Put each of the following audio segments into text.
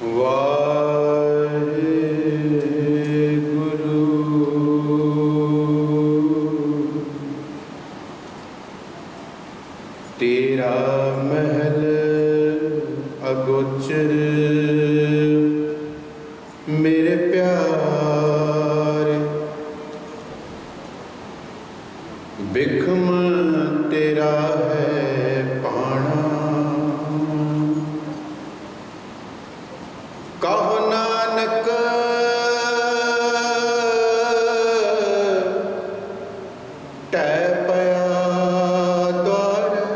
ਵਾਹਿਗੁਰੂ। ਤੇਰਾ ਮਹਿਲ ਅਗੋਚਰ ਮੇਰੇ ਪਿਆਰੇ, ਬਿਖਮ ਤੇਰਾ ਹੈ ਪਾਣਾ। ਕਹੋ ਨਾਨਕ ਟਹਿ ਪਿਆ ਦੁਆਰੇ,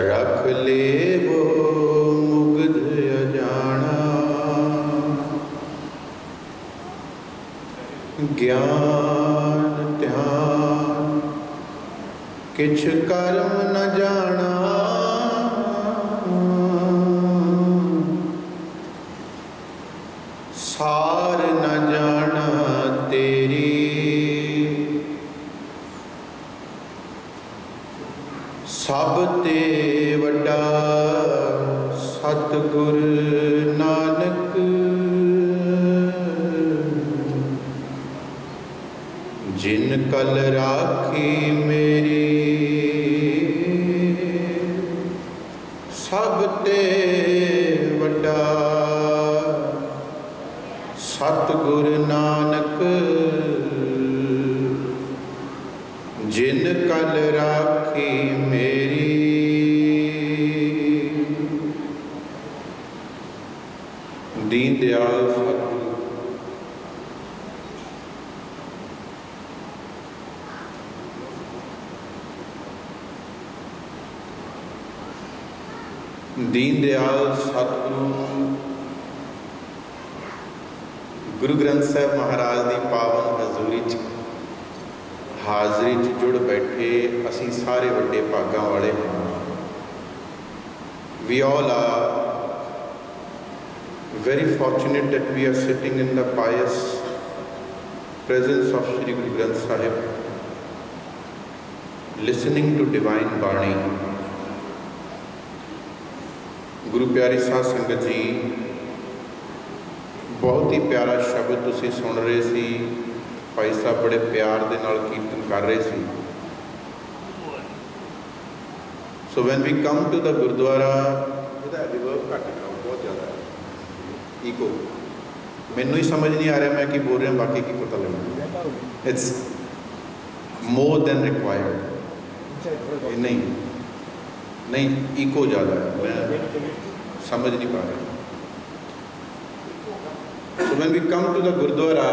ਰੱਖ ਲੇਵੋ ਮੁਗਧ ਅਜਾਣਾ। ਗਿਆਨ ਧਿਆਨ ਕਿਛ ਕਰਮ ਨ ਜਾਣਾ, ਸਾਰ ਨ ਜਾਣਾ ਤੇਰੀ। ਸਭ ਤੇ ਵੱਡਾ ਸਤਿਗੁਰ ਨਾਨਕ, ਜਿਨ ਕਲ ਰਾਖੀ ਮੇਰੀ। ਸਭ ਤੇ ਵੱਡਾ ਸਤਿਗੁਰ ਨਾਨਕ, ਜਿਨ ਕਲ ਰਾਖੀ ਮੇਰੀ। ਦੀਨ ਦਿਆਲ ਸਤਿਗੁਰੂ। ਦੀਨ ਦਿਆਲ ਸਤਿਗੁਰੂ ਗੁਰੂ ਗ੍ਰੰਥ ਸਾਹਿਬ ਮਹਾਰਾਜ ਦੀ ਪਾਵਨ ਹਜ਼ੂਰੀ 'ਚ ਹਾਜ਼ਰੀ 'ਚ ਜੁੜ ਬੈਠੇ ਅਸੀਂ ਸਾਰੇ ਵੱਡੇ ਭਾਗਾਂ ਵਾਲੇ ਹਾਂ। We all are very fortunate that we are sitting in the pious presence of Shri Guru Granth Sahib, listening to divine Bani. ਗੁਰੂ ਪਿਆਰੀ ਸਾਧ ਸੰਗਤ ਜੀ, ਬਹੁਤ ਹੀ ਪਿਆਰਾ ਸ਼ਬਦ ਤੁਸੀਂ ਸੁਣ ਰਹੇ ਸੀ। ਭਾਈ ਸਾਹਿਬ ਬੜੇ ਪਿਆਰ ਦੇ ਨਾਲ ਕੀਰਤਨ ਕਰ ਰਹੇ ਸੀ। So when we come to the gurdwara, ਇਹਦਾ ਰਿਵਰਬ ਘੱਟ ਕਰੋ, ਬਹੁਤ ਜ਼ਿਆਦਾ ਈਕੋ। ਮੈਨੂੰ ਹੀ ਸਮਝ ਨਹੀਂ ਆ ਰਿਹਾ ਮੈਂ ਕੀ ਬੋਲ ਰਿਹਾ, ਬਾਕੀ ਕੀ ਪਤਾ ਲੱਗਦਾ। It's more than required. ਨਹੀਂ ਨਹੀਂ, ਈਕੋ ਜ਼ਿਆਦਾ ਹੈ, ਮੈਂ ਸਮਝ ਨਹੀਂ ਪਾ ਰਿਹਾ। So when we come to the Gurdwara,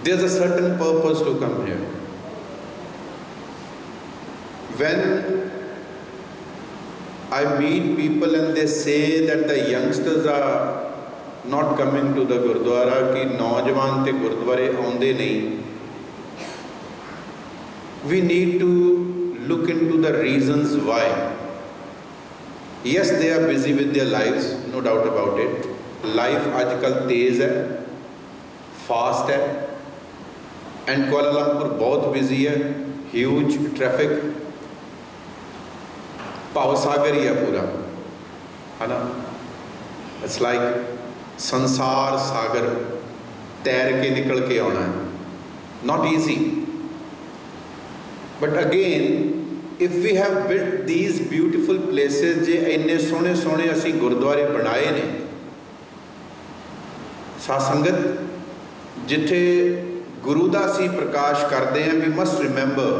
there's a certain purpose to come here. When I meet people and they say that the youngsters are not coming to the Gurdwara, कि नौजवान ते गुरुद्वारे आउंदे नहीं, we need to look into the reasons why. Yes, they are busy with their lives, no doubt about it. Life आजकल तेज़ है, fast है, and Kuala Lumpur बहुत बिजी है, ह्यूज ट्रैफिक, भावसागर ही है पूरा, है ना। इट्स लाइक संसार सागर तैर के निकल के आना है, not easy. But again if we have built these beautiful places, जे इन्ने सोहने सोहने असी गुरुद्वारे बनाए ने, साध संगत जिथे गुरु दा असी प्रकाश करते हैं, वी मस्ट रिमेंबर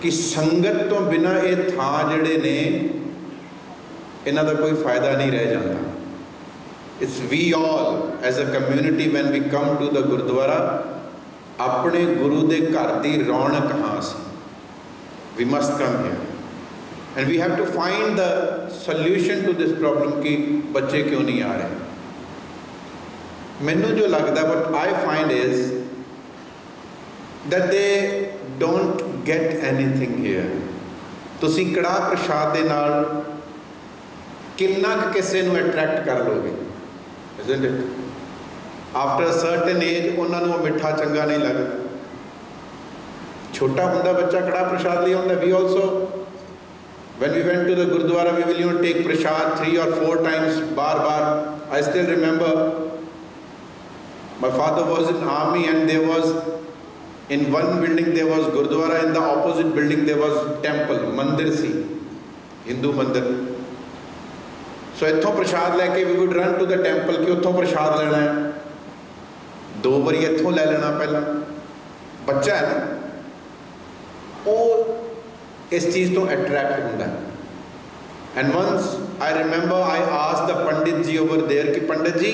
कि संगत तो बिना ये थां जिहड़े ने इन्हां दा कोई फायदा नहीं रह जाता। It's we all as a community when we come to the gurdwara, अपने गुरु दे घर दी रौनक हाँ सी। We must come here and we have to find the solution to this problem कि बच्चे क्यों नहीं आ रहे। मैनू जो लगता, what I find is that they don't get anything here। तुसी कड़ाह प्रसाद दे नाल किन्ना किसी नूं अट्रैक्ट कर लोगे, isn't it? After a certain age उन्हां नूं मिठा चंगा नहीं लगता। छोटा हुंदा बच्चा कड़ा प्रसाद ले आउंदा. We also, when we went to the Gurdwara, we will take prasad 3 or 4 times, bar. I still remember my father was in army, and there was, in one building there was Gurdwara, in the opposite building there was temple, mandir si, Hindu mandir. So इत्थों प्रसाद लैके we would run to the temple कि उत्थों प्रसाद लेना है. 2 बारी इत्थों ले लेना पहला. बच्चा है ना, वो इस चीज़ तो अट्रैक्ट होता है. And once I remember I asked the Pandit ji over there कि पंडित जी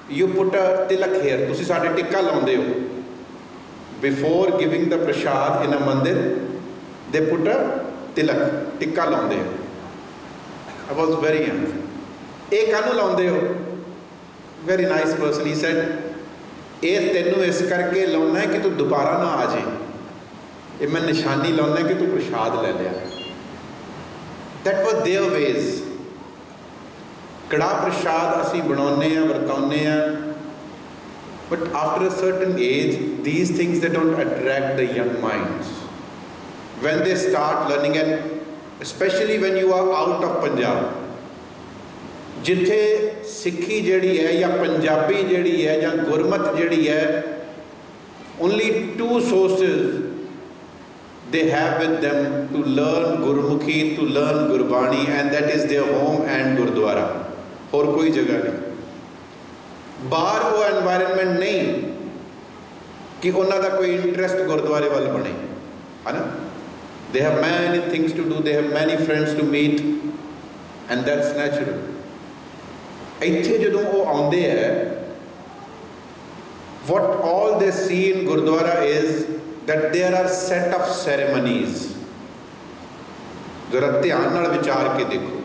you put a tilak here, तुसी साढ़े टिक्का लाउंदे हो. Before giving the prasad in a mandir, they put a tilak, tikka लाउंदे हो. I was very young. ਇਹ ਕਾਹਨੂੰ ਲਾਉਂਦੇ ਹੋ? Very nice person. He said, ਇਹ ਤੈਨੂੰ ਇਸ ਕਰਕੇ ਲਾਉਣਾ ਹੈ ਕਿ ਤੂੰ ਦੁਬਾਰਾ ਨਾ ਆ ਜਾਏ. ਇਹ ਮੈਂ ਨਿਸ਼ਾਨੀ ਲਾਉਣਾ ਕਿ ਤੂੰ ਪ੍ਰਸ਼ਾਦ ਲੈ ਲਿਆ. That was their ways. ਕੜਾ ਪ੍ਰਸ਼ਾਦ ਅਸੀਂ ਬਣਾਉਂਦੇ ਹਾਂ, ਵਰਤਾਉਂਦੇ ਹਾਂ. But after a certain age, these things, they don't attract the young minds. When they start learning, and especially when you are out of Punjab, जिथे सिक्खी जिहड़ी है या पंजाबी जिहड़ी है या गुरमत जिहड़ी है, only 2 sources they have with them to learn Gurmukhi, to learn Gurbani, and that is their home and Gurdwara. और कोई जगह नहीं. बाहर वो एनवायरनमेंट नहीं कि उन्हों का कोई इंटरेस्ट गुरुद्वारे वाल बने, है ना. They have many things to do, they have many friends to meet, and that's natural. ਇੱਥੇ ਜਦੋਂ ਉਹ ਆਉਂਦੇ ਹੈ, what all they see in Gurdwara is that there are set of ceremonies. ਜ਼ਰਾ ਧਿਆਨ ਨਾਲ ਵਿਚਾਰ ਕੇ ਦੇਖੋ.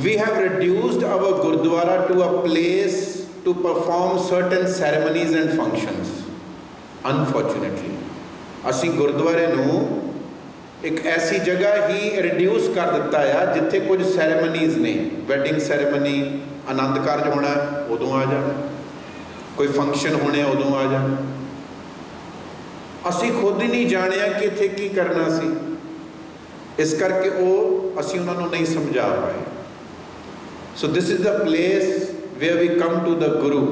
We have reduced our Gurdwara to a place to perform certain ceremonies and functions. Unfortunately, ਅਸੀਂ ਗੁਰਦੁਆਰੇ ਨੂੰ ਇੱਕ ਐਸੀ ਜਗ੍ਹਾ ਹੀ ਰਿਡਿਊਸ ਕਰ ਦਿੱਤਾ ਆ ਜਿੱਥੇ ਕੁਝ ਸੈਰੇਮਨੀਜ਼ ਨੇ. ਵੈਡਿੰਗ ਸੈਰੇਮਨੀ, ਆਨੰਦ ਕਾਰਜ ਹੋਣਾ ਉਦੋਂ ਆ ਜਾ, ਕੋਈ ਫੰਕਸ਼ਨ ਹੋਣੇ ਉਦੋਂ ਆ ਜਾ. ਅਸੀਂ ਖੁਦ ਹੀ ਨਹੀਂ ਜਾਣਿਆ ਕਿ ਇੱਥੇ ਕੀ ਕਰਨਾ ਸੀ. ਇਸ ਕਰਕੇ ਉਹ ਅਸੀਂ ਉਹਨਾਂ ਨੂੰ ਨਹੀਂ ਸਮਝਾ ਪਾਏ. So this is the place where we come to the Guru.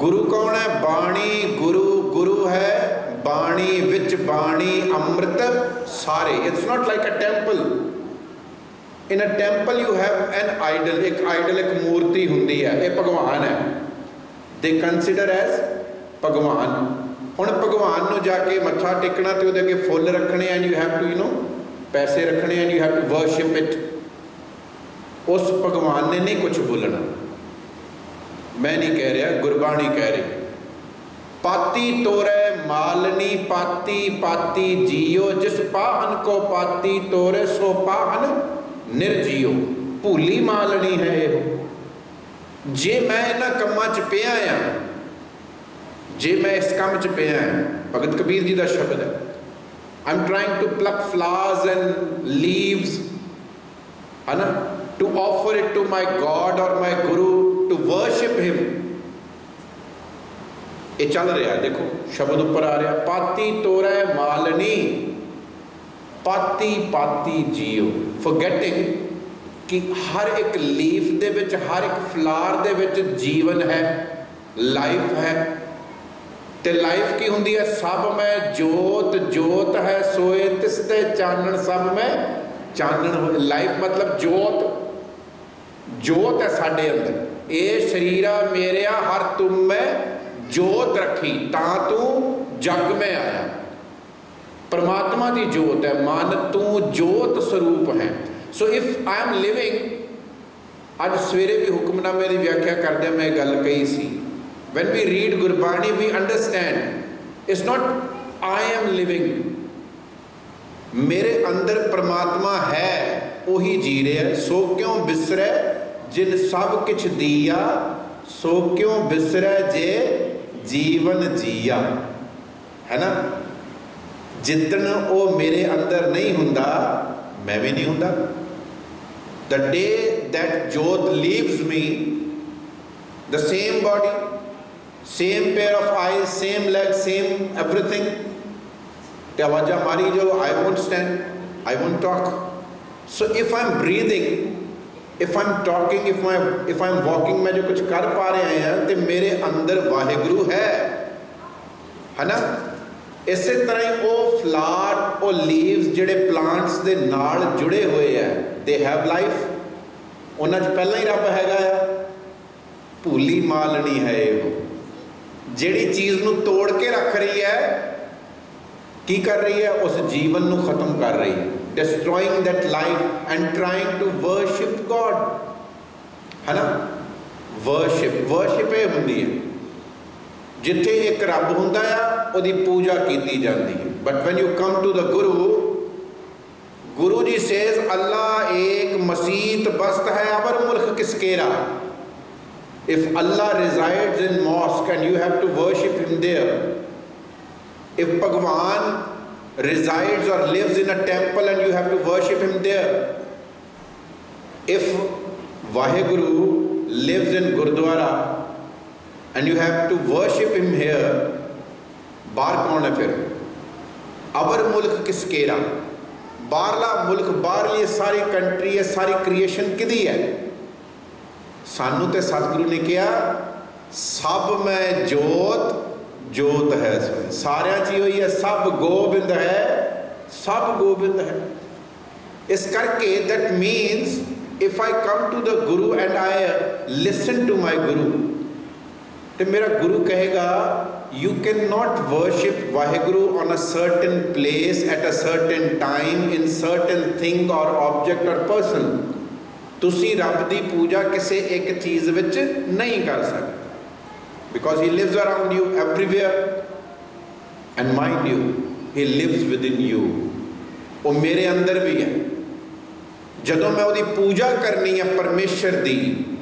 Guru ਕੌਣ ਹੈ? ਬਾਣੀ. ਗੁਰੂ ਹੈ ਬਾਣੀ ਵਿੱਚ, ਬਾਣੀ ਅੰਮ੍ਰਿਤ ਸਾਰੇ. It's not like a temple. In a temple you have an idol. ਇੱਕ ਆਈਡਲ, ਇੱਕ ਮੂਰਤੀ ਹੁੰਦੀ ਹੈ, ਇਹ ਭਗਵਾਨ ਹੈ. They consider as ਭਗਵਾਨ. ਹੁਣ ਭਗਵਾਨ ਨੂੰ ਜਾ ਕੇ ਮੱਥਾ ਟੇਕਣਾ ਤੇ ਉਹਦੇ ਅੱਗੇ ਫੁੱਲ ਰੱਖਣੇ, and you have to ਪੈਸੇ ਰੱਖਣੇ, and you have to worship it. ਉਸ ਭਗਵਾਨ ਨੇ ਨਹੀਂ ਕੁਝ ਬੋਲਣਾ. ਮੈਂ ਨਹੀਂ ਕਹਿ ਰਿਹਾ, ਗੁਰਬਾਣੀ ਕਹਿ ਰਹੀ. ਪਾਤੀ ਤੋਰੇ ਮਾਲਨੀ ਪਾਤੀ ਪਾਤੀ ਜੀਓ, ਜਿਸ ਪਾਹਨ ਕੋ ਪਾਤੀ ਤੋਰੇ ਸੋ ਪਾਹਨ ਨਿਰਜੀਓ. ਭੂਲੀ ਮਾਲਣੀ ਹੈ ਇਹੋ. ਜੇ ਮੈਂ ਇਹਨਾਂ ਕੰਮਾਂ 'ਚ ਪਿਆ ਆ, ਜੇ ਮੈਂ ਇਸ ਕੰਮ 'ਚ ਪਿਆ ਆ, ਭਗਤ ਕਬੀਰ ਜੀ ਦਾ ਸ਼ਬਦ ਹੈ, I'm trying to pluck flowers and leaves, है ना, to offer it to my God or my Guru, to worship him. ये चल रहा है, देखो शब्द ऊपर आ रहा, पाती तोरे मालनी पाती पाती जियो. Forgetting कि हर एक लीफ दे विच, हर एक फ्लावर दे विच जीवन है, लाइफ है. ते लाइफ की हुंदी है? सब में जोत, जोत है सोए तिसते चानन, सब में चानन. लाइफ मतलब जोत, जोत है साडे अंदर. ये शरीरा मेरेया हर तुम में जोत रखी ता तू जग में आया. परमात्मा की जोत है, मन तू जोत स्वरूप है. So if I am living, अज सवेरे भी हुक्मनामे की व्याख्या करदे मैं गल कही सी, when we read Gurbani we understand it's not I am living, मेरे अंदर परमात्मा है, वही जी रहा. सो क्यों बिसरै जिन सब किछ दिया, सो क्यों बिसरै जे जीवन जिया, है ना. जिदन वो मेरे अंदर नहीं हुंदा, मैं भी नहीं हुंदा. The day that Jyot leaves me, the same body, same pair of eyes, same legs, same everything. ਤੇ ਆਵਾਜ਼ਾਂ ਮਾਰੀ ਜੋ I won't stand, I won't talk. So if I'm breathing, if I'm talking, if I'm walking, मैं जो कुछ कर पा रहे हैं तो मेरे अंदर वाहिगुरु है ना। इसे तरह ही वो फ्लावर, वो लीव्स ਜਿਹੜੇ ਪਲਾਂਟਸ ਦੇ ਨਾਲ ਜੁੜੇ ਹੋਏ ਆ, they have life, ਉਹਨਾਂ 'ਚ ਪਹਿਲਾਂ ਹੀ ਰੱਬ ਹੈਗਾ ਆ। ਭੂਲੀ ਮਾਲਣੀ ਹੈ ਉਹ ਜਿਹੜੀ ਚੀਜ਼ ਨੂੰ ਤੋੜ ਕੇ ਰੱਖ ਰਹੀ ਹੈ, ਕੀ ਕਰ ਰਹੀ ਹੈ, ਉਸ ਜੀਵਨ ਨੂੰ ਖਤਮ ਕਰ ਰਹੀ ਹੈ, destroying that life and trying to worship God, है ना। worship ਇਹ ਹੁੰਦੀ ਹੈ ਜਿੱਥੇ ਇੱਕ ਰੱਬ ਹੁੰਦਾ ਆ, ਉਹਦੀ ਪੂਜਾ ਕੀਤੀ ਜਾਂਦੀ ਹੈ। but when you come to the Guru ji says Allah एक मसीत बस्त है अवर मुल्क किसकेरा। if Allah resides in mosque and you have to worship him there, if Bhagwan resides or lives in a temple and you have to worship him there, if Vaheguru lives in Gurdwara and you have to worship him here, बाहर कौन है फिर? अवर मुल्क किसकेरा, बाहरला मुल्क, बाहरली सारी country है, सारी creation किदी है? सानू ते सतगुरु ने कहा सब में जोत है, सारियां च ही है, सब गोबिंद है, सब गोबिंद है। इस करके that means if I come to the guru and I listen to my guru, तो मेरा गुरु कहेगा you cannot worship Vaheguru on a certain place at a certain time in certain thing or object or person। तुसी रब दी पूजा किसी एक चीज़ विच नहीं कर सकते, because he lives around you everywhere, and mind you he lives within you। वो मेरे अंदर भी है। जदों मैं उसदी पूजा करनी है परमेश्वर दी,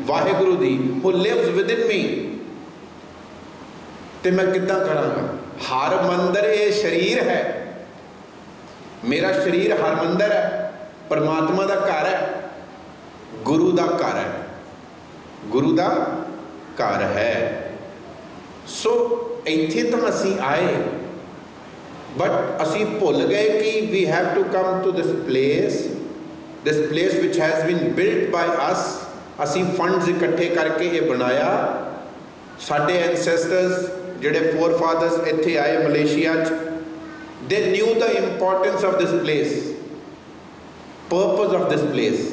वाहेगुरु दी, who lives within me, तो मैं कितना करांगा? हर मंदिर ये शरीर है, मेरा शरीर हर मंदिर है, परमात्मा का घर है, गुरु का घर है, गुरु का घर है। सो इत्थे तो असी आए, बट असी भुल गए कि we have to come to this place which has been built by us. असी फंड्स इकट्ठे करके ये बनाया। साडे एंसेस्टर्स ਜਿਹੜੇ forefathers ਇੱਥੇ ਆਏ ਮਲੇਸ਼ੀਆ 'ਚ, they knew the importance of this place, purpose of this place।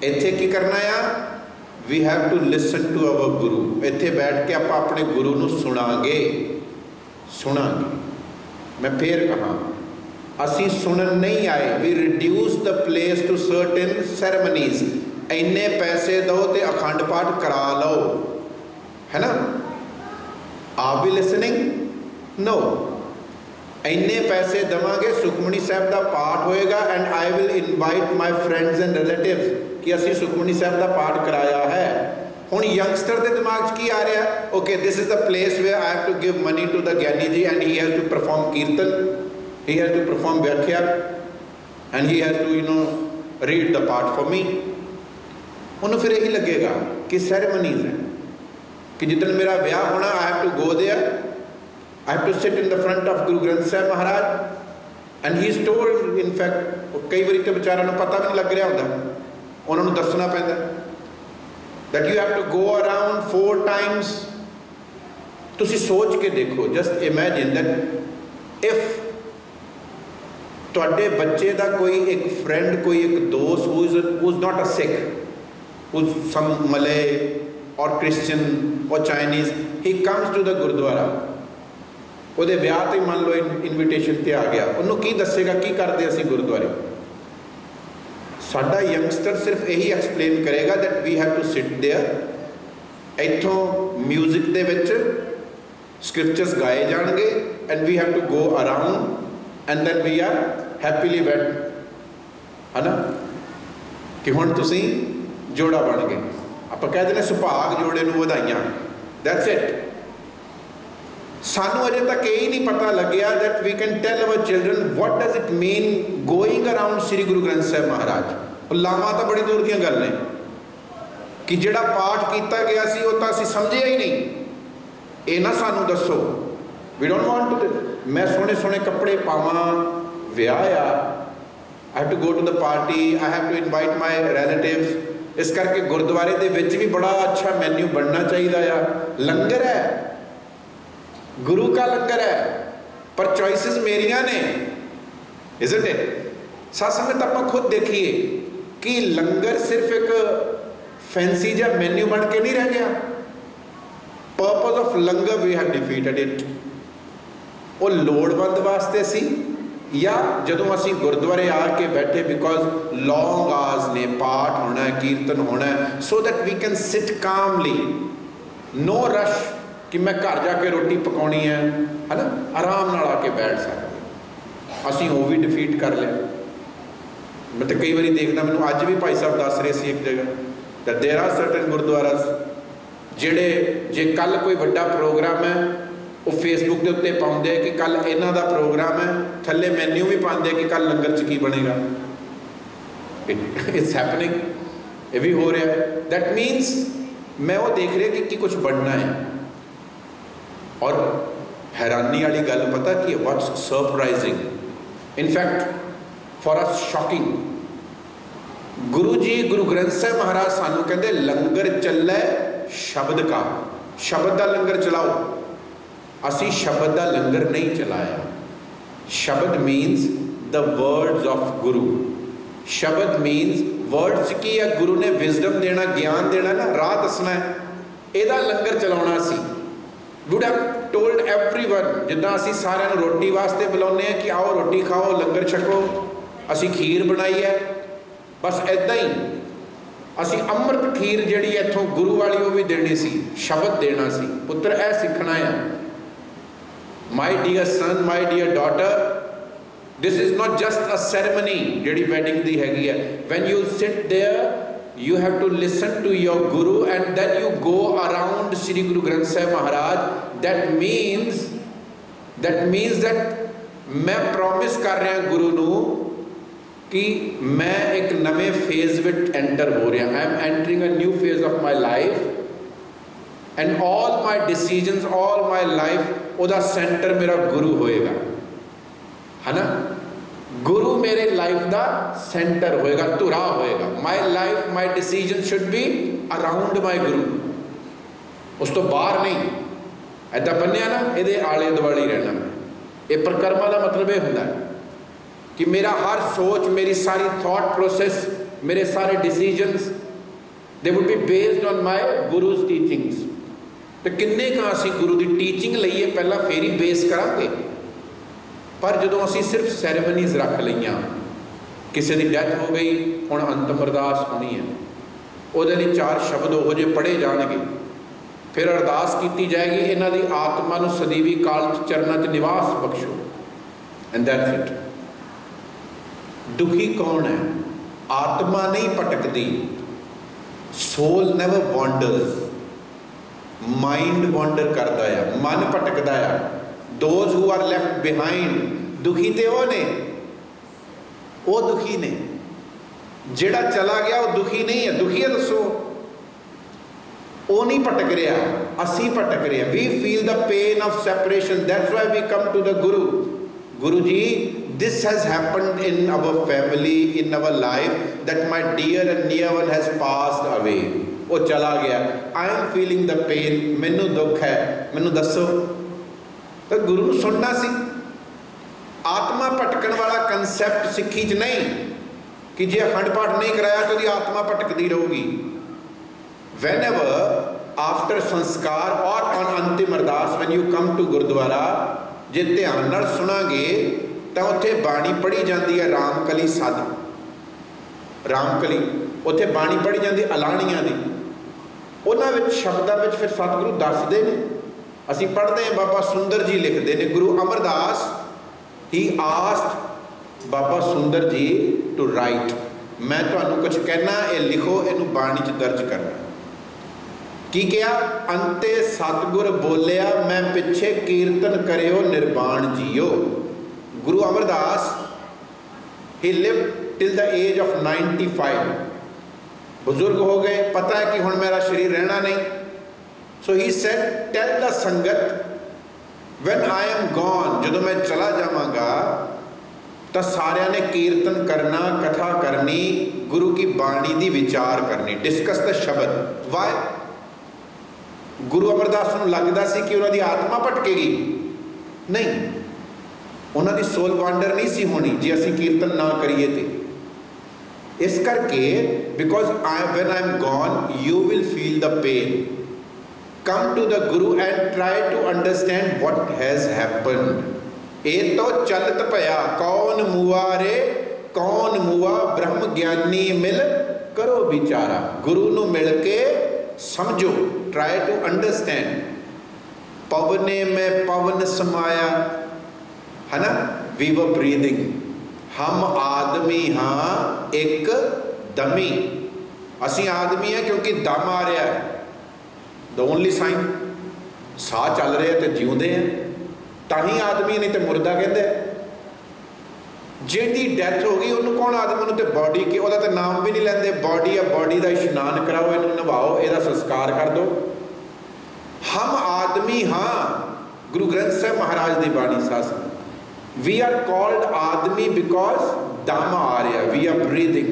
ਇੱਥੇ ਕੀ ਕਰਨਾ ਆ? we have to listen to our guru। ਇੱਥੇ ਬੈਠ ਕੇ ਆਪਾਂ ਆਪਣੇ ਗੁਰੂ ਨੂੰ ਸੁਣਾਂਗੇ। ਮੈਂ ਫੇਰ ਕਹਾਂ, ਅਸੀਂ ਸੁਣਨ ਨਹੀਂ ਆਏ। we reduce the place to certain ceremonies। ਇੰਨੇ ਪੈਸੇ ਦਿਓ ਤੇ ਅਖੰਡ ਪਾਠ ਕਰਾ ਲਓ, ਹੈ ਨਾ। Are we listening? No। ਇੰਨੇ ਪੈਸੇ ਦੇਵਾਂਗੇ, ਸੁਖਮਨੀ ਸਾਹਿਬ ਦਾ ਪਾਠ ਹੋਏਗਾ, and I will invite my friends and relatives ਕਿ ਅਸੀਂ ਸੁਖਮਨੀ ਸਾਹਿਬ ਦਾ ਪਾਠ ਕਰਾਇਆ ਹੈ। ਹੁਣ ਯੰਗਸਟਰ ਦੇ ਦਿਮਾਗ 'ਚ ਕੀ ਆ ਰਿਹਾ? okay, this is the place where I have to give money to the Gyani ji and he has to perform kirtan, he has to perform vyakya, and he has to read the part for me। ਉਹਨੂੰ ਫਿਰ ਇਹੀ ਲੱਗੇਗਾ ਕਿ ਸੈਰੇਮਨੀਜ਼ ਹੈ, कि जितने मेरा ब्याह होना, I have to go there, I have to sit in the front of Guru Granth Sahib Maharaj, and he is told, in fact कई बारी तो बेचारा ਨੂੰ पता भी नहीं लग रहा होता, उन्होंने दसना पैंदा that you have to go around 4 times। तुसी सोच के देखो, just imagine that if ਤੁਹਾਡੇ ਬੱਚੇ ਦਾ ਕੋਈ ਇੱਕ friend, ਕੋਈ ਇੱਕ ਦੋਸਤ who is not a Sikh, who's some Malay or Christian or Chinese, he comes to the Gurdwara, ਉਹਦੇ ਵਿਆਹ ਤੇ ਮੰਨ ਲਓ ਇਨਵੀਟੇਸ਼ਨ ਤੇ ਆ ਗਿਆ, ਉਹਨੂੰ ਕੀ ਦੱਸੇਗਾ ਕੀ ਕਰਦੇ ਅਸੀਂ ਗੁਰਦੁਆਰੇ? ਸਾਡਾ ਯੰਗਸਟਰ ਸਿਰਫ ਇਹੀ ਐਕਸਪਲੇਨ ਕਰੇਗਾ that we have to sit there, ਇੱਥੋਂ ਮਿਊਜ਼ਿਕ ਦੇ ਵਿੱਚ ਸਕ੍ਰਿਪਚਰਸ ਗਾਏ ਜਾਣਗੇ, and we have to go around and then we are happily wed, ਹੈ ਨਾ, ਕਿ ਹੁਣ ਤੁਸੀਂ ਜੋੜਾ ਬਣ ਗਏ। ਆਪਾਂ ਕਹਿ ਦਿੰਦੇ ਸੁਭਾਗ ਜੋੜੇ ਨੂੰ ਵਧਾਈਆਂ, that's it। ਸਾਨੂੰ ਅਜੇ ਤੱਕ ਇਹ ਹੀ ਨਹੀਂ ਪਤਾ ਲੱਗਿਆ that we can tell our children what does it mean going around Sri Guru Granth Sahib Maharaj। ਲਾਵਾਂ ਤਾਂ ਬੜੀ ਦੂਰ ਦੀਆਂ ਗੱਲ ਨੇ, ਕਿ ਜਿਹੜਾ ਪਾਠ ਕੀਤਾ ਗਿਆ ਸੀ ਉਹ ਤਾਂ ਅਸੀਂ ਸਮਝਿਆ ਹੀ ਨਹੀਂ। ਇਹ ਨਾ ਸਾਨੂੰ ਦੱਸੋ, ਵੀ ਡੋਂਟ ਵਾਂਟ ਟੂ, ਮੈਂ ਸੋਹਣੇ ਸੋਹਣੇ ਕੱਪੜੇ ਪਾਵਾਂ, ਵਿਆਹ ਆ, I have to go to the party, I have to invite my relatives, ਇਸ ਕਰਕੇ ਗੁਰਦੁਆਰੇ ਦੇ ਵਿੱਚ ਵੀ ਬੜਾ ਅੱਛਾ ਮੈਨਿਊ ਬਣਨਾ ਚਾਹੀਦਾ ਆ। ਲੰਗਰ ਹੈ, ਗੁਰੂ ਕਾ ਲੰਗਰ ਹੈ, ਪਰ ਚੋਇਸਿਸ ਮੇਰੀਆਂ ਨੇ, ਇਜ਼ਨਟ ਇਟ? ਸਾਧ ਸੰਗਤ ਆਪਾਂ ਖੁਦ ਦੇਖੀਏ ਕਿ ਲੰਗਰ ਸਿਰਫ ਇੱਕ ਫੈਂਸੀ ਜਿਹਾ ਮੈਨਿਊ ਬਣ ਕੇ ਨਹੀਂ ਰਹਿ ਗਿਆ। Purpose of langar we have defeated it. ਉਹ ਲੋੜਵੰਦ ਵਾਸਤੇ ਸੀ, ਜਾਂ ਜਦੋਂ ਅਸੀਂ ਗੁਰਦੁਆਰੇ ਆ ਕੇ ਬੈਠੇ, ਬਿਕੋਜ਼ ਲੌਂਗ ਆਰਸ ਨੇ, ਪਾਠ ਹੋਣਾ, ਕੀਰਤਨ ਹੋਣਾ, so that we can sit calmly, no rush ਕਿ ਮੈਂ ਘਰ ਜਾ ਕੇ ਰੋਟੀ ਪਕਾਉਣੀ ਹੈ ਨਾ, ਆਰਾਮ ਨਾਲ ਆ ਕੇ ਬੈਠ ਸਕਦੇ। ਅਸੀਂ ਉਹ ਵੀ ਡਿਫੀਟ ਕਰ ਲਿਆ। ਮੈਂ ਤਾਂ ਕਈ ਵਾਰੀ ਦੇਖਦਾ, ਮੈਨੂੰ ਅੱਜ ਵੀ ਭਾਈ ਸਾਹਿਬ ਦੱਸ ਰਹੇ ਸੀ ਇੱਕ ਜਗ੍ਹਾ, that there are certain gurdwaras ਜਿਹੜੇ ਜੇ ਕੱਲ ਕੋਈ ਵੱਡਾ ਪ੍ਰੋਗਰਾਮ ਹੈ, ਉਹ ਫੇਸਬੁੱਕ ਦੇ ਉੱਤੇ ਪਾਉਂਦੇ ਕਿ ਕੱਲ ਇਹਨਾਂ ਦਾ ਪ੍ਰੋਗਰਾਮ ਹੈ, ਥੱਲੇ ਮੈਨਿਊ ਵੀ ਪਾਉਂਦੇ ਕਿ ਕੱਲ ਲੰਗਰ 'ਚ ਕੀ ਬਣੇਗਾ। ਇਟਸ ਹੈਪਨਿੰਗ, ਇਹ ਵੀ ਹੋ ਰਿਹਾ। ਦੈਟ ਮੀਨਸ ਮੈਂ ਉਹ ਦੇਖ ਰਿਹਾ ਕਿ ਕੁਝ ਬਣਨਾ ਹੈ। ਔਰ ਹੈਰਾਨੀ ਵਾਲੀ ਗੱਲ ਪਤਾ ਕੀ, what's surprising, in fact for us shocking, guru ji Guru Granth Sahib महाराज सानू कहते लंगर चले शब्द का, शब्द का लंगर चलाओ। असी शब्द का लंगर नहीं चलाया। शब्द मीन्स द वर्ड्स ऑफ गुरु। शब्द मीन्स वर्ड्स की है, गुरु ने विजडम देना, ज्ञान देना ना, राह दसना है, ਇਹਦਾ लंगर चलाना सी। वुड हैव टोल्ड एवरीवन, जिद्दां असी सारिਆਂ ਨੂੰ रोटी वास्ते बुलाउने हैं कि आओ रोटी खाओ, लंगर छको, ਅਸੀਂ खीर बनाई है, बस ऐदा ही ਅਸੀਂ ਅੰਮ੍ਰਿਤ खीर ਜਿਹੜੀ ਇੱਥੋਂ गुरु वाली वो भी देनी सी, शब्द देना सी, पुत्र ਇਹ सिखना है। My dear son, my dear daughter, this is not just a ceremony ਜਿਹੜੀ wedding ਦੀ ਹੈਗੀ ਹੈ। When you sit there, you have to listen to your guru and then you go around Shri Guru Granth Sahib Maharaj। That means that मैं promise कर रहा गुरु ਨੂੰ कि मैं एक नवे फेज विच एंटर हो रहा, I am entering a new phase of my life and all my decisions, all my life ओदा सेंटर मेरा गुरु होएगा, है ना। गुरु मेरे लाइफ का सेंटर होएगा, धुरा होएगा। My life, my decision should be around my गुरु, उस तो बाहर नहीं। ऐदा बनिया ना, ये आले दुआले रहना। ये परिक्रमा का मतलब यह होंदा है कि मेरा हर सोच, मेरी सारी थॉट प्रोसेस, मेरे सारे decisions, they would be based on my guru's teachings. तो किन्ने का असी गुरु की टीचिंग लईए पहला, फिर ही बेस करांगे। पर जो असी सिर्फ सैरेमनीज रख लईयां, किसी की डैथ हो गई, हुण अंतिम अरदास होनी है, उहदे लई 4 शब्द उहो जे पढ़े जाणगे, फिर अरदास की जाएगी, इन्हां दी आत्मा नूं सदीवी काल चरनां 'च निवास बख्शो, एंड दैट्स इट। दुखी कौन है? आत्मा नहीं भटकती, soul never wanders, mind wander करता है, मन भटकता है। Those who are left behind, दुखी तो वो ने, वो दुखी ने, जेड़ा चला गया वो दुखी नहीं है। दुखी है दसो, वो नहीं भटक रहा, असी भटक रहे हैं। We feel the pain of separation, that's why we come to the guru. Guru ji, this has happened in our family, in our life, that my dear and near one has passed away, वो चला गया, I am feeling the pain, मैनू दुख है, मैनू दसो। तो गुरु नूं सुनना सी। आत्मा भटकण वाला कंसैप्ट सिक्खी च नहीं कि जे अखंड पाठ नहीं कराया तो आत्मा भटकती रहूगी। Whenever after संस्कार और on अंतिम अरदास, when you come to gurdwara, जे ध्यान नाल सुनांगे तो उत्थे बाणी पढ़ी जाती है, रामकली सद, रामकली उत्थे बाणी पढ़ी जाती अलाणियां दी, उन्हां विच शब्दां विच फिर सतगुरु दसदे ने। असीं पढ़दे हैं, बाबा सुंदर जी लिखते हैं, गुरु अमरदास ही आस्क्ड बाबा सुंदर जी टू राइट, मैं तुहानूं कुछ कहना, ये लिखो, इहनूं बाणी च दर्ज करना। की क्या? अंते सतगुर बोलिया, मैं पिछे कीर्तन करियो निर्वाण जियो। गुरु Amar Das, he lived till the age of 95, बुजुर्ग हो गए, पता है कि हुण मेरा शरीर रहना नहीं, So he said, tell the Sangat, when I am gone, ਜਦੋਂ ਮੈਂ ਚਲਾ ਜਾਵਾਂਗਾ ਤਾਂ ਸਾਰਿਆਂ ਨੇ ਕੀਰਤਨ ਕਰਨਾ, ਕਥਾ ਕਰਨੀ, ਗੁਰੂ ਕੀ ਬਾਣੀ ਦੀ ਵਿਚਾਰ ਕਰਨੀ, ਡਿਸਕਸ ਦਾ ਸ਼ਬਦ। ਵਾਈ? ਗੁਰੂ ਅਮਰਦਾਸ ਨੂੰ ਲੱਗਦਾ ਸੀ ਕਿ ਉਹਨਾਂ ਦੀ ਆਤਮਾ ਭਟਕੇਗੀ? ਨਹੀਂ, ਉਹਨਾਂ ਦੀ ਸੋਲ ਵਾਂਡਰ ਨਹੀਂ ਸੀ ਹੋਣੀ ਜੇ ਅਸੀਂ ਕੀਰਤਨ ਨਾ ਕਰੀਏ ਤੇ। ਇਸ ਕਰਕੇ because when I am gone, you will feel the pain. Come to the Guru and try to understand what has happened. ਇਹ ਤੋਂ ਚਲਤ ਭਇਆ ਕੌਣ ਮੁਆਰੇ, ਕੌਣ ਮੁਆ ਬ੍ਰਹਮ ਗਿਆਨੀ ਮਿਲ ਕਰੋ ਵਿਚਾਰਾ। ਗੁਰੂ ਨੂੰ ਮਿਲ ਕੇ ਸਮਝੋ, try to understand. ਪਵਨੇ ਮੈਂ ਪਵਨ ਸਮਾਇਆ, ਹੈ ਨਾ, we were breathing. ਹਮ ਆਦਮੀ ਹਾਂ ਇੱਕ ਦਮੀ। ਅਸੀਂ ਆਦਮੀ ਹੈ ਕਿਉਂਕਿ ਦਮ ਆ ਰਿਹਾ ਹੈ। The only sign, ਸਾਹ ਚੱਲ ਰਿਹਾ ਤੇ ਜਿਉਂਦੇ ਆ, ਤਾਂ ਹੀ ਆਦਮੀ, ਨਹੀਂ ਤੇ ਮੁਰਦਾ ਕਹਿੰਦੇ। ਜਿਹਦੀ ਡੈਥ ਹੋ ਗਈ ਉਹਨੂੰ ਕੌਣ ਆਦਮੀ? ਉਹਨੂੰ ਤੇ ਬੋਡੀ ਕੇ, ਉਹਦਾ ਤਾਂ ਨਾਮ ਵੀ ਨਹੀਂ ਲੈਂਦੇ। ਬੋਡੀ ਆ, ਬੋਡੀ ਦਾ ਇਸ਼ਨਾਨ ਕਰਾਓ, ਇਹਨੂੰ ਨਵਾਓ, ਇਹਦਾ ਸੰਸਕਾਰ ਕਰ ਦਿਓ। ਹਮ ਆਦਮੀ ਹਾਂ, ਗੁਰੂ ਗ੍ਰੰਥ ਸਾਹਿਬ ਮਹਾਰਾਜ ਦੀ ਬਾਣੀ ਸਾਸ। We are called Aadmi because ਦਮ ਆ ਰਿਹਾ, we are breathing।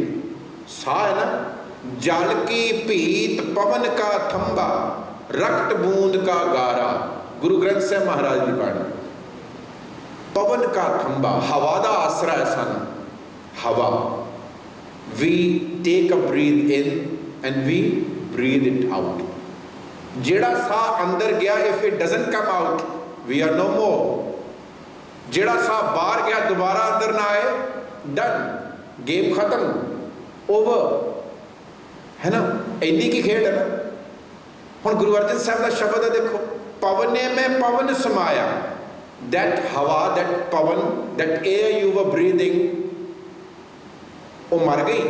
ਸਾਹ ਹੈ ਨਾ। ਜਲ ਕੀ ਭੀਤ ਪਵਨ ਕਾ ਥੰਬਾ, ਰਕਤ ਬੂੰਦ ਕਾ ਗਾਰਾ, ਗੁਰੂ ਗ੍ਰੰਥ ਸਾਹਿਬ ਮਹਾਰਾਜ ਦੀ ਬਾਣੀ। ਪਵਨ ਕਾ ਥੰਬਾ, ਹਵਾ ਦਾ ਆਸਰਾ ਹੈ ਸਾਨੂੰ। ਹਵਾ, we take a breathe in and we breathe it out। ਜਿਹੜਾ ਸਾਹ ਅੰਦਰ ਗਿਆ, if it doesn't come out, we are no more। ਜਿਹੜਾ ਸਾਹ ਬਾਹਰ ਗਿਆ ਦੁਬਾਰਾ ਅੰਦਰ ਨਾ ਆਏ, ਡਨ, ਗੇਮ ਖਤਮ, ਓਵਰ, ਹੈ ਨਾ। ਇੰਨੀ ਕੀ ਖੇਡ ਹੈ ਨਾ। ਹੁਣ ਗੁਰੂ ਅਰਜਨ ਸਾਹਿਬ ਦਾ ਸ਼ਬਦ ਹੈ, ਦੇਖੋ, ਪਵਨੇ ਮੈਂ ਪਵਨ ਸਮਾਇਆ। that ਹਵਾ, that Pawan, that air you were breathing, ਉਹ ਮਰ ਗਈ।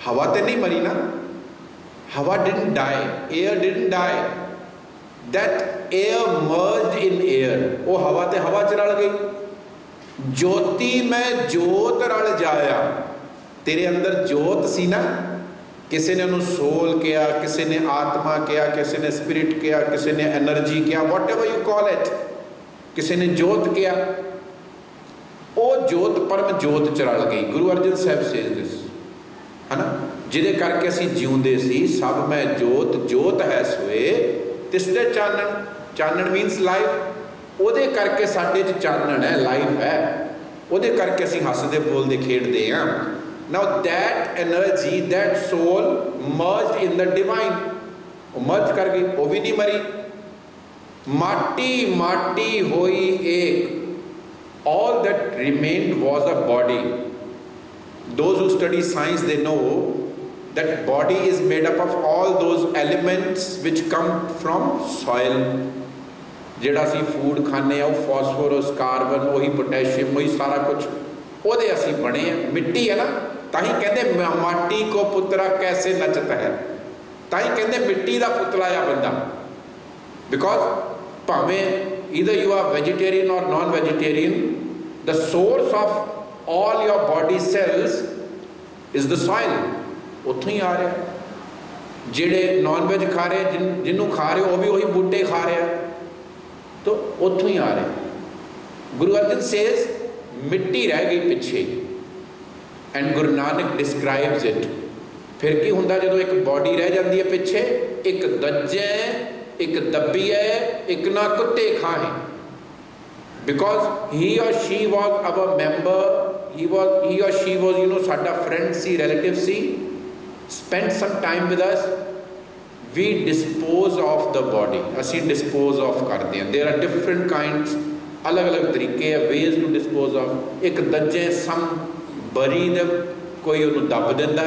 ਹਵਾ ਤੇ ਨਹੀਂ ਮਰੀ ਨਾ। ਹਵਾ didn't die, air didn't die, that air merged in air। ਉਹ ਹਵਾ ਤੇ ਹਵਾ ਚ ਰਲ ਗਈ। ਜੋਤੀ ਮੈਂ ਜੋਤ ਰਲ ਜਾਇਆ। ਤੇਰੇ ਅੰਦਰ ਜੋਤ ਸੀ ਨਾ, ਕਿਸੇ ਨੇ ਉਹਨੂੰ ਸੋਲ ਕਿਹਾ, ਕਿਸੇ ਨੇ ਆਤਮਾ ਕਿਹਾ, ਕਿਸੇ ਨੇ ਸਪਿਰਿਟ ਕਿਹਾ, ਕਿਸੇ ਨੇ ਐਨਰਜੀ ਕਿਹਾ, ਵਾਟ ਐਵਰ ਯੂ ਕਾਲ ਇਟ, ਕਿਸੇ ਨੇ ਜੋਤ ਕਿਹਾ। ਉਹ ਜੋਤ ਪਰਮ ਜੋਤ ਚ ਰਲ ਗਈ। ਗੁਰੂ ਅਰਜਨ ਸਾਹਿਬ ਸੇਜ਼ ਦਿਸ, ਹੈ ਨਾ, ਜਿਹਦੇ ਕਰਕੇ ਅਸੀਂ ਜਿਉਂਦੇ ਸੀ। ਸਭ ਮੈਂ ਜੋਤ, ਜੋਤ ਹੈ ਸੋਏ ਤਿਸਦੇ ਚਾਨਣ। ਚਾਨਣ ਮੀਨਸ ਲਾਈਫ। ਉਹਦੇ ਕਰਕੇ ਸਾਡੇ 'ਚ ਚਾਨਣ ਹੈ, ਲਾਈਫ ਹੈ। ਉਹਦੇ ਕਰਕੇ ਅਸੀਂ ਹੱਸਦੇ ਬੋਲਦੇ ਖੇਡਦੇ ਹਾਂ। Now that energy, that soul merged in the divine। ਉਹ merge ਕਰ ਗਈ, ਉਹ ਵੀ ਨਹੀਂ ਮਰੀ। ਮਾਟੀ ਮਾਟੀ ਹੋਈ ਏਕ, all that remained was a body। Those who study science, they know that body is made up of all those elements which come from soil। ਜਿਹੜਾ ਅਸੀਂ ਫੂਡ ਖਾਂਦੇ ਆ, ਉਹ ਫਾਸਫੋਰਸ, ਕਾਰਬਨ, ਉਹੀ ਪੋਟੈਸ਼ੀਅਮ, ਉਹੀ ਸਾਰਾ ਕੁਝ ਉਹਦੇ ਅਸੀਂ ਬਣੇ ਆ। ਮਿੱਟੀ ਹੈ ਨਾ, ਤਾਂ ਹੀ ਕਹਿੰਦੇ ਮਾਟੀ ਕੋ ਪੁੱਤਰਾ ਕੈਸੇ ਨਚਤ ਹੈ। ਤਾਂ ਹੀ ਕਹਿੰਦੇ ਮਿੱਟੀ ਦਾ ਪੁਤਲਾ ਆ ਬੰਦਾ। ਬਿਕੋਜ਼ ਭਾਵੇਂ either you are vegetarian or non-vegetarian, the source of all your body cells is the soil। ਉੱਥੋਂ ਹੀ ਆ ਰਿਹਾ। ਜਿਹੜੇ ਨੌਨ ਵੈਜ ਖਾ ਰਹੇ, ਜਿਹਨੂੰ ਖਾ ਰਹੇ ਉਹ ਵੀ ਉਹੀ ਬੂਟੇ ਖਾ ਰਿਹਾ, ਤਾਂ ਉੱਥੋਂ ਹੀ ਆ ਰਿਹਾ। ਗੁਰੂ ਅਰਜਨ ਸੇਜ਼ ਮਿੱਟੀ ਰਹਿ ਗਈ ਪਿੱਛੇ, ਐਂਡ ਗੁਰੂ ਨਾਨਕ ਡਿਸਕ੍ਰਾਈਬਸ ਇਟ। ਫਿਰ ਕੀ ਹੁੰਦਾ ਜਦੋਂ ਇੱਕ ਬੋਡੀ ਰਹਿ ਜਾਂਦੀ ਹੈ ਪਿੱਛੇ? ਇੱਕ ਦੱਜੇ, ਇੱਕ ਦੱਬੀ ਹੈ, ਇੱਕ ਨਾ ਕੁੱਤੇ ਖਾਏ। Because he or she was our member, he or she was, you know, ਸਾਡਾ friend C, relative C, spent some time with us, we dispose of the body। ਅਸੀਂ dispose of ਕਰਦੇ ਹਾਂ। there are different kinds, ਅਲੱਗ ਅਲੱਗ ਤਰੀਕੇ ਹੈ, ways to dispose of। ਇੱਕ ਦੱਜੇ some ਬਰੀ ਦੇ, ਕੋਈ ਉਹਨੂੰ ਦੱਬ ਦਿੰਦਾ,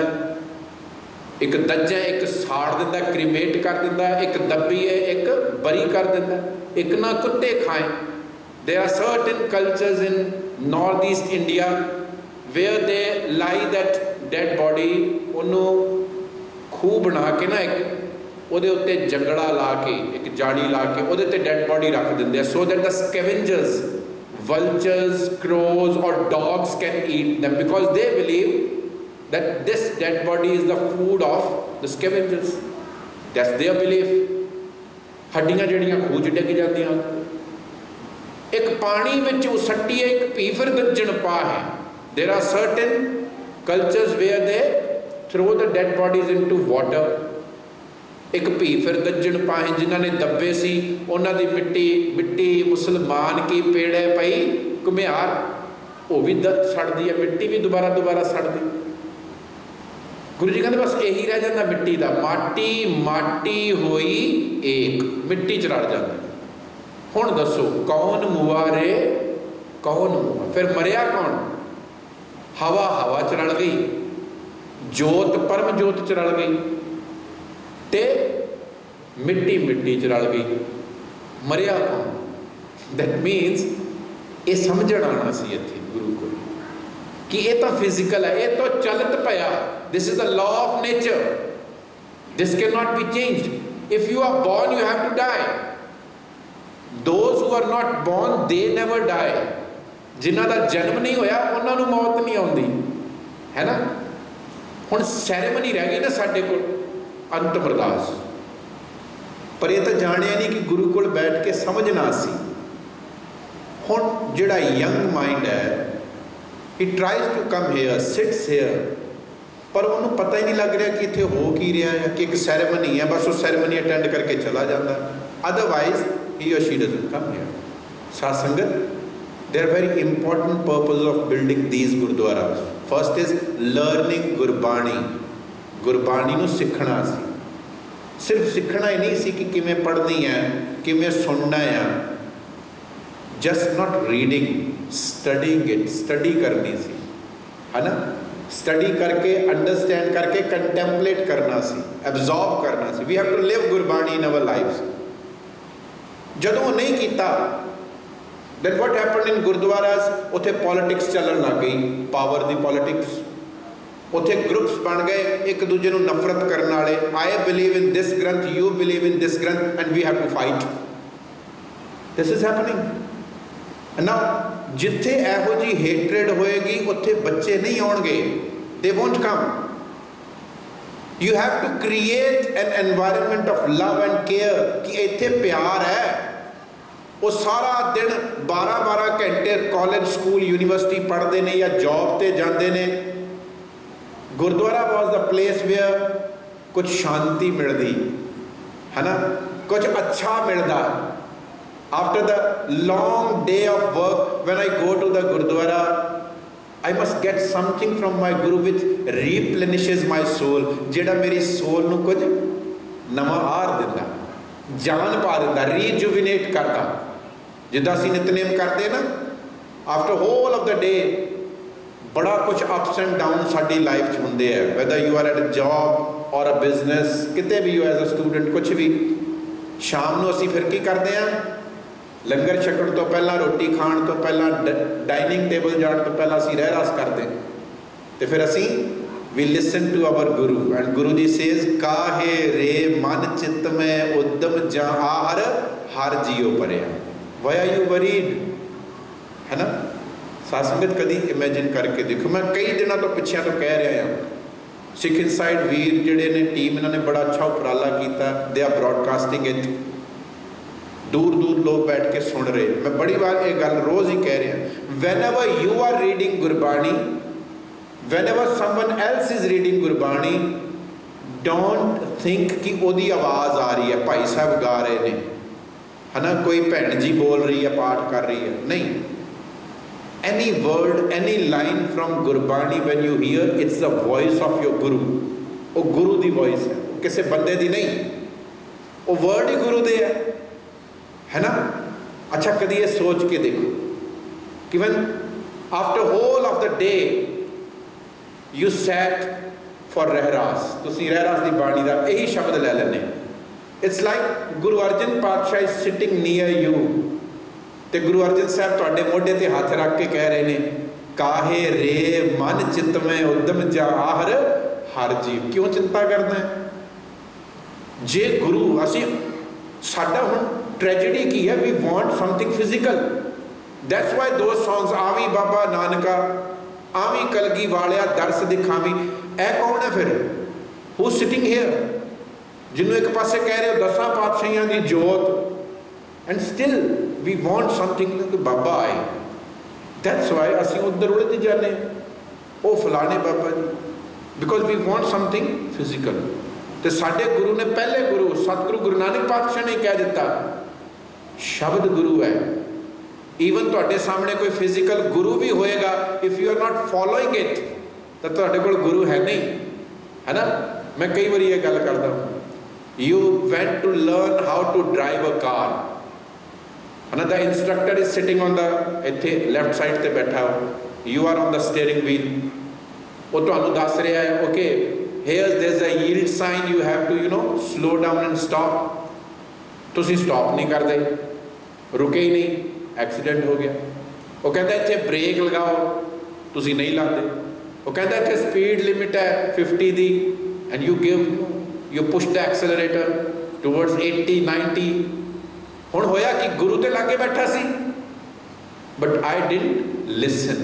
ਇੱਕ ਦੱਜਾ ਇੱਕ ਸਾੜ ਦਿੰਦਾ, ਕ੍ਰੀਮੇਟ ਕਰ ਦਿੰਦਾ, ਇੱਕ ਦੱਬੀ ਹੈ, ਇੱਕ ਬਰੀ ਕਰ ਦਿੰਦਾ, ਇੱਕ ਨਾ ਕੁੱਤੇ ਖਾਏ। There are certain cultures in northeast India where they lie that dead body, ਉਹਨੂੰ ਖੂਹ ਬਣਾ ਕੇ ਨਾ, ਇੱਕ ਉਹਦੇ ਉੱਤੇ ਜੰਗੜਾ ਲਾ ਕੇ, ਇੱਕ ਜਾੜੀ ਲਾ ਕੇ ਉਹਦੇ ਤੇ ਡੈਡ ਬੋਡੀ ਰੱਖ ਦਿੰਦੇ ਆ, so that the scavengers, vultures, crows or dogs can eat them, because they believe that this dead body is the food of the scavengers। That's their belief। ਹੱਡੀਆਂ ਜਿਹੜੀਆਂ ਖੂਹ 'ਚ ਡਿੱਗ ਜਾਂਦੀਆਂ। ਇੱਕ ਪਾਣੀ ਵਿੱਚ ਉਸੱਟੀਏ ਇੱਕ ਭੀਫਰ ਗੱਜਣ ਪਾ ਹੈ। There are certain cultures where they throw the dead bodies into water. ਇੱਕ ਭੀਫਰ ਗੱਜਣ ਪਾ ਹੈ ਜਿਨ੍ਹਾਂ ਨੇ ਦੱਬੇ ਸੀ, ਉਹਨਾਂ ਦੀ ਮਿੱਟੀ ਮੁਸਲਮਾਨ ਕੀ ਪੇੜੇ ਪਈ ਘੁਮਿਆਰ, ਉਹ ਵੀ ਸੜਦੀ ਹੈ, ਮਿੱਟੀ ਵੀ ਦੁਬਾਰਾ ਸੜਦੀ। ਗੁਰੂ ਜੀ ਕਹਿੰਦੇ ਬਸ ਇਹੀ ਰਹਿ ਜਾਂਦਾ ਮਿੱਟੀ ਦਾ, ਮਾਟੀ ਹੋਈ ਏਕ, ਮਿੱਟੀ 'ਚ ਰਲ ਜਾਂਦਾ। ਹੁਣ ਦੱਸੋ ਕੌਣ ਮੁਆ ਰੇ ਕੌਣ ਮੁਆ? ਫਿਰ ਮਰਿਆ ਕੌਣ? ਹਵਾ 'ਚ ਰਲ ਗਈ, ਜੋਤ ਪਰਮ ਜੋਤ 'ਚ ਰਲ ਗਈ ਤੇ ਮਿੱਟੀ 'ਚ ਰਲ ਗਈ। ਮਰਿਆ ਕੌਣ? ਦੈਟ ਮੀਨਸ ਇਹ ਸਮਝਣ ਆਉਣਾ ਸੀ ਇੱਥੇ ਗੁਰੂ ਕੋਲ ਕਿ ਇਹ ਤਾਂ ਫਿਜ਼ੀਕਲ ਹੈ, ਇਹ ਤਾਂ ਚਲਤ ਪਿਆ। This is the law of nature. This cannot be changed. If you are born, you have to die. Those who are not born, they never die. ਜਿਨ੍ਹਾਂ ਦਾ ਜਨਮ ਨਹੀਂ ਹੋਇਆ ਉਹਨਾਂ ਨੂੰ ਮੌਤ ਨਹੀਂ ਆਉਂਦੀ, ਹੈ ਨਾ। ਹੁਣ ਸੈਰੇਮਨੀ ਰਹਿ ਗਈ ਨਾ ਸਾਡੇ ਕੋਲ, ਅੰਤਮ ਅਰਦਾਸ। ਪਰ ਇਹ ਤਾਂ ਜਾਣਿਆ ਨਹੀਂ ਕਿ ਗੁਰੂ ਕੋਲ ਬੈਠ ਕੇ ਸਮਝਣਾ ਸੀ। ਹੁਣ ਜਿਹੜਾ ਯੰਗ ਮਾਈਂਡ ਹੈ, he tries to come here, sits here, ਪਰ ਉਹਨੂੰ ਪਤਾ ਹੀ ਨਹੀਂ ਲੱਗ ਰਿਹਾ ਕਿ ਇੱਥੇ ਹੋ ਕੀ ਰਿਹਾ ਹੈ, ਕਿ ਇੱਕ ਸੈਰੇਮਨੀ ਹੈ, ਬਸ ਉਹ ਸੈਰੇਮਨੀ ਅਟੈਂਡ ਕਰਕੇ ਚਲਾ ਜਾਂਦਾ। Otherwise he or she doesn't come here. ਸਾਧ ਸੰਗਤ, there are very important purpose of building these gurdwaras. First is learning Gurbani. Gurbani ਨੂੰ ਸਿੱਖਣਾ ਸੀ। ਸਿਰਫ ਸਿੱਖਣਾ ਹੀ ਨਹੀਂ ਸੀ ਕਿ ਕਿਵੇਂ ਪੜ੍ਹਨੀ ਹੈ, ਕਿਵੇਂ ਸੁਣਨਾ ਹੈ। Just not reading, studying it, study ਕਰਨੀ ਸੀ, ਹੈ ਨਾ। ਸਟੱਡੀ ਕਰਕੇ, ਅੰਡਰਸਟੈਂਡ ਕਰਕੇ, ਕੰਟੈਂਪਲੇਟ ਕਰਨਾ ਸੀ, ਐਬਜ਼ੌਰਬ ਕਰਨਾ ਸੀ। We have to live Gurbani in our lives. ਜਦੋਂ ਉਹ ਨਹੀਂ ਕੀਤਾ, then what happened in gurdwaras? ਉੱਥੇ ਪੋਲੀਟਿਕਸ ਚੱਲਣ ਲੱਗ ਗਈ, ਪਾਵਰ ਦੀ ਪੋਲੀਟਿਕਸ। ਉੱਥੇ ਗਰੁੱਪਸ ਬਣ ਗਏ, ਇੱਕ ਦੂਜੇ ਨੂੰ ਨਫ਼ਰਤ ਕਰਨ ਵਾਲੇ। I believe in this granth, you believe in this granth, and we have to fight. This is happening ਨਾ। ਜਿੱਥੇ ਇਹੋ ਜਿਹੀ ਹੇਟਰੇਡ ਹੋਏਗੀ ਉੱਥੇ ਬੱਚੇ ਨਹੀਂ ਆਉਣਗੇ, they won't come. You have to create an environment of love and care ਕਿ ਇੱਥੇ ਪਿਆਰ ਹੈ। ਉਹ ਸਾਰਾ ਦਿਨ 12-12 ਘੰਟੇ ਕਾਲਜ, ਸਕੂਲ, ਯੂਨੀਵਰਸਿਟੀ ਪੜ੍ਹਦੇ ਨੇ ਜਾਂ ਜੌਬ ਤੇ ਜਾਂਦੇ ਨੇ। ਗੁਰਦੁਆਰਾ ਵਾਜ਼ ਦਾ ਪਲੇਸ ਵੇਅਰ ਕੁਝ ਸ਼ਾਂਤੀ ਮਿਲਦੀ, ਹੈ ਨਾ, ਕੁਝ ਅੱਛਾ ਮਿਲਦਾ। After the long day of work, when I go to the Gurdwara, I must get something from my Guru which replenishes my soul, ਜਿਹੜਾ ਮੇਰੀ soul ਨੂੰ ਕੁਝ ਨਵਾਂ ਆਰ ਦਿੰਦਾ, ਜਾਨ ਪਾ ਦਿੰਦਾ, ਰੀਜੂਵਿਨੇਟ ਕਰਦਾ। ਜਿੱਦਾਂ ਅਸੀਂ ਨਿਤਨੇਮ ਕਰਦੇ ਨਾ, after whole of the day ਬੜਾ ਕੁਝ ਅਪਸ ਐਂਡ ਡਾਊਨ ਸਾਡੀ ਲਾਈਫ 'ਚ ਹੁੰਦੇ ਹੈ। whether you are at a job or a business, ਕਿਤੇ ਵੀ ਹੋ, as a student, ਕੁਛ ਵੀ। ਸ਼ਾਮ ਨੂੰ ਅਸੀਂ ਫਿਰ ਕੀ ਕਰਦੇ ਹਾਂ? ਲੰਗਰ ਛਕਣ ਤੋਂ ਪਹਿਲਾਂ, ਰੋਟੀ ਖਾਣ ਤੋਂ ਪਹਿਲਾਂ, ਡਾਈਨਿੰਗ ਟੇਬਲ ਜਾਣ ਤੋਂ ਪਹਿਲਾਂ ਅਸੀਂ ਰਹਿਰਾਸ ਕਰਦੇ। ਤੇ ਫਿਰ ਅਸੀਂ we listen to our Guru, and Guru ji says, ਕਾਹੇ ਰੇ ਮਨ ਚਿੱਤ ਮੈਂ ਉਦਮ ਜਾਂ ਆਹਰ ਹਰ JIO ਪਰਿਆ। why are you worried? ਹੈ ਨਾ। ਸਾਧ ਸੰਗਤ, ਕਦੀ ਇਮੈਜਿਨ ਕਰਕੇ ਦੇਖੋ। ਮੈਂ ਕਈ ਦਿਨਾਂ ਤੋਂ ਪਿੱਛਿਆਂ ਤੋਂ ਕਹਿ ਰਿਹਾ ਹਾਂ, ਸਿੱਖ ਇਨਸਾਈਡ ਵੀਰ ਜਿਹੜੇ ਨੇ ਟੀਮ, ਇਹਨਾਂ ਨੇ ਬੜਾ ਅੱਛਾ ਉਪਰਾਲਾ ਕੀਤਾ। They are broadcasting it. ਦੂਰ ਲੋਕ ਬੈਠ ਕੇ ਸੁਣ ਰਹੇ। ਮੈਂ ਬੜੀ ਵਾਰ ਇਹ ਗੱਲ ਰੋਜ਼ ਹੀ ਕਹਿ ਰਿਹਾ, whenever you are reading Gurbani, whenever someone else is reading Gurbani, don't think ਕਿ ਉਹਦੀ ਆਵਾਜ਼ ਆ ਰਹੀ ਹੈ, ਭਾਈ ਸਾਹਿਬ ਗਾ ਰਹੇ ਨੇ, ਹੈ ਨਾ, ਕੋਈ ਭੈਣ ਜੀ ਬੋਲ ਰਹੀ ਹੈ, ਪਾਠ ਕਰ ਰਹੀ ਹੈ। ਨਹੀਂ, any word, any line from Gurbani when you hear, it's the voice of your Guru. ਉਹ ਗੁਰੂ ਦੀ ਵੌਇਸ ਹੈ, ਕਿਸੇ ਬੰਦੇ ਦੀ ਨਹੀਂ। ਉਹ ਵਰਡ ਹੀ ਗੁਰੂ ਦੇ ਹੈ ਨਾ। ਅੱਛਾ, ਕਦੀ ਇਹ ਸੋਚ ਕੇ ਦੇਖੋ ਕਿ when after whole of the day you sat for Rehras, ਤੁਸੀਂ ਰਹਿਰਾਸ ਦੀ ਬਾਣੀ ਦਾ ਇਹੀ ਸ਼ਬਦ ਲੈ ਲੈਂਦੇ। it's like ਗੁਰੂ ਅਰਜਨ ਪਾਤਸ਼ਾਹ is sitting near you, ਤੇ ਗੁਰੂ ਅਰਜਨ ਸਾਹਿਬ ਤੁਹਾਡੇ ਮੋਢੇ ਤੇ ਹੱਥ ਰੱਖ ਕੇ ਕਹਿ ਰਹੇ ਨੇ, ਕਾਹੇ ਰੇ ਮਨ ਚਿੱਤ ਮੈਂ ਉਦਮ ਜਾ ਆਹਰ ਹਰ ਜੀਵ। ਕਿਉਂ ਚਿੰਤਾ ਕਰਨਾ? ਜੇ ਗੁਰੂ, ਅਸੀਂ ਸਾਡਾ ਹੁਣ ਟ੍ਰੈਜੇਡੀ ਕੀ ਹੈ? We want something physical. That's why those songs, ਆਵੀ ਬਾਬਾ ਨਾਨਕਾ, ਆਵੀ ਕਲਗੀ ਵਾਲਿਆ, ਦਰਸ ਦਿਖਾਵੀ। ਇਹ ਕੌਣ ਹੈ ਫਿਰ? ਹੂ ਸਿਟਿੰਗ ਹੇਅਰ? ਜਿਹਨੂੰ ਇੱਕ ਪਾਸੇ ਕਹਿ ਰਹੇ ਹੋ 10 ਪਾਤਸ਼ਾਹੀਆਂ ਦੀ ਜੋਤ, and still we want something ਕਿ ਬਾਬਾ ਆਏ। ਦੈਟਸ ਵਾਈ ਅਸੀਂ ਉੱਧਰ ਉਲਝ ਜਾਂਦੇ, ਉਹ ਫਲਾਣੇ ਬਾਬਾ ਜੀ, because we want something physical. ਤੇ ਸਾਡੇ ਗੁਰੂ ਨੇ, ਪਹਿਲੇ ਗੁਰੂ ਸਤਿਗੁਰੂ ਗੁਰੂ ਨਾਨਕ ਪਾਤਸ਼ਾਹ ਨੇ ਕਹਿ ਦਿੱਤਾ, ਸ਼ਬਦ ਗੁਰੂ ਹੈ। ਈਵਨ ਤੁਹਾਡੇ ਸਾਹਮਣੇ ਕੋਈ ਫਿਜ਼ੀਕਲ ਗੁਰੂ ਵੀ ਹੋਏਗਾ, if you are not following it, ਤਾਂ ਤੁਹਾਡੇ ਕੋਲ ਗੁਰੂ ਹੈ ਨਹੀਂ, ਹੈ ਨਾ। ਮੈਂ ਕਈ ਵਾਰੀ ਇਹ ਗੱਲ ਕਰਦਾ, you want to learn how to drive a car, ਹੈ ਨਾ। The instructor is sitting on the, ਇੱਥੇ ਲੈਫਟ ਸਾਈਡ ਤੇ ਬੈਠਾ ਹੋ, you are on the steering wheel, ਉਹ ਤੁਹਾਨੂੰ ਦੱਸ ਰਿਹਾ ਹੈ, okay here there is a yield sign, you have to you know slow down and stop. ਤੁਸੀਂ ਸਟਾਪ ਨਹੀਂ ਕਰਦੇ, ਰੁਕੇ ਹੀ ਨਹੀਂ, ਐਕਸੀਡੈਂਟ ਹੋ ਗਿਆ। ਉਹ ਕਹਿੰਦਾ ਇੱਥੇ ਬ੍ਰੇਕ ਲਗਾਓ, ਤੁਸੀਂ ਨਹੀਂ ਲਾਉਂਦੇ। ਉਹ ਕਹਿੰਦਾ ਇੱਥੇ ਸਪੀਡ ਲਿਮਿਟ ਹੈ 50 ਦੀ, and you push the accelerator towards 80 90। ਹੁਣ ਹੋਇਆ ਕਿ ਗੁਰੂ ਤੇ ਲਾਗੇ ਬੈਠਾ ਸੀ, ਬਟ ਆਈ ਡਿਡਨਟ ਲਿਸਨ।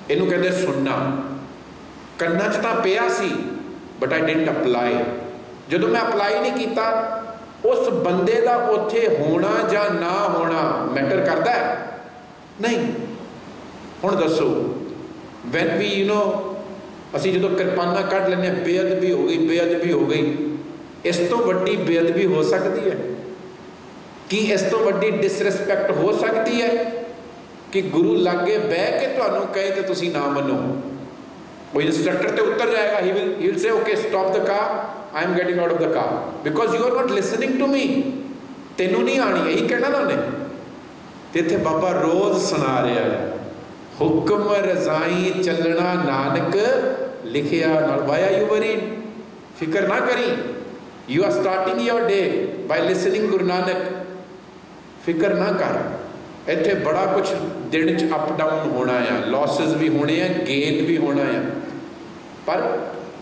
ਇਹਨੂੰ ਕਹਿੰਦੇ ਸੁਣਨਾ। ਕੰਨਾਂ 'ਚ ਤਾਂ ਪਿਆ ਸੀ, ਬਟ ਆਈ ਡਿਡਨਟ ਅਪਲਾਈ। ਜਦੋਂ ਮੈਂ ਅਪਲਾਈ ਨਹੀਂ ਕੀਤਾ, ਉਸ ਬੰਦੇ ਦਾ ਉੱਥੇ ਹੋਣਾ ਜਾਂ ਨਾ ਹੋਣਾ ਮੈਟਰ ਕਰਦਾ ਹੈ? ਨਹੀਂ। ਹੁਣ ਦੱਸੋ, ਵੈਨ ਵੀ ਯੂ ਨੋ, ਅਸੀਂ ਜਦੋਂ ਕਿਰਪਾਨਾਂ ਕੱਢ ਲੈਂਦੇ ਹਾਂ, ਬੇਅਦਬੀ ਹੋ ਗਈ, ਬੇਅਦਬੀ ਹੋ ਗਈ, ਇਸ ਤੋਂ ਵੱਡੀ ਬੇਅਦਬੀ ਹੋ ਸਕਦੀ ਹੈ? ਕੀ ਇਸ ਤੋਂ ਵੱਡੀ ਡਿਸਰਿਸਪੈਕਟ ਹੋ ਸਕਦੀ ਹੈ ਕਿ ਗੁਰੂ ਲਾਗੇ ਬਹਿ ਕੇ ਤੁਹਾਨੂੰ ਕਹੇ ਤੇ ਤੁਸੀਂ ਨਾ ਮੰਨੋ? ਉਹ ਇੰਸਟਰਕਟਰ ਤੇ ਉੱਤਰ ਜਾਏਗਾ, he will say okay stop the car, I am getting out of the car because you are not listening to me। ਤੈਨੂੰ ਨਹੀਂ ਆਣੀ, ਇਹੀ ਕਹਿਣਾ ਨਾ ਉਹਨੇ। ਤੇ ਇੱਥੇ ਬਾਬਾ ਰੋਜ਼ ਸੁਣਾ ਰਿਹਾ ਹੈ, ਹੁਕਮ ਰਜ਼ਾਈ ਚੱਲਣਾ ਨਾਨਕ ਲਿਖਿਆ ਨਾਲ। why are you worried? ਫਿਕਰ ਨਾ ਕਰੀ, you are starting your day by listening Guru Nanak. ਫਿਕਰ ਨਾ ਕਰ, ਇੱਥੇ ਬੜਾ ਕੁਛ ਦਿਨ 'ਚ ਅਪ ਡਾਊਨ ਹੋਣਾ ਆ, ਲੌਸਿਸ ਵੀ ਹੋਣੇ ਆ, ਗੇਨ ਵੀ ਹੋਣਾ ਆ, ਪਰ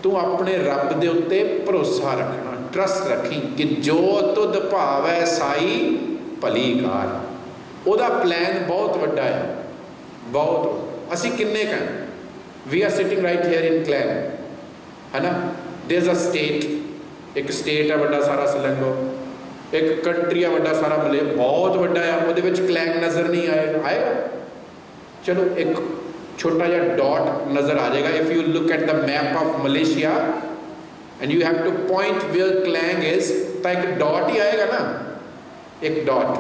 ਤੂੰ ਆਪਣੇ ਰੱਬ ਦੇ ਉੱਤੇ ਭਰੋਸਾ ਰੱਖਣਾ, ਟਰਸਟ ਰੱਖੀ ਕਿ ਜੋ ਤੁਧ ਭਾਵੈ ਸਾਈ ਭਲੀ ਕਾਰ। ਉਹਦਾ ਪਲਾਨ ਬਹੁਤ ਵੱਡਾ ਹੈ, ਬਹੁਤ। ਅਸੀਂ ਕਿੰਨੇ ਕੁ, we are sitting right here in Klang, ਹੈ ਨਾ। ਦੇਰ ਇਜ਼ ਅ ਸਟੇਟ, ਇੱਕ ਸਟੇਟ ਹੈ ਵੱਡਾ ਸਾਰਾ ਸਲੰਗੋ, ਇੱਕ ਕੰਟਰੀ ਆ ਵੱਡਾ ਸਾਰਾ ਮਲੇ, ਬਹੁਤ ਵੱਡਾ ਆ, ਉਹਦੇ ਵਿੱਚ ਕਲੈਨ ਨਜ਼ਰ ਨਹੀਂ ਆਏਗਾ। ਚਲੋ ਇੱਕ ਛੋਟਾ ਜਿਹਾ ਡਾਟ ਨਜ਼ਰ ਆ ਜਾਏਗਾ। If you look at the map of Malaysia and you have to point where Klang is, ਤਾਂ ਇੱਕ ਡਾਟ ਹੀ ਆਏਗਾ ਨਾ, ਇੱਕ dot.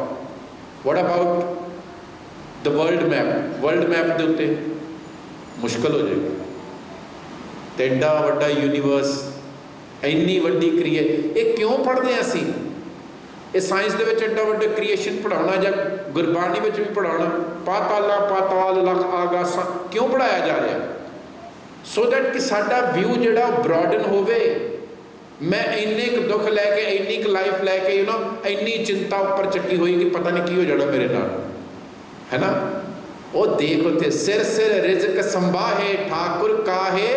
What about the world map? World map ਦੇ ਉੱਤੇ ਮੁਸ਼ਕਲ ਹੋ ਜਾਏਗਾ। ਤੇ ਐਡਾ ਵੱਡਾ ਯੂਨੀਵਰਸ, ਇੰਨੀ ਵੱਡੀ ਇਹ ਕਿਉਂ ਪੜ੍ਹਦੇ ਹਾਂ ਅਸੀਂ? ਇਹ ਸਾਇੰਸ ਦੇ ਵਿੱਚ ਐਡਾ ਵੱਡਾ ਕ੍ਰੀਏਸ਼ਨ ਪੜ੍ਹਾਉਣਾ, ਜਾਂ ਗੁਰਬਾਣੀ ਵਿੱਚ ਵੀ ਪੜ੍ਹਾਉਣਾ, ਪਾਤਾਲਾ ਪਾਤਾਲ ਲਖ ਆਗਾਸਾਂ ਕਿਉਂ ਪੜ੍ਹਾਇਆ ਜਾ ਰਿਹਾ? ਸੋ ਦੈਟ ਕਿ ਸਾਡਾ ਵਿਊ ਜਿਹੜਾ ਬ੍ਰੌਡਨ ਹੋਵੇ। ਮੈਂ ਇੰਨੇ ਕੁ ਦੁੱਖ ਲੈ ਕੇ, ਇੰਨੀ ਕੁ ਲਾਈਫ ਲੈ ਕੇ, ਯੂ ਨੋ, ਇੰਨੀ ਚਿੰਤਾ ਉੱਪਰ ਚੱਕੀ ਹੋਈ ਕਿ ਪਤਾ ਨਹੀਂ ਕੀ ਹੋ ਜਾਣਾ ਮੇਰੇ ਨਾਲ, ਹੈ ਨਾ। ਉਹ ਦੇਖ ਉੱਥੇ, ਸਿਰ ਸਿਰ ਰਿਜ਼ਕ ਸੰਭਾਹੇ ਠਾਕੁਰ ਕਾਹੇ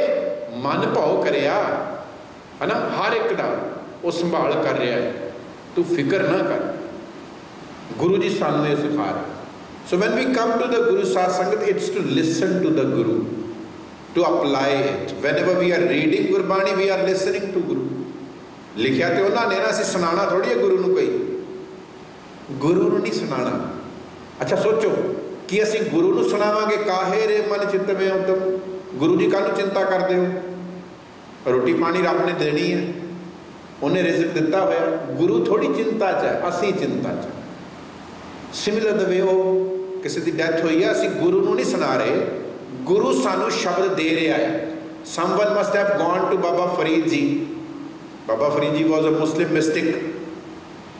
ਮਨ ਭਾਉ ਕਰਿਆ, ਹੈ ਨਾ। ਹਰ ਇੱਕ ਦਾ ਉਹ ਸੰਭਾਲ ਕਰ ਰਿਹਾ ਹੈ, ਤੂੰ ਫਿਕਰ ਨਾ ਕਰ। ਗੁਰੂ ਜੀ ਸਾਨੂੰ ਇਹ ਸਿਖਾ ਰਹੇ। ਸੋ when we come to the guru Sadh Sangat, it's to listen to the guru, to apply it. Whenever we are reading Gurbani, we are listening to guru. ਲਿਖਿਆ ਤੇ ਉਹਨਾਂ ਨੇ ਨਾ, ਅਸੀਂ ਸੁਣਾਉਣਾ ਥੋੜ੍ਹੀ ਹੈ ਗੁਰੂ ਨੂੰ, ਕੋਈ ਗੁਰੂ ਨੂੰ ਨਹੀਂ ਸੁਣਾਉਣਾ। ਅੱਛਾ ਸੋਚੋ ਕਿ ਅਸੀਂ ਗੁਰੂ ਨੂੰ ਸੁਣਾਵਾਂਗੇ, ਕਾਹੇ ਰੇ ਮਨ ਚਿੱਤ ਮੇ ਉਦਮ। ਗੁਰੂ ਜੀ ਕਾਹਨੂੰ ਚਿੰਤਾ ਕਰਦੇ ਹੋ? ਰੋਟੀ ਪਾਣੀ ਰੱਬ ਨੇ ਦੇਣੀ ਹੈ, ਉਹਨੇ ਰਿਜ਼ਕ ਦਿੱਤਾ ਹੋਇਆ। ਗੁਰੂ ਥੋੜੀ ਚਿੰਤਾ 'ਚ ਹੈ, ਅਸੀਂ ਚਿੰਤਾ 'ਚ। ਸਿਮਿਲਰ ਦ ਵੇ ਉਹ ਕਿਸੇ ਦੀ ਡੈਥ ਹੋਈ ਹੈ, ਅਸੀਂ ਗੁਰੂ ਨੂੰ ਨਹੀਂ ਸੁਣਾ ਰਹੇ, ਗੁਰੂ ਸਾਨੂੰ ਸ਼ਬਦ ਦੇ ਰਿਹਾ ਹੈ। Someone must have gone to Baba Farid ji. Baba Farid ਜੀ ਵਾਜ਼ ਅ ਮੁਸਲਿਮ ਮਿਸਟਿਕ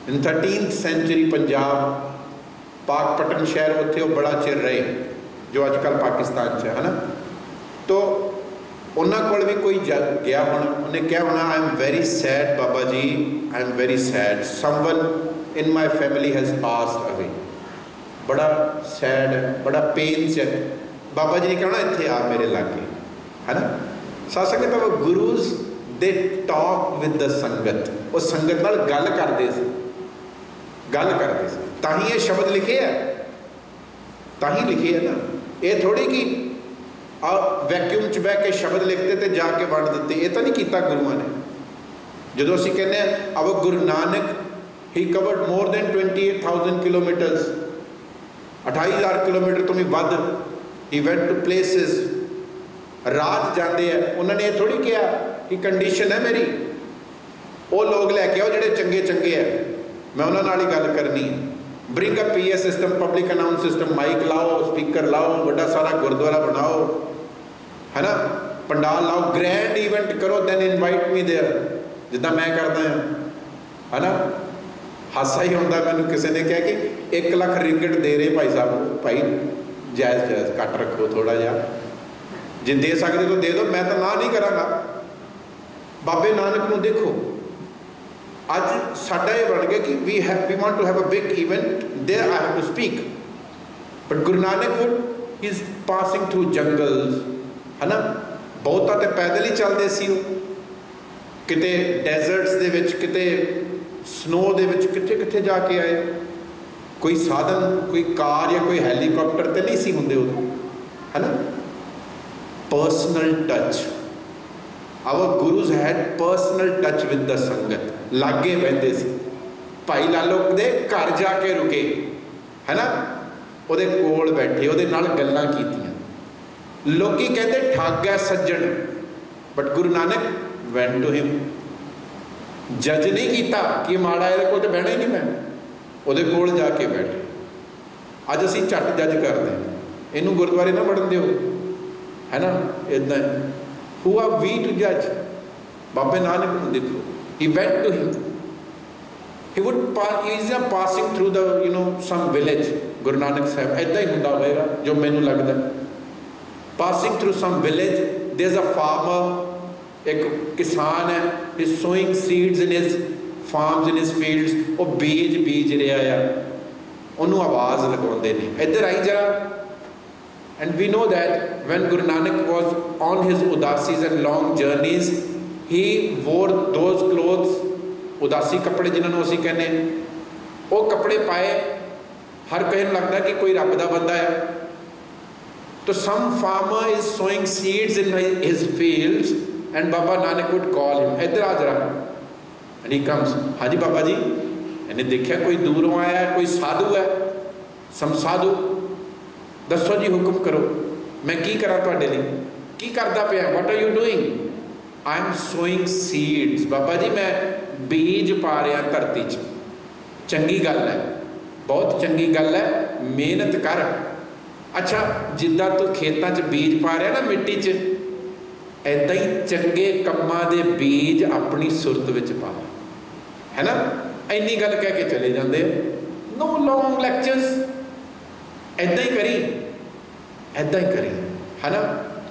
ਇਨ 13th century ਪੰਜਾਬ, ਪਾਕਪਟਨ ਸ਼ਹਿਰ, ਉੱਥੇ ਉਹ ਬੜਾ ਚਿਰ ਰਹੇ, ਜੋ ਅੱਜ ਕੱਲ੍ਹ ਪਾਕਿਸਤਾਨ 'ਚ ਹੈ ਨਾ। ਤੋ ਉਹਨਾਂ ਕੋਲ ਵੀ ਕੋਈ ਗਿਆ ਹੋਣਾ, ਉਹਨੇ ਕਿਹਾ ਹੋਣਾ, ਆਈ ਐਮ ਵੈਰੀ ਸੈਡ ਬਾਬਾ ਜੀ, I am very sad, someone in my family has passed away. ਬੜਾ ਸੈਡ ਹੈ, ਬੜਾ ਪੇਨ 'ਚ ਹੈ। ਬਾਬਾ ਜੀ ਨੇ ਕਹਿਣਾ ਇੱਥੇ ਆ ਮੇਰੇ ਲਾਗੇ, ਹੈ ਨਾ। ਸਾਧ ਸੰਗਤ ਆਫ ਗੁਰੂਜ਼, ਦੇ ਟਾਕ ਵਿਦ ਦ ਸੰਗਤ। ਉਹ ਸੰਗਤ ਨਾਲ ਗੱਲ ਕਰਦੇ ਸੀ, ਗੱਲ ਕਰਦੇ ਸੀ, ਤਾਂ ਹੀ ਇਹ ਸ਼ਬਦ ਲਿਖੇ ਹੈ, ਤਾਂ ਹੀ ਲਿਖੇ ਹੈ ਨਾ। ਇਹ ਥੋੜੀ ਕਿ ਵੈਕਿਊਮ 'ਚ ਬਹਿ ਕੇ ਸ਼ਬਦ ਲਿਖਦੇ ਤੇ ਜਾ ਕੇ ਵੰਡ ਦਿੱਤੇ, ਇਹ ਤਾਂ ਨਹੀਂ ਕੀਤਾ ਗੁਰੂਆਂ ਨੇ। ਜਦੋਂ ਅਸੀਂ ਕਹਿੰਦੇ ਹਾਂ our Guru Nanak, he covered more than 28,000 kilometers, 28,000 kilometre ਤੋਂ ਵੀ ਵੱਧ। he went to places, ਰਾਜ ਜਾਂਦੇ ਆ। ਉਹਨਾਂ ਨੇ ਇਹ ਥੋੜ੍ਹੀ ਕਿਹਾ ਕਿ ਕੰਡੀਸ਼ਨ ਹੈ ਮੇਰੀ, ਉਹ ਲੋਕ ਲੈ ਕੇ ਆਓ ਜਿਹੜੇ ਚੰਗੇ ਚੰਗੇ ਆ, ਮੈਂ ਉਹਨਾਂ ਨਾਲ ਹੀ ਗੱਲ ਕਰਨੀ ਹੈ। Bring a PS system, public announce system, mic ਲਾਓ, ਸਪੀਕਰ ਲਾਓ, ਵੱਡਾ ਸਾਰਾ ਗੁਰਦੁਆਰਾ ਬਣਾਓ, ਹੈ ਨਾ, ਪੰਡਾਲ ਲਾਓ, ਗ੍ਰੈਂਡ ਇਵੈਂਟ ਕਰੋ, ਦੈਨ ਇਨਵਾਈਟ ਮੀ ਦੇਅਰ, ਜਿੱਦਾਂ ਮੈਂ ਕਰਦਾ ਹਾਂ, ਹੈ ਨਾ। ਹਾਸਾ ਹੀ ਆਉਂਦਾ ਮੈਨੂੰ, ਕਿਸੇ ਨੇ ਕਿਹਾ ਕਿ 1 ਲੱਖ ਰਿੰਗਟ ਦੇ ਰਹੇ ਭਾਈ ਸਾਹਿਬ, ਭਾਈ ਜਾਇਜ਼ ਜਾਇਜ਼ ਘੱਟ ਰੱਖੋ ਥੋੜ੍ਹਾ ਜਿਹਾ, ਜੇ ਦੇ ਸਕਦੇ ਤਾਂ ਦੇ ਦਿਓ, ਮੈਂ ਤਾਂ ਨਾ ਨਹੀਂ ਕਰਾਂਗਾ। ਬਾਬੇ ਨਾਨਕ ਨੂੰ ਦੇਖੋ, ਅੱਜ ਸਾਡਾ ਇਹ ਬਣ ਗਿਆ ਕਿ we want to have a big event, there I have to speak, but Guru Nanak would is passing through jungles, ਹੈ ਨਾ। ਬਹੁਤਾ ਤੇ ਪੈਦਲ ਹੀ ਚੱਲਦੇ ਸੀ ਉਹ, ਕਿਤੇ ਡੈਜ਼ਰਟਸ ਦੇ ਵਿੱਚ, ਕਿਤੇ ਸਨੋ ਦੇ ਵਿੱਚ, ਕਿੱਥੇ ਕਿੱਥੇ ਜਾ ਕੇ ਆਏ। ਕੋਈ ਸਾਧਨ, ਕੋਈ ਕਾਰ ਜਾਂ ਕੋਈ ਹੈਲੀਕਾਪਟਰ ਤੇ ਨਹੀਂ ਸੀ ਹੁੰਦੇ ਉਦੋਂ, ਹੈ ਨਾ। Personal touch, our gurus had personal touch with the sangat, ਲਾਗੇ ਬਹਿੰਦੇ ਸੀ। ਭਾਈ ਲਾਲੋ ਦੇ ਘਰ ਜਾ ਕੇ ਰੁਕੇ, ਹੈ ਨਾ, ਉਹਦੇ ਕੋਲ ਬੈਠੇ, ਉਹਦੇ ਨਾਲ ਗੱਲਾਂ ਕੀਤੀਆਂ। ਲੋਕੀ ਕਹਿੰਦੇ ਠੱਗ ਹੈ Sajjan, but Guru Nanak went to him, ਜੱਜ ਨਹੀਂ ਕੀਤਾ ਕਿ ਮਾੜਾ, ਇਹਦੇ ਕੋਲ ਤਾਂ ਬਹਿਣਾ ਹੀ ਨਹੀਂ, ਮੈਂ ਉਹਦੇ ਕੋਲ ਜਾ ਕੇ ਬੈਠੇ। ਅੱਜ ਅਸੀਂ ਝੱਟ ਜੱਜ ਕਰਦੇ, ਇਹਨੂੰ ਗੁਰਦੁਆਰੇ ਨਾ ਵੜਨ ਦਿਓ, ਹੈ ਨਾ, ਇੱਦਾਂ। Who are we to judge? ਬਾਬੇ ਨਾਨਕ ਨੂੰ ਦੇਖੋ, he went to him, he is passing through the some village, Guru Nanak Sahib ਇੱਦਾਂ ਹੀ ਹੁੰਦਾ ਹੋਵੇਗਾ ਜੋ ਮੈਨੂੰ ਲੱਗਦਾ। passing through some village, there's a farmer, ਇੱਕ ਕਿਸਾਨ ਹੈ, he's sowing seeds in his farms, in his fields, ਉਹ ਬੀਜ ਰਿਹਾ ਆ, ਉਹਨੂੰ ਆਵਾਜ਼ ਲਗਾਉਂਦੇ ਨੇ, ਇੱਧਰ ਆਈ ਜਰਾ। And we know that when Guru Nanak was on his udasis and long journeys, he wore those clothes, ਉਦਾਸੀ ਕੱਪੜੇ ਜਿਨ੍ਹਾਂ ਨੂੰ ਅਸੀਂ ਕਹਿੰਦੇ, ਉਹ ਕੱਪੜੇ ਪਾਏ। ਹਰ ਕਿਸੇ ਨੂੰ ਲੱਗਦਾ ਕਿ ਕੋਈ ਰੱਬ ਦਾ ਬੰਦਾ ਹੈ। So some farmer is sowing seeds in his fields and Baba Nanak would call him, ਇੱਧਰ ਆ ਜਰਾ, and he comes, ਹਾਂਜੀ ਬਾਬਾ ਜੀ। ਇਹਨੇ ਦੇਖਿਆ ਕੋਈ ਦੂਰੋਂ ਆਇਆ, ਕੋਈ ਸਾਧੂ ਹੈ, ਸਮ ਸਾਧੂ, ਦੱਸੋ ਜੀ ਹੁਕਮ ਕਰੋ, ਮੈਂ ਕੀ ਕਰਾਂ ਤੁਹਾਡੇ ਲਈ, ਕੀ ਕਰਦਾ ਪਿਆ, what are you doing? I am sowing seeds, Baba ji ਮੈਂ ਬੀਜ ਪਾ ਰਿਹਾ ਧਰਤੀ 'ਚ। ਚੰਗੀ ਗੱਲ ਹੈ, ਬਹੁਤ ਚੰਗੀ ਗੱਲ ਹੈ, ਮਿਹਨਤ ਕਰ। ਅੱਛਾ, ਜਿੱਦਾਂ ਤੂੰ ਖੇਤਾਂ 'ਚ ਬੀਜ ਪਾ ਰਿਹਾ ਨਾ ਮਿੱਟੀ 'ਚ, ਇੱਦਾਂ ਹੀ ਚੰਗੇ ਕੰਮਾਂ ਦੇ ਬੀਜ ਆਪਣੀ ਸੁਰਤ ਵਿੱਚ ਪਾ, ਹੈ ਨਾ। ਇੰਨੀ ਗੱਲ ਕਹਿ ਕੇ ਚਲੇ ਜਾਂਦੇ, ਨੋ ਲੌਂਗ ਲੈਕਚਰਸ, ਇੱਦਾਂ ਹੀ ਕਰੀ, ਇੱਦਾਂ ਹੀ ਕਰੀ, ਹੈ ਨਾ।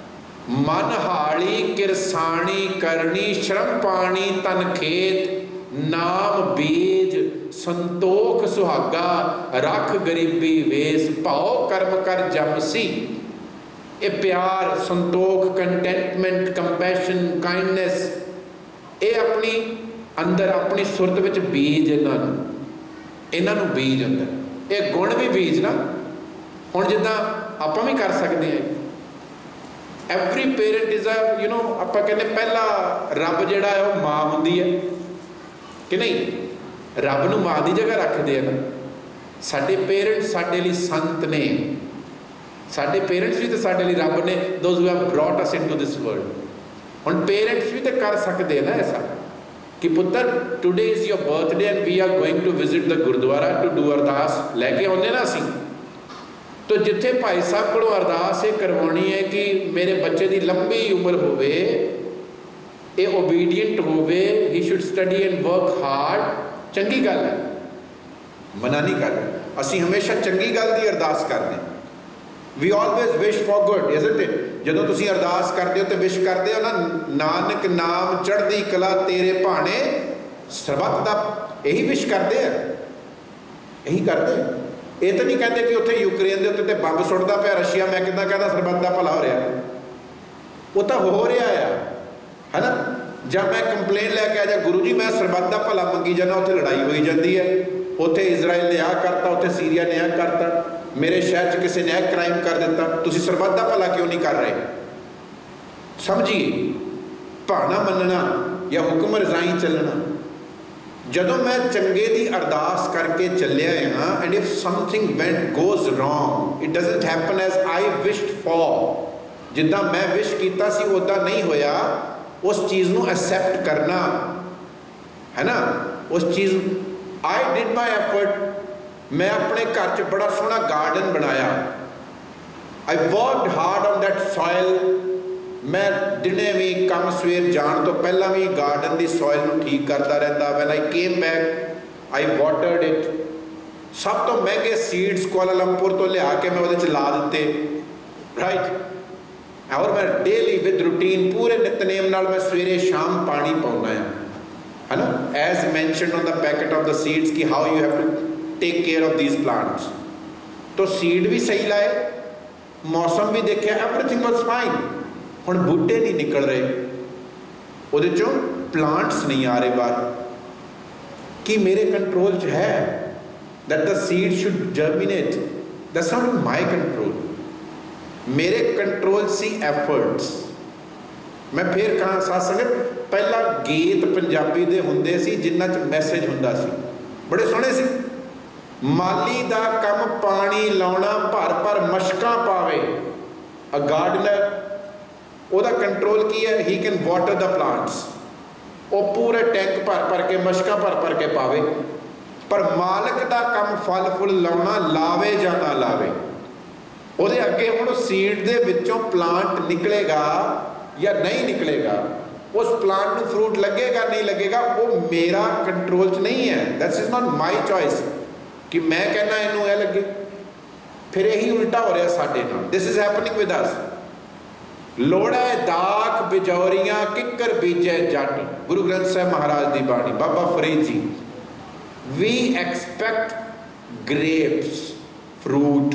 ਮਨ ਹਾਲੀ ਕਿਰਸਾਣੀ ਕਰਨੀ, ਸ਼ਰਮ ਪਾਣੀ ਤਨ ਖੇਤ, ਨਾਮ ਬੀਜ ਸੰਤੋਖ ਸੁਹਾਗਾ, ਰੱਖ ਗਰੀਬੀ ਵੇਸ, ਭਾਉ ਕਰਮ ਕਰ ਜਮ ਸੀ। ਇਹ ਪਿਆਰ, ਸੰਤੋਖ, ਕੰਟੈਂਟਮੈਂਟ, ਕੰਪੈਸ਼ਨ, ਕਾਈਂਡਨੈਸ, ਇਹ ਆਪਣੀ ਅੰਦਰ, ਆਪਣੀ ਸੁਰਤ ਵਿੱਚ ਬੀਜ, ਇਹਨਾਂ ਨੂੰ ਬੀਜ ਅੰਦਰ, ਇਹ ਗੁਣ ਵੀ ਬੀਜ ਨਾ। ਹੁਣ ਜਿੱਦਾਂ ਆਪਾਂ ਵੀ ਕਰ ਸਕਦੇ ਹਾਂ, ਐਵਰੀ ਪੇਰੈਂਟ ਇਜ਼ ਅ ਆਪਾਂ ਕਹਿੰਦੇ ਪਹਿਲਾ ਰੱਬ ਜਿਹੜਾ ਹੈ ਉਹ ਮਾਂ ਹੁੰਦੀ ਹੈ ਕਿ ਨਹੀਂ। ਰੱਬ ਨੂੰ ਮਾਂ ਦੀ ਜਗ੍ਹਾ ਰੱਖਦੇ ਆ ਨਾ। ਸਾਡੇ ਪੇਰੈਂਟਸ ਸਾਡੇ ਲਈ ਸੰਤ ਨੇ, ਸਾਡੇ ਪੇਰੈਂਟਸ ਵੀ ਤਾਂ ਸਾਡੇ ਲਈ ਰੱਬ ਨੇ, those who have brought us into this world. ਹੁਣ ਪੇਰੈਂਟਸ ਵੀ ਤਾਂ ਕਰ ਸਕਦੇ ਨਾ ਐਸਾ ਕਿ ਪੁੱਤਰ today is your birthday and we are going to visit the gurdwara to do ardas, ਲੈ ਕੇ ਆਉਂਦੇ ਨਾ ਅਸੀਂ। ਤੋ ਜਿੱਥੇ ਭਾਈ ਸਾਹਿਬ ਕੋਲੋਂ ਅਰਦਾਸ ਇਹ ਕਰਵਾਉਣੀ ਹੈ ਕਿ ਮੇਰੇ ਬੱਚੇ ਦੀ ਲੰਬੀ ਉਮਰ ਹੋਵੇ, ਇਹ ਓਬੀਡੀਐਂਟ ਹੋਵੇ, he should study and work hard, ਚੰਗੀ ਗੱਲ ਹੈ, ਮਨਾ ਨਹੀਂ ਕਰ ਰਹੇ। ਅਸੀਂ ਹਮੇਸ਼ਾ ਚੰਗੀ ਗੱਲ ਦੀ ਅਰਦਾਸ ਕਰਦੇ ਹਾਂ। We always wish for good, isn't it. ਜਦੋਂ ਤੁਸੀਂ ਅਰਦਾਸ ਕਰਦੇ ਹੋ ਤੇ ਵਿਸ਼ ਕਰਦੇ ਹੋ ਨਾ, ਨਾਨਕ ਨਾਮ ਚੜ੍ਹਦੀ ਕਲਾ ਤੇਰੇ ਭਾਣੇ, ਸਰਬੱਤ ਦਾ ਇਹੀ ਵਿਸ਼ ਕਰਦੇ ਆ, ਇਹੀ ਕਰਦੇ। ਇਹ ਤਾਂ ਨਹੀਂ ਕਹਿੰਦੇ ਕਿ ਉੱਥੇ ਯੂਕਰੇਨ ਦੇ ਉੱਤੇ ਤੇ ਬੰਬ ਸੁੱਟਦਾ ਪਿਆ ਰਸ਼ੀਆ, ਮੈਂ ਕਿੱਦਾਂ ਕਹਿੰਦਾ ਸਰਬੱਤ ਦਾ ਭਲਾ ਹੋ ਰਿਹਾ, ਉਹ ਤਾਂ ਹੋ ਰਿਹਾ ਆ, ਹੈ ਨਾ। ਜਾਂ ਮੈਂ ਕੰਪਲੇਨ ਲੈ ਕੇ ਆ ਜਾ, ਗੁਰੂ ਜੀ ਮੈਂ ਸਰਬੱਤ ਦਾ ਭਲਾ ਮੰਗੀ ਜਾਂਦਾ, ਉੱਥੇ ਲੜਾਈ ਹੋਈ ਜਾਂਦੀ ਹੈ, ਉੱਥੇ ਇਜ਼ਰਾਈਲ ਨੇ ਆਹ ਕਰਤਾ, ਉੱਥੇ ਸੀਰੀਆ ਨੇ ਆਹ ਕਰਤਾ, ਮੇਰੇ ਸ਼ਹਿਰ 'ਚ ਕਿਸੇ ਨੇ ਇਹ ਕ੍ਰਾਈਮ ਕਰ ਦਿੱਤਾ, ਤੁਸੀਂ ਸਰਬੱਤ ਦਾ ਭਲਾ ਕਿਉਂ ਨਹੀਂ ਕਰ ਰਹੇ? ਸਮਝੀਏ, ਭਾਣਾ ਮੰਨਣਾ ਜਾਂ ਹੁਕਮ ਰਜ਼ਾਈ ਚੱਲਣਾ। ਜਦੋਂ ਮੈਂ ਚੰਗੇ ਦੀ ਅਰਦਾਸ ਕਰਕੇ ਚੱਲਿਆ ਹਾਂ, and if something went goes wrong, it doesn't happen as I wished for, ਜਿੱਦਾਂ ਮੈਂ ਵਿਸ਼ ਕੀਤਾ ਸੀ ਉੱਦਾਂ ਨਹੀਂ ਹੋਇਆ, ਉਸ ਚੀਜ਼ ਨੂੰ ਐਕਸੈਪਟ ਕਰਨਾ ਹੈ ਨਾ। ਉਸ ਚੀਜ਼ ਆਈ ਡਿਡ ਮਾਈ ਐਫਰਟ। ਮੈਂ ਆਪਣੇ ਘਰ 'ਚ ਬੜਾ ਸੋਹਣਾ ਗਾਰਡਨ ਬਣਾਇਆ, I worked hard on that soil. ਮੈਂ ਦਿਨੇ ਵੀ ਕੰਮ ਸਵੇਰ ਜਾਣ ਤੋਂ ਪਹਿਲਾਂ ਵੀ ਗਾਰਡਨ ਦੀ ਸੋਇਲ ਨੂੰ ਠੀਕ ਕਰਦਾ ਰਹਿੰਦਾ। When I came back I watered it. ਸਭ ਤੋਂ ਮਹਿੰਗੇ ਸੀਡਸ ਕੁਆਲਾਲੰਪੁਰ ਤੋਂ ਲਿਆ ਕੇ ਮੈਂ ਉਹਦੇ 'ਚ ਲਾ ਦਿੱਤੇ, ਰਾਈਟ। ਔਰ ਮੈਂ ਡੇਲੀ ਵਿਦ ਰੂਟੀਨ ਪੂਰੇ ਨਿਤਨੇਮ ਨਾਲ ਮੈਂ ਸਵੇਰੇ ਸ਼ਾਮ ਪਾਣੀ ਪਾਉਂਦਾ ਹਾਂ, ਹੈ ਨਾ। As mentioned on the packet of the seeds ਕਿ how you have to take care of these plants. ਤਾਂ ਸੀਡ ਵੀ ਸਹੀ ਲਾਏ, ਮੌਸਮ ਵੀ ਦੇਖਿਆ, ਐਵਰੀਥਿੰਗ ਵਾਜ਼ ਫਾਈਨ। ਹੁਣ ਬੂਟੇ ਨਹੀਂ ਨਿਕਲ ਰਹੇ, ਉਹਦੇ 'ਚੋਂ ਪਲਾਂਟਸ ਨਹੀਂ ਆ ਰਹੇ ਬਾਹਰ। ਕੀ ਮੇਰੇ ਕੰਟਰੋਲ 'ਚ ਹੈ that the seed should germinate? That's not in my control. ਮੇਰੇ ਕੰਟਰੋਲ ਸੀ ਐਫਰਟਸ। ਮੈਂ ਫਿਰ ਕਹਾਂ ਸਾਧ ਸੰਗਤ, ਪਹਿਲਾਂ ਗੀਤ ਪੰਜਾਬੀ ਦੇ ਹੁੰਦੇ ਸੀ ਜਿਨ੍ਹਾਂ 'ਚ ਮੈਸੇਜ ਹੁੰਦਾ ਸੀ, ਬੜੇ ਸੋਹਣੇ ਸੀ। ਮਾਲੀ ਦਾ ਕੰਮ ਪਾਣੀ ਲਾਉਣਾ, ਭਰ ਭਰ ਮਸ਼ਕਾਂ ਪਾਵੇ। ਅ ਗਾਰਡਨਰ, ਉਹਦਾ ਕੰਟਰੋਲ ਕੀ ਹੈ? ਹੀ ਕੈਨ ਵਾਟਰ ਦਾ ਪਲਾਂਟਸ। ਉਹ ਪੂਰੇ ਟੈਂਕ ਭਰ ਭਰ ਕੇ ਮਸ਼ਕਾਂ ਭਰ ਕੇ ਪਾਵੇ। ਪਰ ਮਾਲਕ ਦਾ ਕੰਮ ਫਲ ਫੁੱਲ ਲਾਉਣਾ, ਲਾਵੇ ਜਾਂ ਨਾ ਲਾਵੇ। ਉਹਦੇ ਅੱਗੇ ਹੁਣ ਸੀਡ ਦੇ ਵਿੱਚੋਂ ਪਲਾਂਟ ਨਿਕਲੇਗਾ ਜਾਂ ਨਹੀਂ ਨਿਕਲੇਗਾ, ਉਸ ਪਲਾਂਟ ਨੂੰ ਫਰੂਟ ਲੱਗੇਗਾ ਨਹੀਂ ਲੱਗੇਗਾ, ਉਹ ਮੇਰਾ ਕੰਟਰੋਲ 'ਚ ਨਹੀਂ ਹੈ। That's is not my choice ਕਿ ਮੈਂ ਕਹਿੰਦਾ ਇਹਨੂੰ ਇਹ ਲੱਗੇ। ਫਿਰ ਇਹੀ ਉਲਟਾ ਹੋ ਰਿਹਾ ਸਾਡੇ ਨਾਲ। This is happening with us. ਲੋੜੈ ਦਾਖ ਬਿਜੌਰੀਆਂ ਕਿੱਕਰ ਬੀਜੈ ਜੱਟ। ਗੁਰੂ ਗ੍ਰੰਥ ਸਾਹਿਬ ਮਹਾਰਾਜ ਦੀ ਬਾਣੀ, ਬਾਬਾ ਫਰੀਦ ਜੀ। We expect grapes, fruit,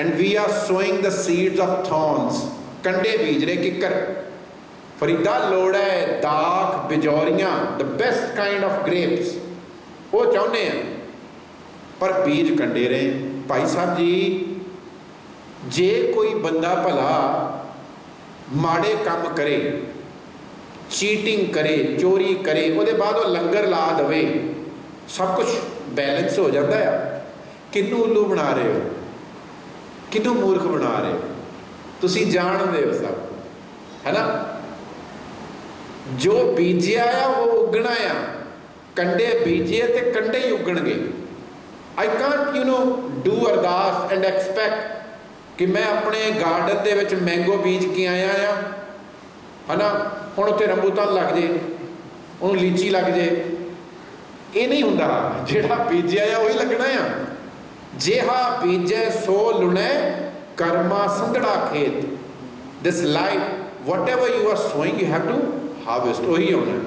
and we are sowing the seeds of thorns. ਕੰਡੇ ਬੀਜ ਰਹੇ ਕਿੱਕਰ। ਫਰੀਦਾ ਲੋੜੈ ਦਾਖ ਬਿਜੌਰੀਆਂ, the best kind of grapes, ਉਹ ਚਾਹੁੰਦੇ ਆ, ਪਰ ਬੀਜ ਕੰਡੇ ਰਹੇ। ਭਾਈ ਸਾਹਿਬ ਜੀ, ਜੇ ਕੋਈ ਬੰਦਾ ਭਲਾ ਮਾੜੇ ਕੰਮ ਕਰੇ, ਚੀਟਿੰਗ ਕਰੇ, ਚੋਰੀ ਕਰੇ, ਉਹਦੇ ਬਾਅਦ ਉਹ ਲੰਗਰ ਲਾ ਦੇਵੇ, ਸਭ ਕੁਝ ਬੈਲੈਂਸ ਹੋ ਜਾਂਦਾ ਆ। ਕਿਹਨੂੰ ਉੱਲੂ ਬਣਾ ਰਹੇ ਹੋ? ਕਿਹਨੂੰ ਮੂਰਖ ਬਣਾ ਰਹੇ ਹੋ? ਤੁਸੀਂ ਜਾਣਦੇ ਹੋ ਸਭ, ਹੈ ਨਾ। ਜੋ ਬੀਜਿਆ ਆ ਉਹ ਉੱਗਣਾ ਆ। ਕੰਡੇ ਬੀਜੇ ਤੇ ਕੰਡੇ ਹੀ ਉੱਗਣਗੇ। ਆਈ ਕਾਂਟ ਡੂ ਅਰਦਾਸ ਐਂਡ ਐਕਸਪੈਕਟ ਕਿ ਮੈਂ ਆਪਣੇ ਗਾਰਡਨ ਦੇ ਵਿੱਚ ਮੈਂਗੋ ਬੀਜ ਕੇ ਆਇਆ ਆ, ਹੈ ਨਾ, ਹੁਣ ਉੱਥੇ ਰੰਬੂਟਾਨ ਲੱਗ ਜੇ, ਉਹਨੂੰ ਲੀਚੀ ਲੱਗ ਜੇ। ਇਹ ਨਹੀਂ ਹੁੰਦਾ। ਜਿਹੜਾ ਬੀਜਿਆ ਆ ਉਹੀ ਲੱਗਣਾ ਆ। ਜਿਹਾ ਬੀਜੈ ਸੋ ਲੁਣੈ, ਕਰਮਾ ਸੰਧੜਾ ਖੇਤ। This life, whatever you are sowing, you have to harvest. ਉਹੀ ਹੋਣਾ।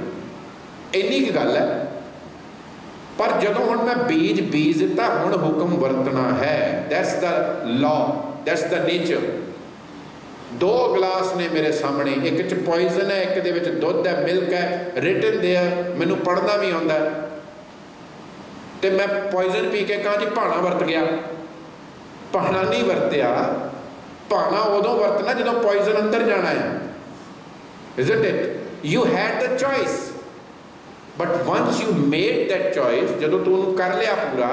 ਇੰਨੀ ਕੁ ਗੱਲ ਹੈ। ਪਰ ਜਦੋਂ ਹੁਣ ਮੈਂ ਬੀਜ ਦਿੱਤਾ, ਹੁਣ ਹੁਕਮ ਵਰਤਣਾ ਹੈ। That's the law, that's the nature. 2 glass ਨੇ ਮੇਰੇ ਸਾਹਮਣੇ, ਇੱਕ 'ਚ ਪੋਇਜ਼ਨ ਹੈ, ਇੱਕ ਦੇ ਵਿੱਚ ਦੁੱਧ ਹੈ, ਮਿਲਕ ਹੈ, ਰਿਟਨ ਦੇਅਰ। ਮੈਨੂੰ ਪੜ੍ਹਨਾ ਵੀ ਆਉਂਦਾ ਤੇ ਮੈਂ ਪੋਇਜ਼ਨ ਪੀ ਕੇ ਕਹਾਂ ਜੀ ਭਾਣਾ ਵਰਤ ਗਿਆ। ਭਾਣਾ ਨਹੀਂ ਵਰਤਿਆ। ਭਾਣਾ ਉਦੋਂ ਵਰਤਣਾ ਜਦੋਂ ਪੋਇਜ਼ਨ ਅੰਦਰ ਜਾਣਾ ਹੈ। Isn't it? You had the choice, but once you made that choice, ਜਦੋਂ ਤੂੰ ਉਹਨੂੰ ਕਰ ਲਿਆ ਪੂਰਾ,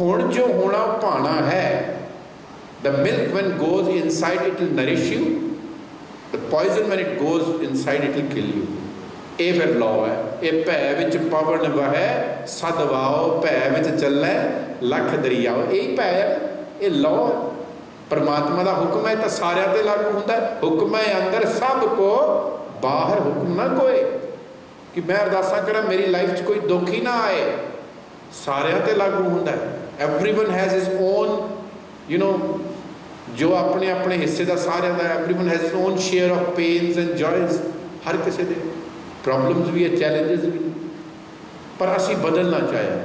ਹੁਣ ਜੋ ਹੋਣਾ ਉਹ ਭਾਣਾ ਹੈ। The milk when goes inside it will nourish you. The poison when it goes inside it will kill you. ਇਹ ਫਿਰ ਲਾਅ ਹੈ। ਇਹ ਭੈ ਵਿੱਚ ਪਵਨ ਵਹੈ ਸਦ ਵਾਓ, ਭੈ ਵਿੱਚ ਚੱਲੈ ਲੱਖ ਦਰਿਆਓ। ਇਹ ਭੈ ਹੈ, ਇਹ ਲਾਅ। ਪਰਮਾਤਮਾ ਦਾ ਹੁਕਮ ਹੈ ਤਾਂ ਸਾਰਿਆਂ ਤੇ ਲਾਗੂ ਹੁੰਦਾ। ਹੁਕਮ ਹੈ ਅੰਦਰ ਸਭ ਕੋ, ਬਾਹਰ ਹੁਕਮ ਨਾ ਕੋਏ। ਕਿ ਮੈਂ ਅਰਦਾਸਾਂ ਕਰਾਂ ਮੇਰੀ ਲਾਈਫ 'ਚ ਕੋਈ ਦੁੱਖ ਹੀ ਨਾ ਆਏ, ਸਾਰਿਆਂ ਤੇ ਲਾਗੂ ਹੁੰਦਾ। ਐਵਰੀਵਨ ਹੈਜ਼ ਹਿਜ਼ ਓਨ ਜੋ ਆਪਣੇ ਆਪਣੇ ਹਿੱਸੇ ਦਾ, ਸਾਰਿਆਂ ਦਾ। Everyone has his own share of pains and joys. ਹਰ ਕਿਸੇ ਦੇ ਪ੍ਰੋਬਲਮਸ ਵੀ ਹੈ, ਚੈਲੰਜਸ ਵੀ। ਪਰ ਅਸੀਂ ਬਦਲਣਾ ਚਾਹਿਆ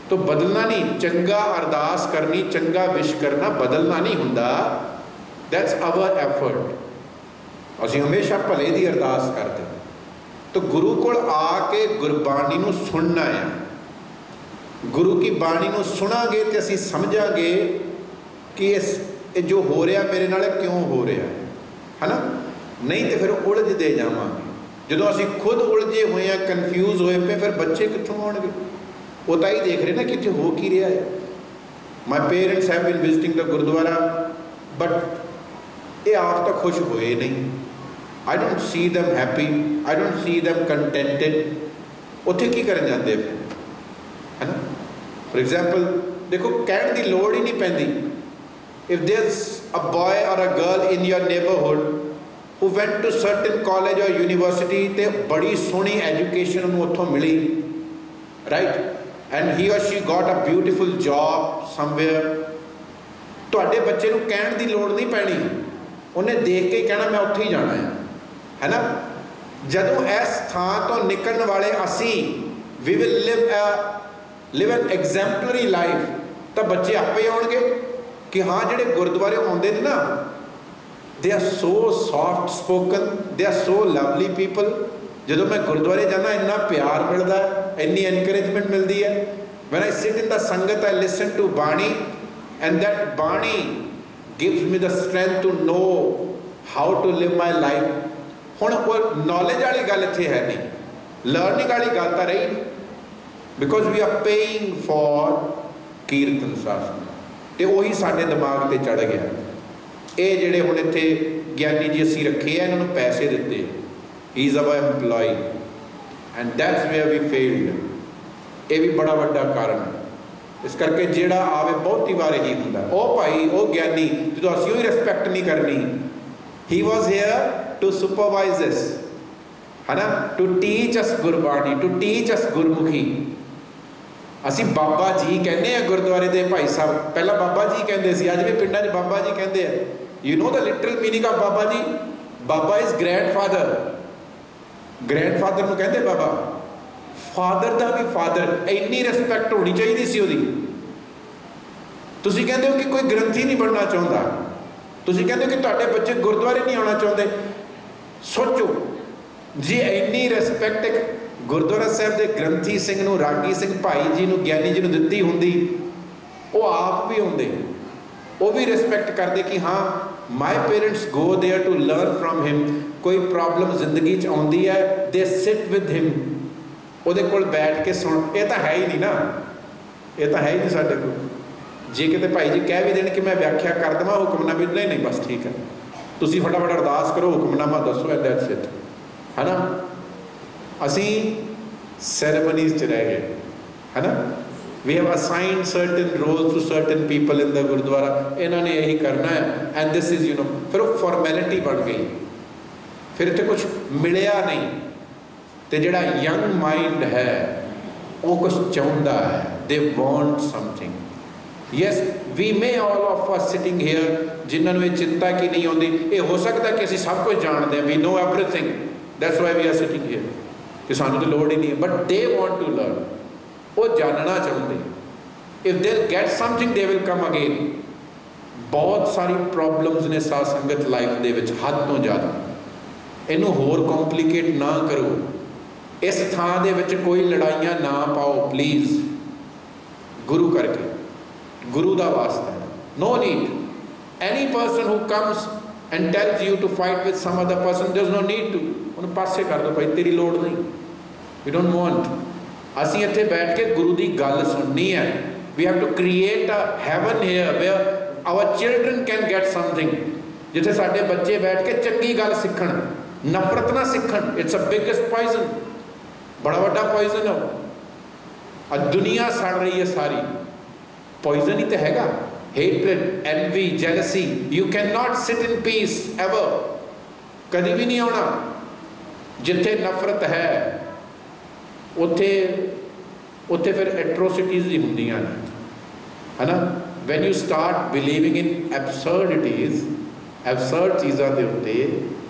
ਤਾਂ ਬਦਲਣਾ ਨਹੀਂ। ਚੰਗਾ ਅਰਦਾਸ ਕਰਨੀ, ਚੰਗਾ ਵਿਸ਼ ਕਰਨਾ ਬਦਲਣਾ ਨਹੀਂ ਹੁੰਦਾ। That's our effort. ਅਸੀਂ ਹਮੇਸ਼ਾ ਭਲੇ ਦੀ ਅਰਦਾਸ ਕਰਦੇ। ਤਾਂ ਗੁਰੂ ਕੋਲ ਆ ਕੇ ਗੁਰਬਾਣੀ ਨੂੰ ਸੁਣਨਾ ਹੈ। ਗੁਰੂ ਕੀ ਬਾਣੀ ਨੂੰ ਸੁਣਾਂਗੇ ਤੇ ਅਸੀਂ ਸਮਝਾਂਗੇ ਕਿ ਇਹ ਜੋ ਹੋ ਰਿਹਾ ਮੇਰੇ ਨਾਲ ਕਿਉਂ ਹੋ ਰਿਹਾ ਹੈ ਨਾ। ਨਹੀਂ ਤੇ ਫਿਰ ਉਲਝਦੇ ਜਾਵਾਂਗੇ। ਜਦੋਂ ਅਸੀਂ ਖੁਦ ਉਲਝੇ ਹੋਏ ਹਾਂ, ਕਨਫਿਊਜ਼ ਹੋਏ ਪਏ, ਫਿਰ ਬੱਚੇ ਕਿੱਥੋਂ ਆਉਣਗੇ? ਉਹ ਤਾਂ ਹੀ ਦੇਖ ਰਹੇ ਨਾ ਕਿ ਇੱਥੇ ਹੋ ਕੀ ਰਿਹਾ ਹੈ। My parents have been visiting the Gurdwara, but ਇਹ ਆਪ ਤਾਂ ਖੁਸ਼ ਹੋਏ ਨਹੀਂ। I don't C them happy, I don't C them ਕੰਟੈਂਟਡ। ਉੱਥੇ ਕੀ ਕਰਨ ਜਾਂਦੇ ਫਿਰ, ਹੈ ਨਾ? ਫੋਰ ਐਗਜ਼ਾਮਪਲ ਦੇਖੋ, ਕਹਿਣ ਦੀ ਲੋੜ ਹੀ ਨਹੀਂ ਪੈਂਦੀ। If ਦੇਅਰਸ a boy or a girl in your neighbourhood who went to certain college or university ਤੇ ਬੜੀ ਸੋਹਣੀ ਐਜੂਕੇਸ਼ਨ ਉਹਨੂੰ ਉੱਥੋਂ ਮਿਲੀ, right, and he or she got a beautiful job somewhere, ਤੁਹਾਡੇ ਬੱਚੇ ਨੂੰ ਕਹਿਣ ਦੀ ਲੋੜ ਨਹੀਂ ਪੈਣੀ, ਉਹਨੇ ਦੇਖ ਕੇ ਕਹਿਣਾ ਮੈਂ ਉੱਥੇ ਹੀ ਜਾਣਾ ਹੈ ਨਾ? ਜਦੋਂ ਇਸ ਥਾਂ ਤੋਂ ਨਿਕਲਣ ਵਾਲੇ ਅਸੀਂ we will live an exemplary life, ਤਾਂ ਬੱਚੇ ਆਪੇ ਆਉਣਗੇ ਕਿ ਹਾਂ ਜਿਹੜੇ ਗੁਰਦੁਆਰੇ ਆਉਂਦੇ ਨੇ ਨਾ, they are so soft spoken, they are so lovely people। ਜਦੋਂ ਮੈਂ ਗੁਰਦੁਆਰੇ ਜਾਂਦਾ ਇੰਨਾ ਪਿਆਰ ਮਿਲਦਾ, ਇੰਨੀ ਐਨਕਰੇਜਮੈਂਟ ਮਿਲਦੀ ਹੈ। when I sit in the ਸੰਗਤ, I listen to ਬਾਣੀ, and that ਬਾਣੀ gives me the strength to know how to live my life। ਹੁਣ ਉਹ ਨੌਲੇਜ ਵਾਲੀ ਗੱਲ ਇੱਥੇ ਹੈ ਨਹੀਂ, ਲਰਨਿੰਗ ਵਾਲੀ ਗੱਲ ਤਾਂ ਰਹੀ, because we are paying for kirtan session, ਤੇ ਉਹੀ ਸਾਡੇ ਦਿਮਾਗ ਤੇ ਚੜ ਗਿਆ। ਇਹ ਜਿਹੜੇ ਹੁਣ ਇੱਥੇ ਗਿਆਨੀ ਜੀ ਅਸੀਂ ਰੱਖੇ ਆ, ਇਹਨਾਂ ਨੂੰ ਪੈਸੇ ਦਿੱਤੇ, he is our employee, and that's where we failed. ਇਹ ਵੀ ਬੜਾ ਵੱਡਾ ਕਾਰਨ ਹੈ। ਇਸ ਕਰਕੇ ਜਿਹੜਾ ਆਵੇ ਬਹੁਤੀ ਵਾਰ ਇਹੀ ਹੁੰਦਾ, ਉਹ ਭਾਈ ਉਹ ਗਿਆਨੀ ਜਦੋਂ ਅਸੀਂ ਉਹੀ ਰਿਸਪੈਕਟ ਨਹੀਂ ਕਰਨੀ। He was here to supervise us, ਹੈ ਨਾ, to teach us Gurbani, to teach us Gurmukhi. ਅਸੀਂ ਬਾਬਾ ਜੀ ਕਹਿੰਦੇ ਆ ਗੁਰਦੁਆਰੇ ਦੇ ਭਾਈ ਸਾਹਿਬ, ਪਹਿਲਾਂ ਬਾਬਾ ਜੀ ਕਹਿੰਦੇ ਸੀ, ਅੱਜ ਵੀ ਪਿੰਡਾਂ 'ਚ ਬਾਬਾ ਜੀ ਕਹਿੰਦੇ ਆ। You know the literal meaning of Baba ji? Baba is grandfather. Grandfather ਨੂੰ ਕਹਿੰਦੇ ਬਾਬਾ, ਫਾਦਰ ਦਾ ਵੀ ਫਾਦਰ। ਇੰਨੀ ਰਿਸਪੈਕਟ ਹੋਣੀ ਚਾਹੀਦੀ ਸੀ ਉਹਦੀ। ਤੁਸੀਂ ਕਹਿੰਦੇ ਹੋ ਕਿ ਕੋਈ ਗ੍ਰੰਥੀ ਨਹੀਂ ਬਣਨਾ ਚਾਹੁੰਦਾ, ਤੁਸੀਂ ਕਹਿੰਦੇ ਹੋ ਕਿ ਤੁਹਾਡੇ ਬੱਚੇ ਗੁਰਦੁਆਰੇ ਨਹੀਂ ਆਉਣਾ ਚਾਹੁੰਦੇ। ਸੋਚੋ ਜੇ ਇੰਨੀ ਰਿਸਪੈਕਟ ਇੱਕ ਗੁਰਦੁਆਰਾ ਸਾਹਿਬ ਦੇ ਗ੍ਰੰਥੀ ਸਿੰਘ ਨੂੰ, ਰਾਗੀ ਸਿੰਘ ਭਾਈ ਜੀ ਨੂੰ, ਗਿਆਨੀ ਜੀ ਨੂੰ ਦਿੱਤੀ ਹੁੰਦੀ, ਉਹ ਆਪ ਵੀ ਆਉਂਦੇ, ਉਹ ਵੀ ਰਿਸਪੈਕਟ ਕਰਦੇ ਕਿ ਹਾਂ my parents go there to learn from him. ਕੋਈ ਪ੍ਰੋਬਲਮ ਜ਼ਿੰਦਗੀ 'ਚ ਆਉਂਦੀ ਹੈ, ਦੇ ਸਿਟ ਵਿਦ ਹਿਮ, ਉਹਦੇ ਕੋਲ ਬੈਠ ਕੇ ਸੁਣ। ਇਹ ਤਾਂ ਹੈ ਹੀ ਨਹੀਂ ਨਾ, ਇਹ ਤਾਂ ਹੈ ਹੀ ਨਹੀਂ ਸਾਡੇ ਕੋਲ। ਜੇ ਕਿਤੇ ਭਾਈ ਜੀ ਕਹਿ ਵੀ ਦੇਣ ਕਿ ਮੈਂ ਵਿਆਖਿਆ ਕਰ ਦੇਵਾਂ, ਹੁਕਮਨਾਮੇ, ਨਹੀਂ ਬਸ ਠੀਕ ਹੈ, ਤੁਸੀਂ ਫਟਾਫਟ ਅਰਦਾਸ ਕਰੋ, ਹੁਕਮਨਾਮਾ ਦੱਸੋ, ਐਂਡ ਦੈਟਸ ਇਟ, ਹੈ ਨਾ? ਅਸੀਂ ਸੈਰੇਮਨੀਜ਼ 'ਚ ਰਹਿ ਗਏ, ਹੈ ਨਾ? we have assigned certain roles to certain people in the Gurdwara, ਇਹਨਾਂ ਨੇ ਇਹੀ ਕਰਨਾ ਹੈ, and this is ਫਿਰ ਉਹ ਫਾਰਮੈਲਿਟੀ ਬਣ ਗਈ, ਫਿਰ ਇੱਥੇ ਕੁਛ ਮਿਲਿਆ ਨਹੀਂ। ਤੇ ਜਿਹੜਾ ਯੰਗ ਮਾਈਂਡ ਹੈ ਉਹ ਕੁਛ ਚਾਹੁੰਦਾ ਹੈ, they want something। yes, we may all of us sitting here, ਜਿਨ੍ਹਾਂ ਨੂੰ ਇਹ ਚਿੰਤਾ ਕੀ ਨਹੀਂ ਆਉਂਦੀ, ਇਹ ਹੋ ਸਕਦਾ ਕਿ ਅਸੀਂ ਸਭ ਕੁਝ ਜਾਣਦੇ ਹਾਂ, we know everything, that's why we are sitting here, ਕਿ ਸਾਨੂੰ ਤਾਂ ਲੋੜ ਹੀ ਨਹੀਂ ਹੈ, but they want to learn, ਉਹ ਜਾਣਨਾ ਚਾਹੁੰਦੇ। if they'll get something they will come again। ਬਹੁਤ ਸਾਰੀ ਪ੍ਰੋਬਲਮਸ ਨੇ ਸਾਧ ਸੰਗਤ ਲਾਈਫ ਦੇ ਵਿੱਚ, ਹੱਦ ਤੋਂ ਜ਼ਿਆਦਾ। ਇਹਨੂੰ ਹੋਰ ਕੰਪਲੀਕੇਟ ਨਾ ਕਰੋ, ਇਸ ਥਾਂ ਦੇ ਵਿੱਚ ਕੋਈ ਲੜਾਈਆਂ ਨਾ ਪਾਓ ਪਲੀਜ਼, ਗੁਰੂ ਕਰਕੇ, ਗੁਰੂ ਦਾ ਵਾਸਤਾ ਹੈ। no need, any person who comes and tells you to fight with some other person, there's no need to, ਉਹਨੂੰ ਪਾਸੇ ਕਰ ਦਿਓ ਭਾਈ, ਤੇਰੀ ਲੋੜ ਨਹੀਂ, we don't want। ਅਸੀਂ ਇੱਥੇ ਬੈਠ ਕੇ ਗੁਰੂ ਦੀ ਗੱਲ ਸੁਣਨੀ ਹੈ। we have to create a heaven here where our children can get something, ਜਿੱਥੇ ਸਾਡੇ ਬੱਚੇ ਬੈਠ ਕੇ ਚੰਗੀ ਗੱਲ ਸਿੱਖਣ, ਨਫ਼ਰਤ ਨਾ ਸਿੱਖਣ। it's a biggest poison, ਬੜਾ ਵੱਡਾ poison ਹੈ। ਅੱਜ ਦੁਨੀਆ ਸੜ ਰਹੀ ਹੈ ਸਾਰੀ, poison ਹੀ ਤਾਂ ਹੈਗਾ। hatred, envy, jealousy, you cannot sit in peace ever, ਕਦੀ ਵੀ ਨਹੀਂ ਆਉਣਾ। ਜਿੱਥੇ ਨਫ਼ਰਤ ਹੈ ਉੱਥੇ ਫਿਰ ਐਟਰੋਸਿਟੀਜ਼ ਹੀ ਹੁੰਦੀਆਂ ਨੇ, ਹੈ ਨਾ? when you start believing in absurdities, absurd ਚੀਜ਼ਾਂ ਦੇ ਉੱਤੇ,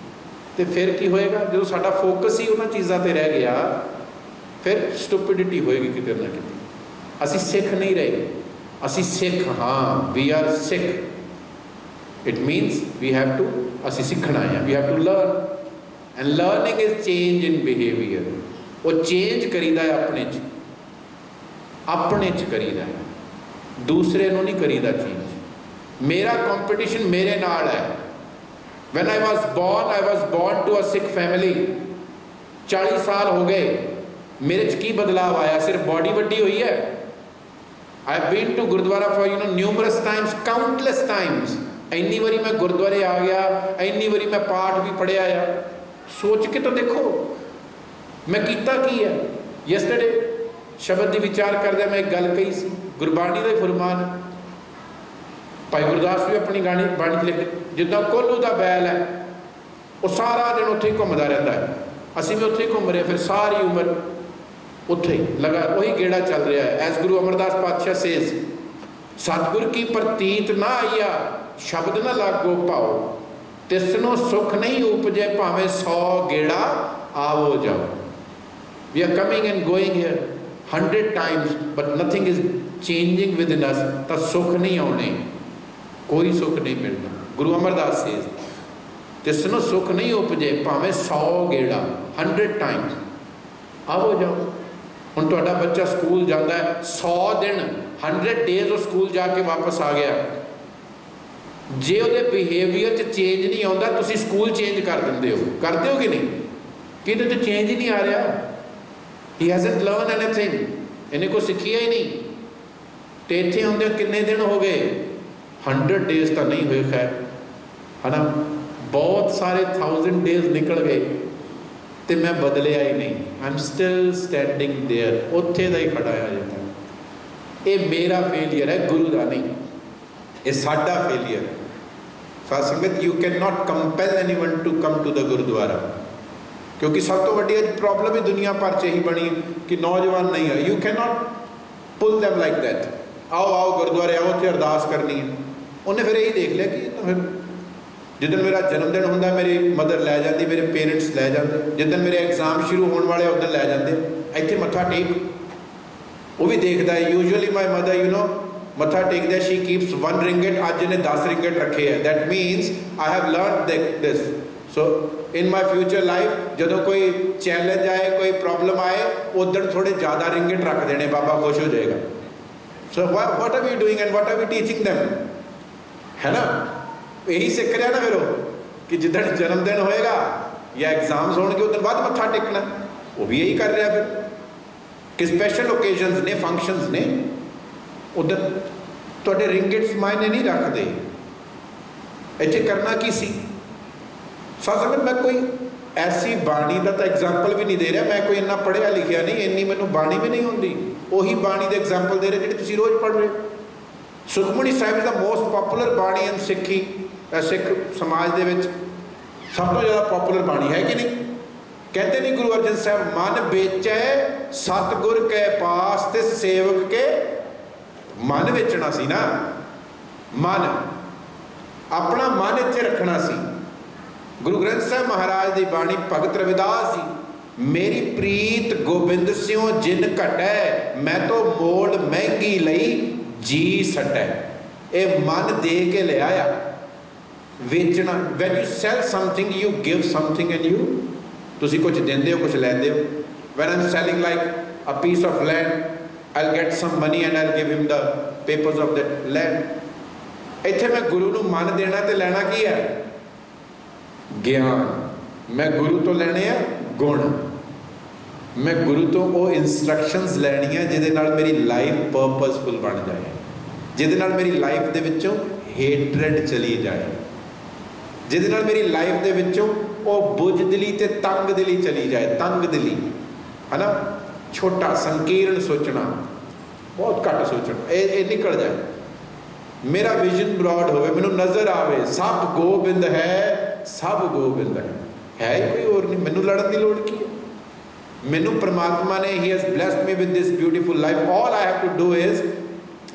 ਤੇ ਫਿਰ ਕੀ ਹੋਏਗਾ? ਜਦੋਂ ਸਾਡਾ ਫੋਕਸ ਹੀ ਉਹਨਾਂ ਚੀਜ਼ਾਂ ਤੇ ਰਹਿ ਗਿਆ, ਫਿਰ ਸਟੂਪਿਡਿਟੀ ਹੋਏਗੀ ਕਿਤੇ ਨਾ ਕਿਤੇ। ਅਸੀਂ ਸਿੱਖ ਨਹੀਂ ਰਹੇ, ਅਸੀਂ ਸਿੱਖ ਹਾਂ, we are sick, it means we have to, ਅਸੀਂ ਸਿੱਖਣਾ ਹੈ, we have to learn, and learning is change in behavior। ਉਹ ਚੇਂਜ ਕਰੀਦਾ ਹੈ ਆਪਣੇ 'ਚ, ਆਪਣੇ 'ਚ ਕਰੀਦਾ ਹੈ, ਦੂਸਰੇ ਨੂੰ ਨਹੀਂ ਕਰੀਦਾ ਚੇਂਜ। ਮੇਰਾ ਕੰਪੀਟੀਸ਼ਨ ਮੇਰੇ ਨਾਲ ਹੈ। when I was born to a Sikh family, 40 ਸਾਲ ਹੋ ਗਏ, ਮੇਰੇ 'ਚ ਕੀ ਬਦਲਾਵ ਆਇਆ? ਸਿਰਫ ਬॉडी ਵੱਡੀ ਹੋਈ ਹੈ। I have been to gurdwara for numerous times, countless times. ਇੰਨੀ ਵਾਰੀ ਮੈਂ ਗੁਰਦੁਆਰੇ ਆ ਗਿਆ, ਇੰਨੀ ਵਾਰੀ ਮੈਂ ਪਾਠ ਵੀ ਪੜ੍ਹਿਆ ਆ। ਸੋਚ ਕੇ ਤਾਂ ਦੇਖੋ ਮੈਂ ਕੀਤਾ ਕੀ ਹੈ। ਯੈਸਟਰਡੇ ਸ਼ਬਦ ਦੀ ਵਿਚਾਰ ਕਰਦਿਆਂ ਮੈਂ ਇੱਕ ਗੱਲ ਕਹੀ ਸੀ, ਗੁਰਬਾਣੀ ਦਾ ਫਰਮਾਨ ਭਾਈ ਗੁਰਦਾਸ ਵੀ ਆਪਣੀ ਬਾਣੀ 'ਚ ਲਿਖਦੇ, ਜਿੱਦਾਂ ਕੋਹਲੂ ਦਾ ਬੈਲ ਹੈ, ਉਹ ਸਾਰਾ ਦਿਨ ਉੱਥੇ ਹੀ ਘੁੰਮਦਾ ਰਹਿੰਦਾ ਹੈ। ਅਸੀਂ ਵੀ ਉੱਥੇ ਹੀ ਘੁੰਮ ਰਹੇ, ਫਿਰ ਸਾਰੀ ਉਮਰ ਉੱਥੇ ਹੀ ਲਗਾ, ਉਹੀ ਗੇੜਾ ਚੱਲ ਰਿਹਾ ਹੈ। ਐਸ ਗੁਰੂ ਅਮਰਦਾਸ ਪਾਤਸ਼ਾਹ ਸੇਜ਼, ਸਤਿਗੁਰ ਕੀ ਪ੍ਰਤੀਤ ਨਾ ਆਈਆ, ਸ਼ਬਦ ਨਾ ਲਾਗੋ ਭਾਓ, ਤਿਸਨੋਂ ਸੁਖ ਨਹੀਂ ਉਪਜੇ, ਭਾਵੇਂ 100 ਗੇੜਾ ਆਵੋ ਜਾਓ। We are coming and going here 100 times, but nothing is changing within us। ਤਾਂ ਸੁਖ ਨਹੀਂ ਆਉਣੇ, ਕੋਈ ਸੁਖ ਨਹੀਂ ਮਿਲਣਾ। ਗੁਰੂ ਅਮਰਦਾਸ ਸੇਜ਼, ਤਿਸਨੋਂ ਸੁਖ ਨਹੀਂ ਉਪਜੇ, ਭਾਵੇਂ 100 ਗੇੜਾ 100 times ਆਵੋ ਜਾਓ। ਹੁਣ ਤੁਹਾਡਾ ਬੱਚਾ ਸਕੂਲ ਜਾਂਦਾ ਹੈ, 100 ਦਿਨ 100 days ਉਹ ਸਕੂਲ ਜਾ ਕੇ ਵਾਪਸ ਆ ਗਿਆ, ਜੇ ਉਹਦੇ ਬਿਹੇਵੀਅਰ 'ਚ ਚੇਂਜ ਨਹੀਂ ਆਉਂਦਾ, ਤੁਸੀਂ ਸਕੂਲ ਚੇਂਜ ਕਰ ਦਿੰਦੇ ਹੋ। ਕਰਦੇ ਹੋ ਕਿ ਨਹੀਂ? ਕਿਤੇ ਤਾਂ ਚੇਂਜ ਹੀ ਨਹੀਂ ਆ ਰਿਹਾ। ਹੀ ਹੈਜ਼ਨਟ ਲਰਨ ਐਨੀਥਿੰਗ, ਇਹਨੇ ਕੁਛ ਸਿੱਖਿਆ ਹੀ ਨਹੀਂ। ਤੇ ਇੱਥੇ ਹੁੰਦੇ ਕਿੰਨੇ ਦਿਨ ਹੋ ਗਏ? 100 days ਤਾਂ ਨਹੀਂ ਹੋਏ ਖੈਰ, ਹੈ ਨਾ, ਬਹੁਤ ਸਾਰੇ 1000 days ਨਿਕਲ ਗਏ ਤੇ ਮੈਂ ਬਦਲਿਆ ਹੀ ਨਹੀਂ। I am still standing there, ਉੱਥੇ ਦਾ ਹੀ ਖੜਾ ਆ ਜਾਂਦਾ। ਇਹ ਮੇਰਾ ਫੇਲੀਅਰ ਹੈ, ਗੁਰੂ ਦਾ ਨਹੀਂ। ਇਹ ਸਾਡਾ ਫੇਲੀਅਰ ਹੈ। ਸਾਧ ਸੰਗਤ, you can not compel anyone to come to the gurdwara, ਕਿਉਂਕਿ ਸਭ ਤੋਂ ਵੱਡੀ ਅੱਜ ਪ੍ਰੋਬਲਮ ਹੀ ਦੁਨੀਆ ਭਰ 'ਚ ਇਹੀ ਬਣੀ ਕਿ ਨੌਜਵਾਨ ਨਹੀਂ ਹੈ। You can not pull them like that. ਆਓ ਆਓ ਗੁਰਦੁਆਰੇ ਆਓ, ਉੱਥੇ ਅਰਦਾਸ ਕਰਨੀ ਹੈ। ਉਹਨੇ ਫਿਰ ਇਹੀ ਦੇਖ ਲਿਆ ਕਿ ਫਿਰ ਜਿੱਦਣ ਮੇਰਾ ਜਨਮ ਦਿਨ ਹੁੰਦਾ ਮੇਰੀ ਮਦਰ ਲੈ ਜਾਂਦੀ, ਮੇਰੇ ਪੇਰੈਂਟਸ ਲੈ ਜਾਂਦੇ, ਜਿੱਦਣ ਮੇਰੇ ਐਗਜ਼ਾਮ ਸ਼ੁਰੂ ਹੋਣ ਵਾਲੇ ਉਦੋਂ ਲੈ ਜਾਂਦੇ। ਇੱਥੇ ਮੱਥਾ ਟੇਕ, ਉਹ ਵੀ ਦੇਖਦਾ ਹੈ। ਯੂਜੂਅਲੀ ਮਾਈ ਮਦਰ ਮੱਥਾ ਟੇਕਦਾ, ਸ਼ੀ ਕੀਪਸ 1 ringgit, ਅੱਜ ਇਹਨੇ 10 ringgit ਰੱਖੇ ਹੈ। That means I have learned this. So in my future life ਜਦੋਂ ਕੋਈ ਚੈਲੰਜ ਆਏ, ਕੋਈ ਪ੍ਰੋਬਲਮ ਆਏ, ਉਦੋਂ ਥੋੜੇ ਜ਼ਿਆਦਾ ringgit ਰੱਖ ਦੇਣੇ, ਬਾਬਾ ਖੁਸ਼ ਹੋ ਜਾਏਗਾ। So what are we doing and what are we teaching them, ਹੈ ਨਾ। ਇਹੀ ਸਿੱਖ ਰਿਹਾ ਨਾ ਫਿਰ ਉਹ, ਕਿ ਜਿੱਦਣ ਜਨਮ ਦਿਨ ਹੋਏਗਾ ਜਾਂ ਐਗਜ਼ਾਮਸ ਹੋਣਗੇ ਉਦੋਂ ਬਾਅਦ ਮੱਥਾ ਟੇਕਣਾ। ਉਹ ਵੀ ਇਹੀ ਕਰ ਰਿਹਾ ਫਿਰ ਕਿ ਸਪੈਸ਼ਲ ਓਕੇਜ਼ਨਸ ਨੇ, ਫੰਕਸ਼ਨਸ ਨੇ, ਉਧਰ ਤੁਹਾਡੇ ਰਿੰਗਿਟਸ ਮਾਇਨੇ ਨਹੀਂ ਰੱਖਦੇ। ਇੱਥੇ ਕਰਨਾ ਕੀ ਸੀ? ਸਾਧ ਮੈਂ ਕੋਈ ਐਸੀ ਬਾਣੀ ਦਾ ਤਾਂ ਐਗਜ਼ਾਮਪਲ ਵੀ ਨਹੀਂ ਦੇ ਰਿਹਾ, ਮੈਂ ਕੋਈ ਇੰਨਾ ਪੜ੍ਹਿਆ ਲਿਖਿਆ ਨਹੀਂ, ਇੰਨੀ ਮੈਨੂੰ ਬਾਣੀ ਵੀ ਨਹੀਂ ਹੁੰਦੀ। ਉਹੀ ਬਾਣੀ ਦੇ ਐਗਜ਼ਾਮਪਲ ਦੇ ਰਹੇ ਜਿਹੜੀ ਤੁਸੀਂ ਰੋਜ਼ ਪੜ੍ਹ ਰਹੇ। Sukhmani Sahib is the most popular ਬਾਣੀ ਇਨ ਸਿੱਖੀ, ਸਿੱਖ ਸਮਾਜ ਦੇ ਵਿੱਚ ਸਭ ਤੋਂ ਜ਼ਿਆਦਾ ਪੋਪੂਲਰ ਬਾਣੀ ਹੈ ਕਿ ਨਹੀਂ? ਕਹਿੰਦੇ ਨਹੀਂ ਗੁਰੂ ਅਰਜਨ ਸਾਹਿਬ, ਮਨ ਵੇਚੈ ਸਤਿਗੁਰ ਕੈ ਪਾਸ, ਤੇ ਸੇਵਕ ਕੇ ਮਨ ਵੇਚਣਾ ਸੀ ਨਾ। ਮਨ ਆਪਣਾ ਮਨ ਇੱਥੇ ਰੱਖਣਾ ਸੀ। ਗੁਰੂ ਗ੍ਰੰਥ ਸਾਹਿਬ ਮਹਾਰਾਜ ਦੀ ਬਾਣੀ, ਭਗਤ ਰਵਿਦਾਸ ਜੀ, ਮੇਰੀ ਪ੍ਰੀਤ ਗੋਬਿੰਦ ਸਿਉ ਜਿਨ ਘਟੈ, ਮੈਂ ਤੋਂ ਮੋਲ ਮਹਿੰਗੀ ਲਈ ਜੀ ਸਟੈ। ਇਹ ਮਨ ਦੇ ਕੇ ਲਿਆ ਆ। ਵੇਚਣਾ, when you sell something you give something and you, ਤੁਸੀਂ ਕੁਝ ਦਿੰਦੇ ਹੋ, ਕੁਝ ਲੈਂਦੇ ਹੋ। When I am selling like a piece of land, I'll get some money and I'll give him the papers of that land। ਇੱਥੇ ਮੈਂ ਗੁਰੂ ਨੂੰ ਮਨ ਦੇਣਾ ਤੇ ਲੈਣਾ ਕੀ ਹੈ? ਗਿਆਨ। ਮੈਂ ਗੁਰੂ ਤੋਂ ਲੈਣੇ ਆ ਗੁਣ। ਮੈਂ ਗੁਰੂ ਤੋਂ ਉਹ ਇਨਸਟਰਕਸ਼ਨਸ ਲੈਣੀਆਂ ਜਿਹਦੇ ਨਾਲ ਮੇਰੀ ਲਾਈਫ ਪਰਪਸਫੁਲ ਬਣ ਜਾਏ, ਜਿਹਦੇ ਨਾਲ ਮੇਰੀ ਲਾਈਫ ਦੇ ਵਿੱਚੋਂ ਹੇਟਰਡ ਚਲੀ ਜਾਏ, ਜਿਹਦੇ ਨਾਲ ਮੇਰੀ ਲਾਈਫ ਦੇ ਵਿੱਚੋਂ ਉਹ ਬੁਝਦਿਲੀ ਤੇ ਤੰਗ ਦਿਲੀ ਚਲੀ ਜਾਏ। ਤੰਗ ਦਿਲੀ, ਹੈ ਨਾ, ਛੋਟਾ ਸੰਕੀਰਣ ਸੋਚਣਾ, ਬਹੁਤ ਘੱਟ ਸੋਚਣਾ, ਇਹ ਨਿਕਲ ਜਾਏ। ਮੇਰਾ ਵਿਜ਼ਨ ਬ੍ਰੌਡ ਹੋਵੇ, ਮੈਨੂੰ ਨਜ਼ਰ ਆਵੇ ਸਭ ਗੋਬਿੰਦ ਹੈ, ਸਭ ਗੋਬਿੰਦ ਹੈ ਹੀ ਕੋਈ ਹੋਰ ਨਹੀਂ। ਮੈਨੂੰ ਲੜਨ ਦੀ ਲੋੜ ਕੀ ਹੈ? ਮੈਨੂੰ ਪ੍ਰਮਾਤਮਾ ਨੇ, he has blessed me with this beautiful life, all I have to do is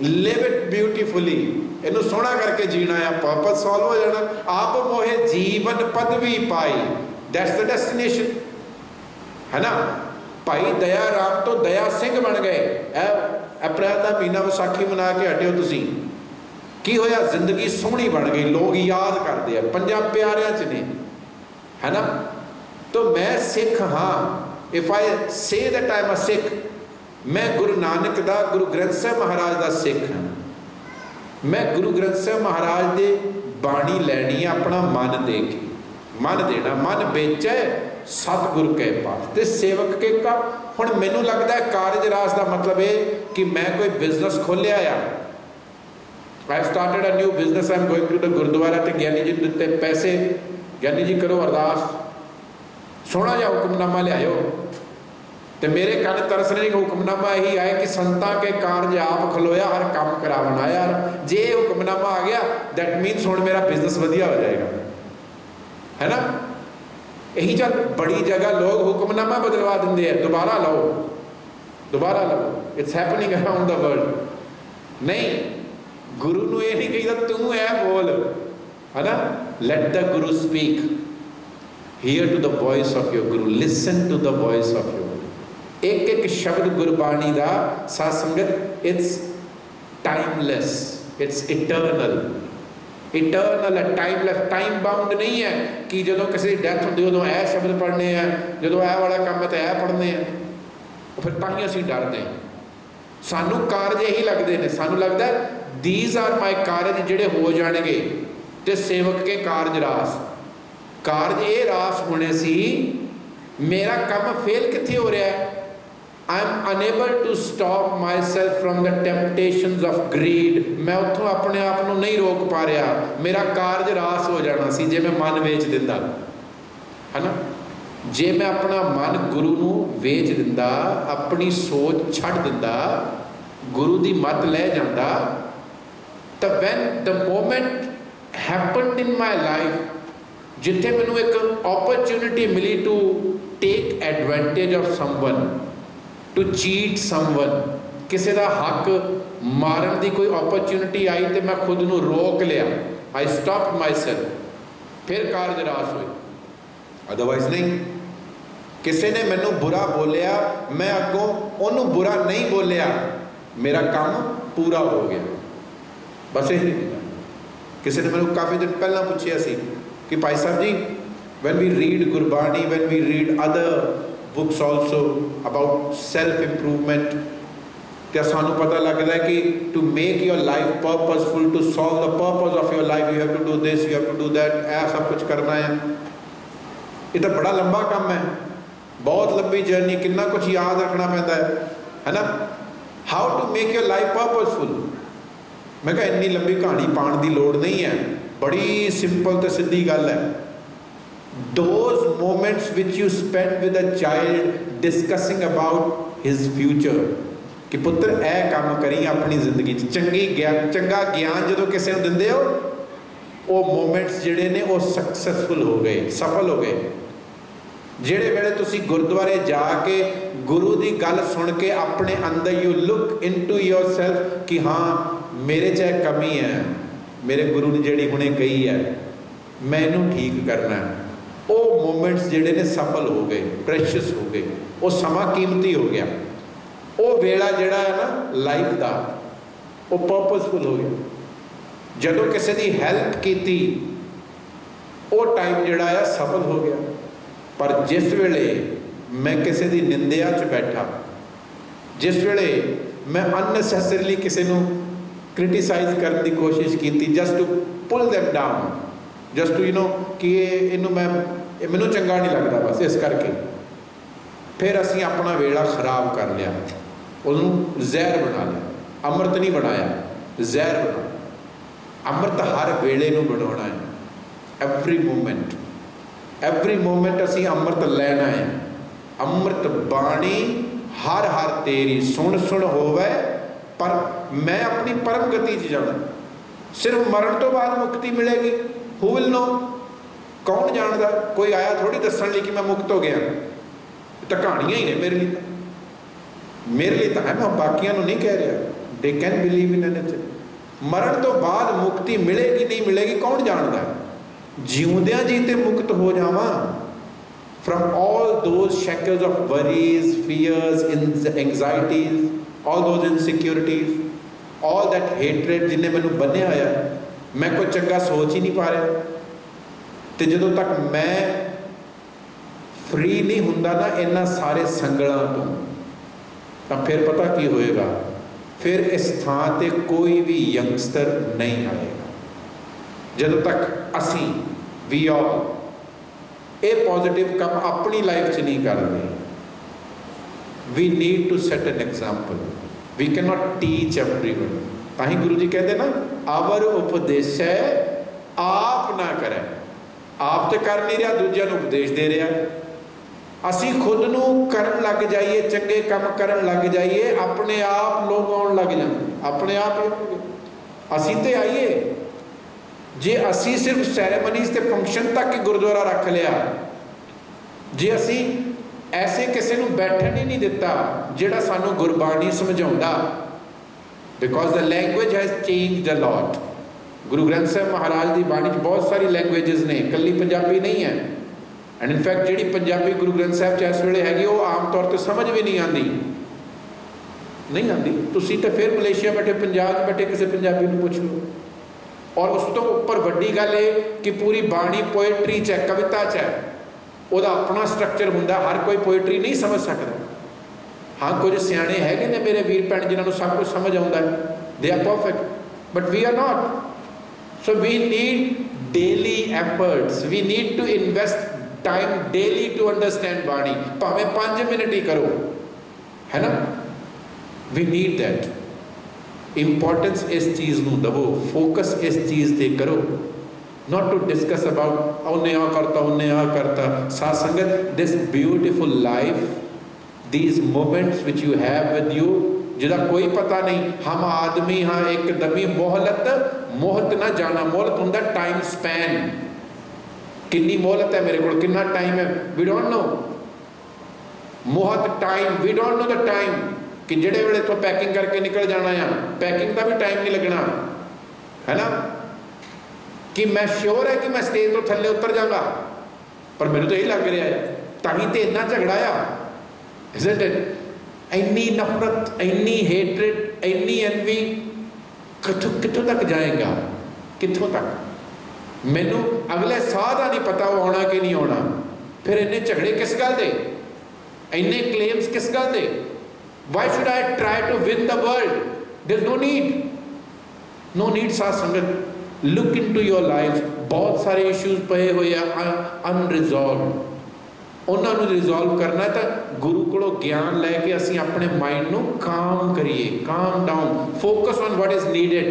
live it beautifully. ਇਹਨੂੰ ਸੋਹਣਾ ਕਰਕੇ ਜੀਣਾ ਆ, ਪਰਪਸ ਸੋਲਵ ਹੋ ਜਾਣਾ। ਆਪ ਮੋਹੇ ਜੀਵਨ ਪਦਵੀ ਪਾਈ, ਦੈਟਸ ਦ ਡੈਸਟੀਨੇਸ਼ਨ, ਹੈ ਨਾ। ਭਾਈ ਦਇਆ ਰਾਮ ਤੋਂ ਦਇਆ ਸਿੰਘ ਬਣ ਗਏ। ਇਹ ਅਪ੍ਰੈਲ ਦਾ ਮਹੀਨਾ ਵਿਸਾਖੀ ਮਨਾ ਕੇ ਹਟਿਓ ਤੁਸੀਂ, ਕੀ ਹੋਇਆ? ਜ਼ਿੰਦਗੀ ਸੋਹਣੀ ਬਣ ਗਈ, ਲੋਕ ਯਾਦ ਕਰਦੇ ਆ, ਪੰਜਾਬ ਪਿਆਰਿਆਂ 'ਚ ਨੇ, ਹੈ ਨਾ। ਤਾਂ ਮੈਂ ਸਿੱਖ ਹਾਂ। If I say that I am a Sikh, ਮੈਂ ਗੁਰੂ ਨਾਨਕ ਦਾ, ਗੁਰੂ ਗ੍ਰੰਥ ਸਾਹਿਬ ਮਹਾਰਾਜ ਦਾ ਸਿੱਖ ਹਾਂ। ਮੈਂ ਗੁਰੂ ਗ੍ਰੰਥ ਸਾਹਿਬ ਮਹਾਰਾਜ ਦੇ ਬਾਣੀ ਲੈਣੀ ਹੈ ਆਪਣਾ ਮਨ ਦੇ ਕੇ। मन देना, मन बेचे सतगुर के पास ते सेवक के का। हुण मैनू लगता है कारज रास का मतलब है कि मैं कोई बिजनेस खोलिया आ, I started a new business, I am going to the gurdwara, तो ज्ञानी जी दिते पैसे, ज्ञानी जी करो अरदास, सोहना जिहा हुक्मनामा लियाओ, तो मेरे कन तरस नहीं, हुक्मनामा यही आए कि संतां के कारज आप खलोया हर काम करावना। यार जे हुक्मनामा आ गया दैट मीनस हुण मेरा बिजनेस वधिया हो जाएगा, है ना। यही चल बड़ी जगह लोग हुक्मनामा बदलवा देंगे हैं, दोबारा लो दोबारा लो, it's happening around the world. नहीं, गुरु नूं ये नहीं कहीदा तू है बोल, है ना। Let the guru speak, hear to the voice of your guru, listen to the voice of your guru. एक एक शब्द गुरबाणी का साथ sangat it's timeless, it's eternal, eternal है, टाइमलैस, टाइम बाउंड नहीं है कि जो किसी की डैथ होती उदों यह शब्द पढ़ने हैं, जो यह वाला काम है तो यह पढ़ने हैं, फिर तां असीं डरते हैं। सानू कारज यही लगते हैं, सानू लगता है दीज आर माई कारज जिहड़े हो जाणगे, ते सेवक के कारज रास, कारज ये रास होने सी, मेरा काम फेल कित्थे हो रहा है। I am unable to stop myself from the temptations of greed, मैं उत्थों अपने आप को नहीं रोक पा रहा, मेरा कारज रास हो जाना सी जे मैं मन वेच दिंदा, है ना। जे मैं अपना मन गुरु नूं वेच दिंदा, अपनी सोच छड्ड दिंदा, गुरु दी मत लै जांदा, तो when the moment happened in my life, जिथे मैनू एक अपॉर्चुनिटी मिली to take advantage of someone, to cheat someone, किसी का हक मारन की कोई अपॉर्चुनिटी आई तो मैं खुद नूं रोक लिया, आई स्टॉप माई सेल्फ, फिर कारज रास हुई। अदरवाइज नहीं, किसी ने मैनू बुरा बोलिया, मैं अगों उन्होंने बुरा नहीं बोलिया, मेरा काम पूरा हो गया, बस यही। किसी ने मैनू काफ़ी दिन पहला पूछा सी कि Bhai Sahab ji, when we read Gurbani, when we read other books also about self improvement, क्या सानू पता लगता है कि to make your life purposeful, to solve the purpose of your life, you have to do this, you have to do that, ऐ सब कुछ करना है। ये तो बड़ा लंबा काम है, बहुत लंबी जर्नी, कितना कुछ याद रखना पैंदा है ना। How to make your life purposeful, मैं कहा इन्नी लंबी कहानी पाने की लोड़ नहीं है, बड़ी सिंपल तो सीधी गल है। Those moments which you spend with a child discussing about his future, कि पुत्र ऐ काम करी अपनी जिंदगी चंगा ज्ञान जो किसी को दिंदे हो, वो मोमेंट्स जिहड़े ने वो सक्सैसफुल हो गए, सफल हो गए। जिहड़े वेले तुसी गुरुद्वारे जाके गुरु की गल सुन के अपने अंदर यू लुक इनटू योरसेल्फ कि हाँ मेरे च कमी है, मेरे गुरु ने जिहड़ी हुणे कही है, मैं इनू ठीक करना है, वो मोमेंट्स जिहड़े ने सफल हो गए, प्रेशियस हो गए, वो समा कीमती हो गया, वो वेला जिहड़ा है ना लाइफ का वो पर्पसफुल हो गया। जदों किसी की हैल्प की वो टाइम जिहड़ा है सफल हो गया। पर जिस वेले मैं किसी की निंदिया च बैठा, जिस वेले मैं अननैसेसरीली किसी को क्रिटिसाइज करने की कोशिश की, just to pull them down, just to कि इनू मैनू चंगा नहीं लगता, बस इस करके फिर असी अपना वेला खराब कर लिया, उन्होंने जहर बना लिया। अमृत नहीं बनाया, जहर बना। अमृत हर वेले नूं बनाना है, एवरी मोमेंट असी अमृत लेना है। अमृत बाणी हर हर तेरी सुन सुन होवे, पर मैं अपनी परम गति च जाना। सिर्फ मरण तो बाद मुक्ति मिलेगी, हू विल नो, कौन जानता। कोई आया थोड़ी दसन लिए कि मैं मुक्त हो गया, तो कहानियां ही ने मेरे लिए, मेरे लिए तो है, मैं बाकियों को नहीं कह रहा। They can believe in anything. मरण तो बाद मुक्ति मिलेगी नहीं मिलेगी कौन जानता है। जिउंदियां जी ते मुक्त हो जावा from all those shackles of worries, fears, anxieties, all those insecurities, all that hatred जिन्हें मैनू बन्निया होया, मैं कोई चंगा सोच ही नहीं पा रहा। तो जदों तक मैं फ्री नहीं हुंदा ना इन्हां सारे संगलों तो फिर पता की होएगा, फिर इस थां ते कोई भी यंगस्टर नहीं आएगा। जदों तक असी वी ऑल ਇਹ ਪੋਜ਼ਿਟਿਵ ਕੰਮ ਆਪਣੀ ਲਾਈਫ 'ਚ ਨਹੀਂ ਕਰਦੇ। We need to set an example, we can not teach everyone. ਤਾਂ ਹੀ ਗੁਰੂ ਜੀ ਕਹਿੰਦੇ ਨਾ, ਆਵਰ ਉਪਦੇਸ਼ੈ ਆਪ ਨਾ ਕਰੈ। ਆਪ ਤੇ ਕਰ ਨਹੀਂ ਰਿਹਾ, ਦੂਜਿਆਂ ਨੂੰ ਉਪਦੇਸ਼ ਦੇ ਰਿਹਾ। ਅਸੀਂ ਖੁਦ ਨੂੰ ਕਰਨ ਲੱਗ ਜਾਈਏ, ਚੰਗੇ ਕੰਮ ਕਰਨ ਲੱਗ ਜਾਈਏ, ਆਪਣੇ ਆਪ ਲੋਕ ਆਉਣ ਲੱਗ ਜਾਂਦੇ, ਆਪਣੇ ਆਪ ਹੀ। ਅਸੀਂ ਤੇ ਆਈਏ, ਜੇ ਅਸੀਂ ਸਿਰਫ ਸੈਰੇਮਨੀਜ਼ ਤੇ ਫੰਕਸ਼ਨ ਤੱਕ ਹੀ ਗੁਰਦੁਆਰਾ ਰੱਖ ਲਿਆ, ਜੇ ਅਸੀਂ ਐਸੇ ਕਿਸੇ ਨੂੰ ਬੈਠਣ ਹੀ ਨਹੀਂ ਦਿੱਤਾ ਜਿਹੜਾ ਸਾਨੂੰ ਗੁਰਬਾਣੀ ਸਮਝਾਉਂਦਾ, because the language has changed a lot. Guru Granth Sahib Maharaj ਦੀ ਬਾਣੀ 'ਚ ਬਹੁਤ ਸਾਰੀ ਲੈਂਗੁਏਜਿਸ ਨੇ, ਇਕੱਲੀ ਪੰਜਾਬੀ ਨਹੀਂ ਹੈ। ਐਂਡ ਇਨਫੈਕਟ ਜਿਹੜੀ ਪੰਜਾਬੀ ਗੁਰੂ ਗ੍ਰੰਥ ਸਾਹਿਬ 'ਚ ਇਸ ਵੇਲੇ ਹੈਗੀ, ਉਹ ਆਮ ਤੌਰ 'ਤੇ ਸਮਝ ਵੀ ਨਹੀਂ ਆਉਂਦੀ, ਨਹੀਂ ਆਉਂਦੀ। ਤੁਸੀਂ ਤਾਂ ਫਿਰ ਮਲੇਸ਼ੀਆ ਬੈਠੇ, ਪੰਜਾਬ 'ਚ ਬੈਠੇ ਕਿਸੇ ਪੰਜਾਬੀ ਨੂੰ ਪੁੱਛ ਲਓ। ਔਰ ਉਸ ਤੋਂ ਉੱਪਰ ਵੱਡੀ ਗੱਲ ਇਹ ਕਿ ਪੂਰੀ ਬਾਣੀ ਪੋਇਟਰੀ 'ਚ ਹੈ, ਕਵਿਤਾ 'ਚ ਹੈ, ਉਹਦਾ ਆਪਣਾ ਸਟਰਕਚਰ ਹੁੰਦਾ। ਹਰ ਕੋਈ ਪੋਇਟਰੀ ਨਹੀਂ ਸਮਝ ਸਕਦਾ। ਹਾਂ, ਕੁਝ ਸਿਆਣੇ ਹੈਗੇ ਨੇ ਮੇਰੇ ਵੀਰ ਭੈਣ ਜਿਨ੍ਹਾਂ ਨੂੰ ਸਭ ਕੁਝ ਸਮਝ ਆਉਂਦਾ, they are perfect, but we are not. So we need daily efforts, we need to invest time daily to understand bani, ਭਾਵੇਂ 5 ਮਿੰਟ ਹੀ ਕਰੋ, ਹੈ ਨਾ। ਵੀ ਨੀਡ ਦੈਟ। ਇੰਪੋਰਟੈਂਸ ਇਸ ਚੀਜ਼ ਨੂੰ ਦਵੋ, ਫੋਕਸ ਇਸ ਚੀਜ਼ 'ਤੇ ਕਰੋ, not to discuss about ਉਹਨੇ ਆ ਕਰਤਾ, ਉਹਨੇ ਆ ਕਰਤਾ। ਸਾਧ ਸੰਗਤ, this beautiful life, these moments which you have with you, ਜਿਹਦਾ ਕੋਈ ਪਤਾ ਨਹੀਂ। ਹਮ ਆਦਮੀ ਹਾਂ ਇੱਕ ਦਮੀ ਮੋਹਤ ਨਾ ਜਾਣਾ। ਮੋਹਲਤ ਹੁੰਦਾ ਟਾਈਮ ਸਪੈਨ, ਕਿੰਨੀ ਮੋਹਲਤ ਹੈ ਮੇਰੇ ਕੋਲ, ਕਿੰਨਾ ਟਾਈਮ ਹੈ, we don't know। ਮੋਹਤ time, we don't know the time, ਕਿ ਜਿਹੜੇ ਵੇਲੇ ਤੋਂ ਪੈਕਿੰਗ ਕਰਕੇ ਨਿਕਲ ਜਾਣਾ ਆ, ਪੈਕਿੰਗ ਦਾ ਵੀ ਟਾਈਮ ਨਹੀਂ ਲੱਗਣਾ, ਹੈ ਨਾ। ਕਿ ਮੈਂ ਸ਼ੋਰ ਹੈ ਕਿ ਮੈਂ ਸਟੇਜ ਤੋਂ ਥੱਲੇ ਉਤਰ ਜਾਵਾਂਗਾ, ਪਰ ਮੈਨੂੰ ਤਾਂ ਇਹ ਲੱਗ ਰਿਹਾ ਹੈ। ਤਾਂ ਹੀ ਤੇ ਇੰਨਾ ਝਗੜਾ ਆ, isn't it? ਇੰਨੀ ਨਫ਼ਰਤ, ਇੰਨੀ ਹੇਟਰੇਡ, ਇੰਨੀ ਐਨਵੀ, ਕਿੱਥੋਂ ਤੱਕ ਜਾਏਗਾ, ਕਿੱਥੋਂ ਤੱਕ? ਮੈਨੂੰ ਅਗਲੇ ਸਾਹ ਦਾ ਨਹੀਂ ਪਤਾ ਉਹ ਆਉਣਾ ਕਿ ਨਹੀਂ ਆਉਣਾ। ਫਿਰ ਇੰਨੇ ਝਗੜੇ ਕਿਸ ਗੱਲ ਦੇ, ਇੰਨੇ ਕਲੇਮਸ ਕਿਸ ਗੱਲ ਦੇ? Why should I try to win the world? There's no need, no need। ਸਾਧ ਸੰਗਤ, look into your lives, ਬਹੁਤ ਸਾਰੇ ਇਸ਼ੂਜ਼ ਪਏ ਹੋਏ ਆ ਅਨਰਿਜ਼ੋਲਵਡ, ਉਹਨਾਂ ਨੂੰ ਰਿਜ਼ੋਲਵ ਕਰਨਾ ਤਾਂ ਗੁਰੂ ਕੋਲੋਂ ਗਿਆਨ ਲੈ ਕੇ ਅਸੀਂ ਆਪਣੇ ਮਾਈਂਡ ਨੂੰ ਕਾਮ ਕਰੀਏ, ਕਾਮ down, focus on what is needed.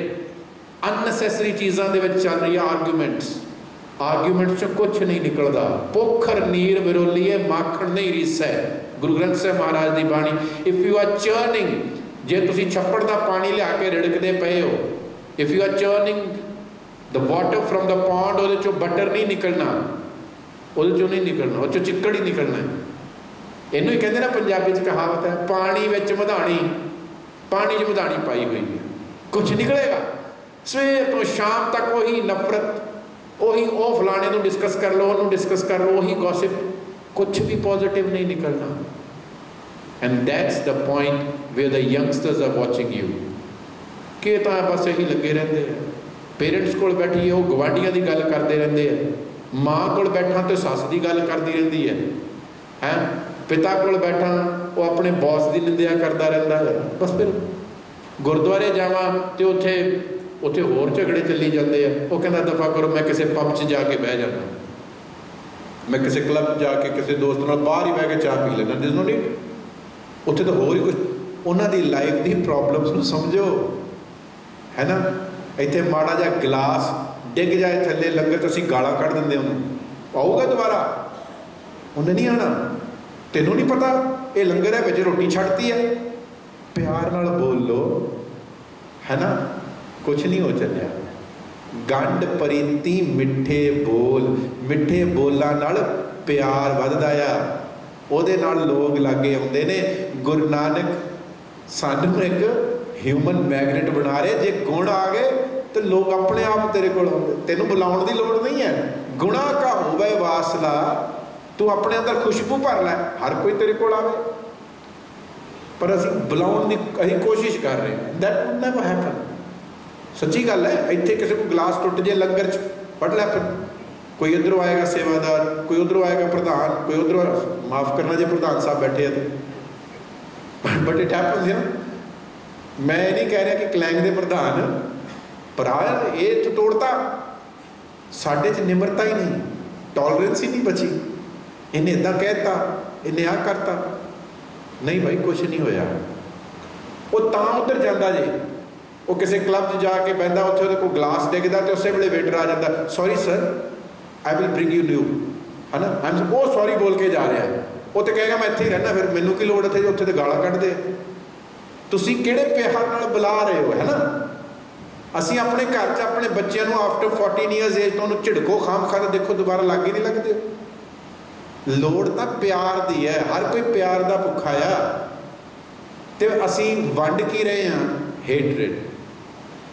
Unnecessary ਚੀਜ਼ਾਂ ਦੇ ਵਿੱਚ ਚੱਲ ਰਹੀ ਆ ਆਰਗੂਮੈਂਟਸ 'ਚੋਂ ਕੁਛ ਨਹੀਂ ਨਿਕਲਦਾ। ਪੋਖਰ ਨੀਰ ਵਿਰੋਲੀਏ ਮਾਖਣ ਨਹੀਂ ਰੀਸੈ, ਗੁਰੂ ਗ੍ਰੰਥ ਸਾਹਿਬ ਮਹਾਰਾਜ ਦੀ ਬਾਣੀ। ਇਫ ਯੂ ਆਰ ਚਰਨਿੰਗ, ਜੇ ਤੁਸੀਂ ਛੱਪੜ ਦਾ ਪਾਣੀ ਲਿਆ ਕੇ ਰਿੜਕਦੇ ਪਏ ਹੋ, if you are churning the water from the pond, ਉਹਦੇ 'ਚੋਂ ਬਟਰ ਨਹੀਂ ਨਿਕਲਣਾ, ਉਹਦੇ 'ਚੋਂ ਨਹੀਂ ਨਿਕਲਣਾ, ਉਹ 'ਚੋਂ ਚਿੱਕੜ ਹੀ ਨਿਕਲਣਾ। ਇਹਨੂੰ ਹੀ ਕਹਿੰਦੇ ਨਾ ਪੰਜਾਬੀ 'ਚ ਕਹਾਵਤ ਹੈ, ਪਾਣੀ ਵਿੱਚ ਮਧਾਣੀ, ਪਾਣੀ 'ਚ ਮਧਾਣੀ ਪਾਈ ਹੋਈ ਹੈ, ਕੁਛ ਨਿਕਲੇਗਾ। ਸਵੇਰ ਤੋਂ ਸ਼ਾਮ ਤੱਕ ਉਹੀ ਨਫ਼ਰਤ, ਉਹੀ ਉਹ ਫਲਾਣੇ ਨੂੰ ਡਿਸਕਸ ਕਰ ਲਓ, ਉਹਨੂੰ ਡਿਸਕਸ ਕਰ ਲਓ, ਉਹੀ ਗੌਸਿਪ, ਕੁਛ ਵੀ ਪੋਜ਼ਿਟਿਵ ਨਹੀਂ ਨਿਕਲਣਾ। And that's the point wear the youngsters R watching you, ਕਿ ਤਾਂ ਬਸ ਇਹੀ ਲੱਗੇ ਰਹਿੰਦੇ ਆ। ਪੇਰੈਂਟਸ ਕੋਲ ਬੈਠੀਏ ਉਹ ਗਵਾਂਢੀਆਂ ਦੀ ਗੱਲ ਕਰਦੇ ਰਹਿੰਦੇ ਆ, ਮਾਂ ਕੋਲ ਬੈਠਾ ਤੇ ਸੱਸ ਦੀ ਗੱਲ ਕਰਦੀ ਰਹਿੰਦੀ ਹੈ, ਪਿਤਾ ਕੋਲ ਬੈਠਾ ਉਹ ਆਪਣੇ ਬੌਸ ਦੀ ਨਿੰਦਿਆ ਕਰਦਾ ਰਹਿੰਦਾ ਹੈ। ਬਸ ਫਿਰ ਗੁਰਦੁਆਰੇ ਜਾਵਾਂ ਤੇ ਉੱਥੇ ਹੋਰ ਝਗੜੇ ਚੱਲੀ ਜਾਂਦੇ ਆ। ਉਹ ਕਹਿੰਦਾ ਦਫਾ ਕਰੋ, ਮੈਂ ਕਿਸੇ ਪਬ 'ਚ ਜਾ ਕੇ ਬਹਿ ਜਾਂਦਾ, ਮੈਂ ਕਿਸੇ ਕਲੱਬ ਜਾ ਕੇ ਕਿਸੇ ਦੋਸਤ ਨਾਲ ਬਾਹਰ ਹੀ ਬਹਿ ਕੇ ਚਾਹ ਪੀ ਲੈਂਦਾ। ਦਿਸ ਨੋ ਨੀਡ, ਉੱਥੇ ਤਾਂ ਹੋਰ ਹੀ ਕੁਛ। ਉਹਨਾਂ ਦੀ ਲਾਈਫ ਦੀ ਪ੍ਰੋਬਲਮਸ ਨੂੰ ਸਮਝੋ, ਹੈ ਨਾ। ਇੱਥੇ ਮਾੜਾ ਜਿਹਾ ਗਲਾਸ ਡਿੱਗ ਜਾਏ ਥੱਲੇ ਲੰਗਰ 'ਚ, ਅਸੀਂ ਗਾਲਾਂ ਕੱਢ ਦਿੰਦੇ ਉਹਨੂੰ, ਆਊਗਾ ਦੁਬਾਰਾ? ਉਹਨੇ ਨਹੀਂ ਆਉਣਾ। ਤੈਨੂੰ ਨਹੀਂ ਪਤਾ ਇਹ ਲੰਗਰ ਹੈ, ਵਿੱਚ ਰੋਟੀ ਛੱਡਤੀ ਹੈ। ਪਿਆਰ ਨਾਲ ਬੋਲ ਲਓ, ਹੈ ਨਾ, ਕੁਛ ਨਹੀਂ ਹੋ ਚੱਲਿਆ। ਗੰਢ ਪਰੀਤੀ ਮਿੱਠੇ ਬੋਲ, ਮਿੱਠੇ ਬੋਲਾਂ ਨਾਲ ਪਿਆਰ ਵੱਧਦਾ ਆ, ਉਹਦੇ ਨਾਲ ਲੋਕ ਲਾਗੇ ਆਉਂਦੇ ਨੇ। ਗੁਰੂ ਨਾਨਕ ਸਾਨੂੰ ਇੱਕ ਹਿਊਮਨ ਮੈਗਨੇਟ ਬਣਾ ਰਹੇ। ਜੇ ਗੁਣ ਆ ਗਏ ਤੇ ਲੋਕ ਆਪਣੇ ਆਪ ਤੇਰੇ ਕੋਲ ਆਉਂਦੇ, ਤੈਨੂੰ ਬੁਲਾਉਣ ਦੀ ਲੋੜ ਨਹੀਂ ਹੈ। ਗੁਣਾ ਕਾ ਹੋਵੇ ਵਾਸਲਾ, ਤੂੰ ਆਪਣੇ ਅੰਦਰ ਖੁਸ਼ਬੂ ਭਰ ਲੈ, ਹਰ ਕੋਈ ਤੇਰੇ ਕੋਲ ਆਵੇ। ਪਰ ਅਸੀਂ ਬੁਲਾਉਣ ਦੀ ਅਸੀਂ ਕੋਸ਼ਿਸ਼ ਕਰ ਰਹੇ ਹਾਂ, ਦੈਟ ਵੁਡ ਨੈਵਰ ਹੈਪਨ। ਸੱਚੀ ਗੱਲ ਹੈ। ਇੱਥੇ ਕਿਸੇ ਕੋਲ ਗਲਾਸ ਟੁੱਟ ਜੇ ਲੰਗਰ 'ਚ, ਵਟ ਹੈਪਨ? ਕੋਈ ਇੱਧਰੋਂ ਆਏਗਾ ਸੇਵਾਦਾਰ, ਕੋਈ ਉੱਧਰੋਂ ਆਏਗਾ ਪ੍ਰਧਾਨ, ਕੋਈ ਉੱਧਰੋਂ, ਮਾਫ ਕਰਨਾ ਜੇ ਪ੍ਰਧਾਨ ਸਾਹਿਬ ਬੈਠੇ ਆ ਤੇ, ਬਟ ਇਟ ਹੈਪਨਸ ਨਾ। ਮੈਂ ਇਹ ਨਹੀਂ ਕਹਿ ਰਿਹਾ ਕਿ ਕਲੈਂਗ ਦੇ ਪ੍ਰਧਾਨ ਭਰਾ ਇਹ ਤੋੜਤਾ। ਸਾਡੇ 'ਚ ਨਿਮਰਤਾ ਹੀ ਨਹੀਂ, ਟੋਲਰੈਂਸ ਹੀ ਨਹੀਂ ਬਚੀ। ਇਹਨੇ ਇੱਦਾਂ ਕਹਿਤਾ, ਇਹਨੇ ਆਹ ਕਰਤਾ। ਨਹੀਂ ਭਾਈ, ਕੁਛ ਨਹੀਂ ਹੋਇਆ। ਉਹ ਤਾਂ ਉੱਧਰ ਜਾਂਦਾ ਜੇ, ਉਹ ਕਿਸੇ ਕਲੱਬ 'ਚ ਜਾ ਕੇ ਬਹਿੰਦਾ, ਉੱਥੇ ਉਹਦੇ ਕੋਲ ਗਲਾਸ ਡਿੱਗਦਾ ਤੇ ਉਸੇ ਵੇਲੇ ਵੇਟਰ ਆ ਜਾਂਦਾ, sorry sir I will bring you new, ਹੈ ਨਾ। ਉਹ ਸੌਰੀ ਬੋਲ ਕੇ ਜਾ ਰਿਹਾ, ਉਹ ਤੇ ਕਹੇਗਾ ਮੈਂ ਇੱਥੇ ਹੀ ਰਹਿਣਾ, ਫਿਰ ਮੈਨੂੰ ਕੀ ਲੋੜ ਇੱਥੇ, ਉੱਥੇ ਤੇ ਗਾਲਾਂ ਕੱਢਦੇ। ਤੁਸੀਂ ਕਿਹੜੇ ਪਿਆਰ ਨਾਲ ਬੁਲਾ ਰਹੇ ਹੋ, ਹੈ ਨਾ। ਅਸੀਂ ਆਪਣੇ ਘਰ 'ਚ ਆਪਣੇ ਬੱਚਿਆਂ ਨੂੰ ਆਫਟਰ 14 ਈਅਰਸ ਏਜ ਤੋਂ ਉਹਨੂੰ ਝਿੜਕੋ ਖਾਮ-ਖਾ, ਦੇਖੋ ਦੁਬਾਰਾ ਲੱਗ ਹੀ ਨਹੀਂ ਲੱਗਦੇ। ਲੋੜ ਤਾਂ ਪਿਆਰ ਦੀ ਹੈ, ਹਰ ਕੋਈ ਪਿਆਰ ਦਾ ਭੁੱਖਾ ਆ। ਤੇ ਅਸੀਂ ਵੰਡ ਕੀ ਰਹੇ ਹਾਂ? ਹੇਟਰੇਡ।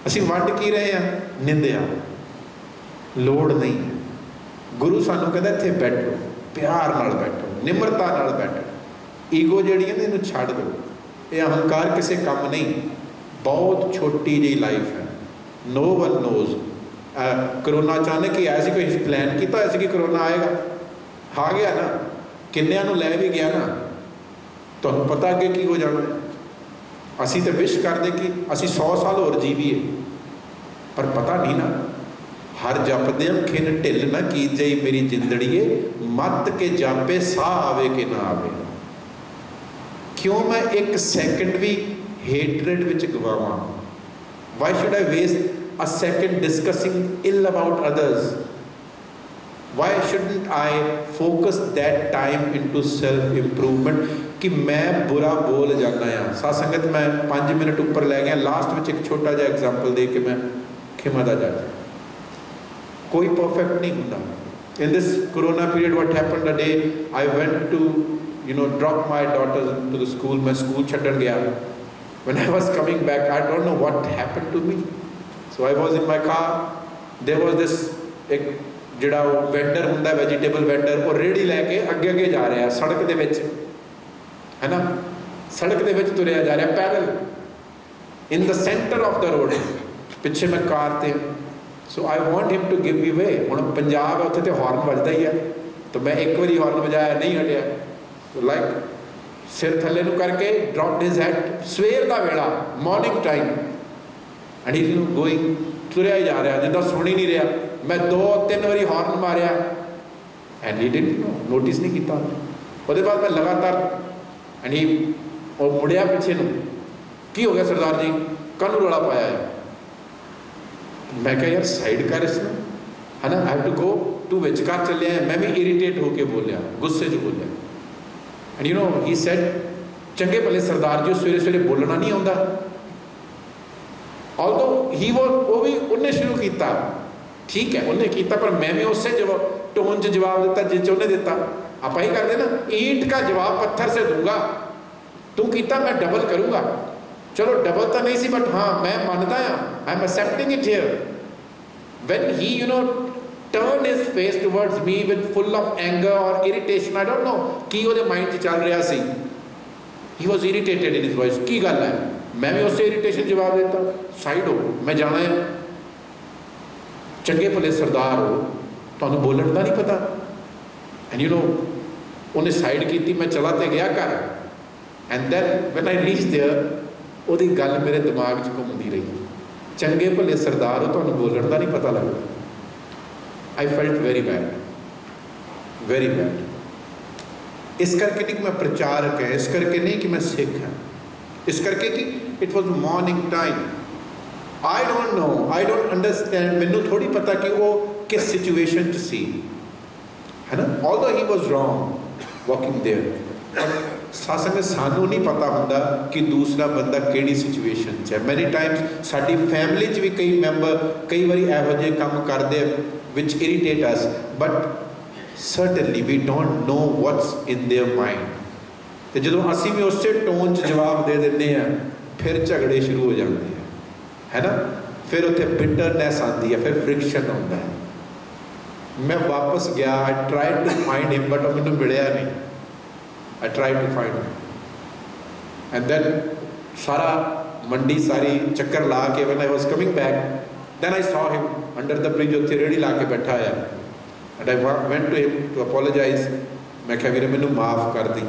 ਅਸੀਂ ਵੰਡ ਕੀ ਰਹੇ ਹਾਂ? ਨਿੰਦਿਆ। ਲੋੜ ਨਹੀਂ। ਗੁਰੂ ਸਾਨੂੰ ਕਹਿੰਦਾ ਇੱਥੇ ਬੈਠੋ, ਪਿਆਰ ਨਾਲ ਬੈਠੋ, ਨਿਮਰਤਾ ਨਾਲ ਬੈਠੋ। ਈਗੋ ਜਿਹੜੀ ਹੈ ਨਾ, ਇਹਨੂੰ ਛੱਡ ਦਿਓ। ਇਹ ਅਹੰਕਾਰ ਕਿਸੇ ਕੰਮ ਨਹੀਂ। ਬਹੁਤ ਛੋਟੀ ਜਿਹੀ ਲਾਈਫ ਹੈ। No one knows. ਕਰੋਨਾ ਅਚਾਨਕ ਹੀ ਆਇਆ ਸੀ, ਕੋਈ ਪਲਾਨ ਕੀਤਾ ਹੋਇਆ ਸੀ ਕਿ ਕਰੋਨਾ ਆਏਗਾ? ਆ ਗਿਆ ਨਾ, ਕਿੰਨਿਆਂ ਨੂੰ ਲੈ ਵੀ ਗਿਆ ਨਾ। ਤੁਹਾਨੂੰ ਪਤਾ ਅੱਗੇ ਕੀ ਹੋ ਜਾਣਾ ਹੈ। ਅਸੀਂ ਤਾਂ ਵਿਸ਼ ਕਰਦੇ ਕਿ ਅਸੀਂ 100 ਸਾਲ ਹੋਰ ਜੀਵੀਏ, ਪਰ ਪਤਾ ਨਹੀਂ ਨਾ। ਹਰ ਜਪਦੇ ਖਿਨ ਢਿੱਲ ਨਾ ਕੀਜਈ ਮੇਰੀ ਜਿੰਦੜੀਏ, ਮੱਤ ਕੇ ਜਾਪੇ ਸਾਹ ਆਵੇ ਕਿ ਨਾ ਆਵੇ। ਕਿਉਂ ਮੈਂ ਇੱਕ ਸੈਕਿੰਡ ਵੀ ਹੇਟਰੇਡ ਵਿੱਚ ਗਵਾਵਾਂ? Why should I waste a second discussing ill about others? Why shouldn't I focus that time into self-improvement? कि मैं बुरा बोल जाना है। साथ संगत मैं 5 मिनट ऊपर लै गया। लास्ट में एक छोटा जिहा एग्जाम्पल दे के मैं खिमा दा जाता। कोई परफेक्ट नहीं होता। In this corona period, what happened a day, I went to drop my daughters to the school. मैं school छड्डन गया. When I was coming back, I don't know what happened to me. So I was in my car. There was this एक ਜਿਹੜਾ ਉਹ vendor ਹੁੰਦਾ, vegetable vendor, ਉਹ ਰੇਹੜੀ ਲੈ ਕੇ ਅੱਗੇ ਅੱਗੇ ਜਾ ਰਿਹਾ ਸੜਕ ਦੇ ਵਿੱਚ, ਹੈ ਨਾ। ਸੜਕ ਦੇ ਵਿੱਚ ਤੁਰਿਆ ਜਾ ਰਿਹਾ ਪੈਦਲ, in the centre of the road. ਪਿੱਛੇ ਮੈਂ ਕਾਰ ਤੇ। So I want him to give me way. ਹੁਣ ਪੰਜਾਬ ਹੈ, ਉੱਥੇ ਤੇ ਹਾਰਨ ਵੱਜਦਾ ਹੀ ਹੈ। ਤਾਂ ਮੈਂ ਇੱਕ ਵਾਰੀ ਹਾਰਨ ਵਜਾਇਆ, ਨਹੀਂ ਹਟਿਆ। ਲਾਈਕ ਸਿਰ ਥੱਲੇ ਨੂੰ ਕਰਕੇ ਡਰੌਪਡ ਹਿਜ਼ ਹੈਡ। ਸਵੇਰ ਦਾ ਵੇਲਾ, morning time, and he is going, ਤੁਰਿਆ ਹੀ ਜਾ ਰਿਹਾ ਜਿੱਦਾਂ ਸੁਣ ਹੀ ਨਹੀਂ ਰਿਹਾ। ਮੈਂ 2-3 ਵਾਰੀ ਹਾਰਨ ਮਾਰਿਆ, ਐਂਡ ਹੀ ਡਿਡਨਟ ਨੋਟਿਸ ਨਹੀਂ ਕੀਤਾ। ਉਹਦੇ ਬਾਅਦ ਮੈਂ ਲਗਾਤਾਰ, ਐਂਡ ਹੀ ਉਹ ਮੁੜਿਆ ਪਿੱਛੇ ਨੂੰ, ਕੀ ਹੋ ਗਿਆ ਸਰਦਾਰ ਜੀ, ਕਾਹਨੂੰ ਰੌਲਾ ਪਾਇਆ ਹੈ? ਮੈਂ ਕਿਹਾ ਯਾਰ ਸਾਈਡ ਕਰ ਇਸ ਨੂੰ, ਹੈ ਨਾ। ਆਈ ਹੈਵ ਟੂ ਗੋ, ਤੂੰ ਵਿਚਕਾਰ ਚੱਲਿਆ। ਮੈਂ ਵੀ ਇਰੀਟੇਟ ਹੋ ਕੇ ਬੋਲਿਆ, ਗੁੱਸੇ 'ਚ ਬੋਲਿਆ। ਐਂਡ ਹੀ ਸੈਡ, ਚੰਗੇ ਭਲੇ ਸਰਦਾਰ ਜੀ, ਸਵੇਰੇ ਸਵੇਰੇ ਬੋਲਣਾ ਨਹੀਂ ਆਉਂਦਾ। although he was, ਉਹ ਵੀ ਉਹਨੇ ਸ਼ੁਰੂ ਕੀਤਾ, ਠੀਕ ਹੈ ਉਹਨੇ ਕੀਤਾ, ਪਰ ਮੈਂ ਵੀ ਉਸੇ ਟੋਨ 'ਚ ਜਵਾਬ ਦਿੱਤਾ ਜਿਸ 'ਚ ਉਹਨੇ ਦਿੱਤਾ। ਆਪਾਂ ਹੀ ਕਰਦੇ ਨਾ, ਈਂਟ का जवाब पत्थर से दूंगा। ਤੂੰ ਕੀਤਾ, ਮੈਂ ਡਬਲ ਕਰੂੰਗਾ। ਚਲੋ ਡਬਲ ਤਾਂ ਨਹੀਂ ਸੀ, ਬਟ ਹਾਂ ਮੈਂ ਮੰਨਦਾ ਹਾਂ, I am accepting it here. when he turned his face towards me with full of anger or irritation, I don't know ਕੀ ਉਹਦੇ ਮਾਈਂਡ 'ਚ ਚੱਲ ਰਿਹਾ ਸੀ। he was irritated in his voice। ਕੀ ਗੱਲ ਹੈ? ਮੈਂ ਵੀ ਉਸੇ ਇਰੀਟੇਸ਼ਨ ਜਵਾਬ ਦਿੱਤਾ, ਸਾਈਡ ਹੋ, ਮੈਂ ਜਾਣਾ ਹੈ। ਚੰਗੇ ਭਲੇ ਸਰਦਾਰ ਹੋ, ਤੁਹਾਨੂੰ ਬੋਲਣ ਦਾ ਨਹੀਂ ਪਤਾ। ਐਂਡ ਉਹਨੇ ਸਾਈਡ ਕੀਤੀ, ਮੈਂ ਚਲਾ ਤੇ ਗਿਆ ਘਰ। And then when I reach there, ਉਹਦੀ ਗੱਲ ਮੇਰੇ ਦਿਮਾਗ 'ਚ ਘੁੰਮਦੀ ਰਹੀ। ਚੰਗੇ ਭਲੇ ਸਰਦਾਰ ਹੋ, ਤੁਹਾਨੂੰ ਬੋਲਣ ਦਾ ਨਹੀਂ ਪਤਾ ਲੱਗਦਾ। I felt very bad, very bad. ਇਸ ਕਰਕੇ ਨਹੀਂ ਕਿ ਮੈਂ ਪ੍ਰਚਾਰਕ ਹੈ, ਇਸ ਕਰਕੇ ਨਹੀਂ ਕਿ ਮੈਂ ਸਿੱਖ ਹਾਂ, ਇਸ ਕਰਕੇ ਕਿ it was morning time. I don't know, I don't understand. ਮੈਨੂੰ ਥੋੜ੍ਹੀ ਪਤਾ ਕਿ ਉਹ ਕਿਸ ਸਿਚੁਏਸ਼ਨ 'ਚ ਸੀ, ਹੈ ਨਾ। although he was wrong walking there, ਪਰ ਸਾਨੂੰ ਨਹੀਂ ਪਤਾ ਹੁੰਦਾ ਕਿ ਦੂਸਰਾ ਬੰਦਾ ਕਿਹੜੀ ਸਿਚੁਏਸ਼ਨ 'ਚ ਹੈ। ਮੈਨੀ ਟਾਈਮਸ ਸਾਡੀ ਫੈਮਿਲੀ 'ਚ ਵੀ ਕਈ ਮੈਂਬਰ ਕਈ ਵਾਰੀ ਇਹੋ ਜਿਹੇ ਕੰਮ ਕਰਦੇ ਵਿਚ irritate us, but certainly we don't know what's in their mind। ਤੇ ਜਦੋਂ ਅਸੀਂ ਵੀ ਉਸੇ ਟੋਨ 'ਚ ਜਵਾਬ ਦੇ ਦਿੰਦੇ ਹਾਂ, ਫਿਰ ਝਗੜੇ ਸ਼ੁਰੂ ਹੋ ਜਾਂਦੇ ਹੈ ਨਾ। ਫਿਰ ਉੱਥੇ ਬਿਟਰਨੈਸ ਆਉਂਦੀ ਹੈ, ਫਿਰ ਫ੍ਰਿਕਸ਼ਨ ਆਉਂਦਾ ਹੈ। ਮੈਂ ਵਾਪਸ ਗਿਆ, I tried to find him, but ਉਹ ਮੈਨੂੰ ਮਿਲਿਆ ਨਹੀਂ। I tried to find him, and then ਸਾਰਾ ਮੰਡੀ ਸਾਰੀ ਚੱਕਰ ਲਾ ਕੇ when I was coming back, then I saw him under the bridge, ਉੱਥੇ ਰੇਹੜੀ ਲਾ ਕੇ ਬੈਠਾ ਹੋਇਆ। And I went to him to apologise. ਮੈਂ ਕਿਹਾ ਵੀਰੇ ਮੈਨੂੰ ਮਾਫ਼ ਕਰ ਦੇ,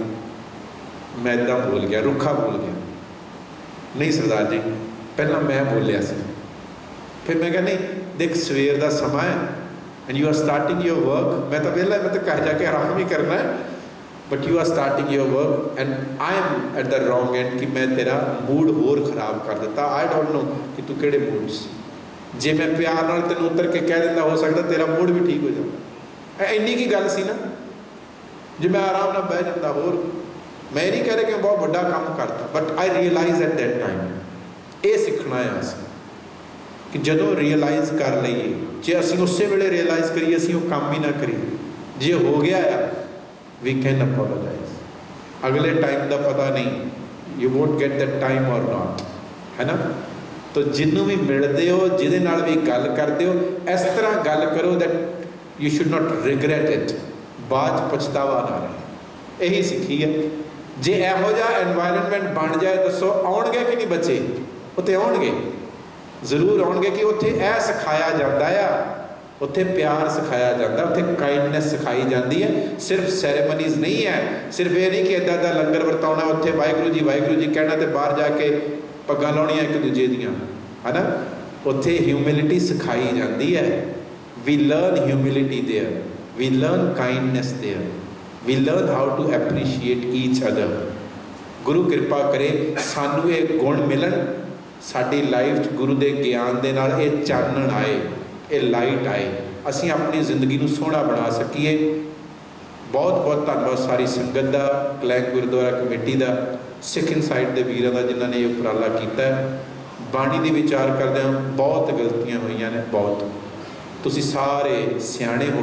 ਮੈਂ ਇੱਦਾਂ ਬੋਲ ਗਿਆ, ਰੁੱਖਾ ਬੋਲ ਗਿਆ। ਨਹੀਂ ਸਰਦਾਰ ਜੀ, ਪਹਿਲਾਂ ਮੈਂ ਬੋਲਿਆ ਸੀ। ਫਿਰ ਮੈਂ ਕਿਹਾ ਨਹੀਂ ਦੇਖ, ਸਵੇਰ ਦਾ ਸਮਾਂ ਹੈ, and you are starting your work, मैं तो वेला, मैं तो घर जाके आराम ही करना है, but you are starting your work and I am at the wrong end कि मैं तेरा मूड होर खराब कर देता. I don't know कि तू किहड़े मूड सी. जे मैं प्यार नाल तैनूं उतर के कह दिंदा, हो सकदा तेरा मूड भी ठीक हो जाता. ਇੰਨੀ की गल सी ना. जे मैं आराम नाल बह जांदा, होर मैं नहीं कह रहा कि मैं बहुत बड़ा काम करता, but I realise at that time. ये सीखना है अस कि जदों रियलाइज कर लईए, जे असीं उसे वेले रियलाइज करिए असीं वो काम ही ना करिए, जे हो गया है वी कैन अपोलोजाइज. अगले टाइम का पता नहीं, you won't get that time और नॉट, है ना. तो जिन्हों भी मिलते हो, जिहदे नाल भी गल करते हो, इस तरह गल करो that you should not regret it, बाद पछतावा ना रहे. यही सीखी है. जे इहो जिहा एनवायरनमेंट बन जाए, दसो आउणगे कि नहीं बच्चे? उत्थे आउणगे, जरूर आउणगे कि उत्थे यह सिखाया जाता है, उत्थे प्यार सिखाया जाता, उत्थे काइंडनैस सिखाई जाती है. सिर्फ सैरेमनीज नहीं है, सिर्फ ये नहीं कि इदा दा लंगर वरताउणा, उत्थे वाहिगुरू जी कहना तो बाहर जाके पग्गां लाउणियां एक दूजे दियां, है ना. उत्थे ह्यूमिलिटी सिखाई जाती है. We learn humility there, we learn kindness there, we learn how to appreciate each other. गुरु कृपा करे सानू ये गुण मिलन, साडी लाइफ च गुरु के ज्ञान के नाल ये चानण आए, ये लाइट आए, असीं अपनी जिंदगी नूं सोहना बना सकीए. बहुत बहुत धन्नवाद सारी संगत का, कलैंग गुरुद्वारा कमेटी का, सिख इनसाइट के वीरां का जिन्हों ने ये उपराला किया. बाणी के विचार करदे बहुत गलतियां हुई ने, बहुत. तुसीं सारे सियाणे हो,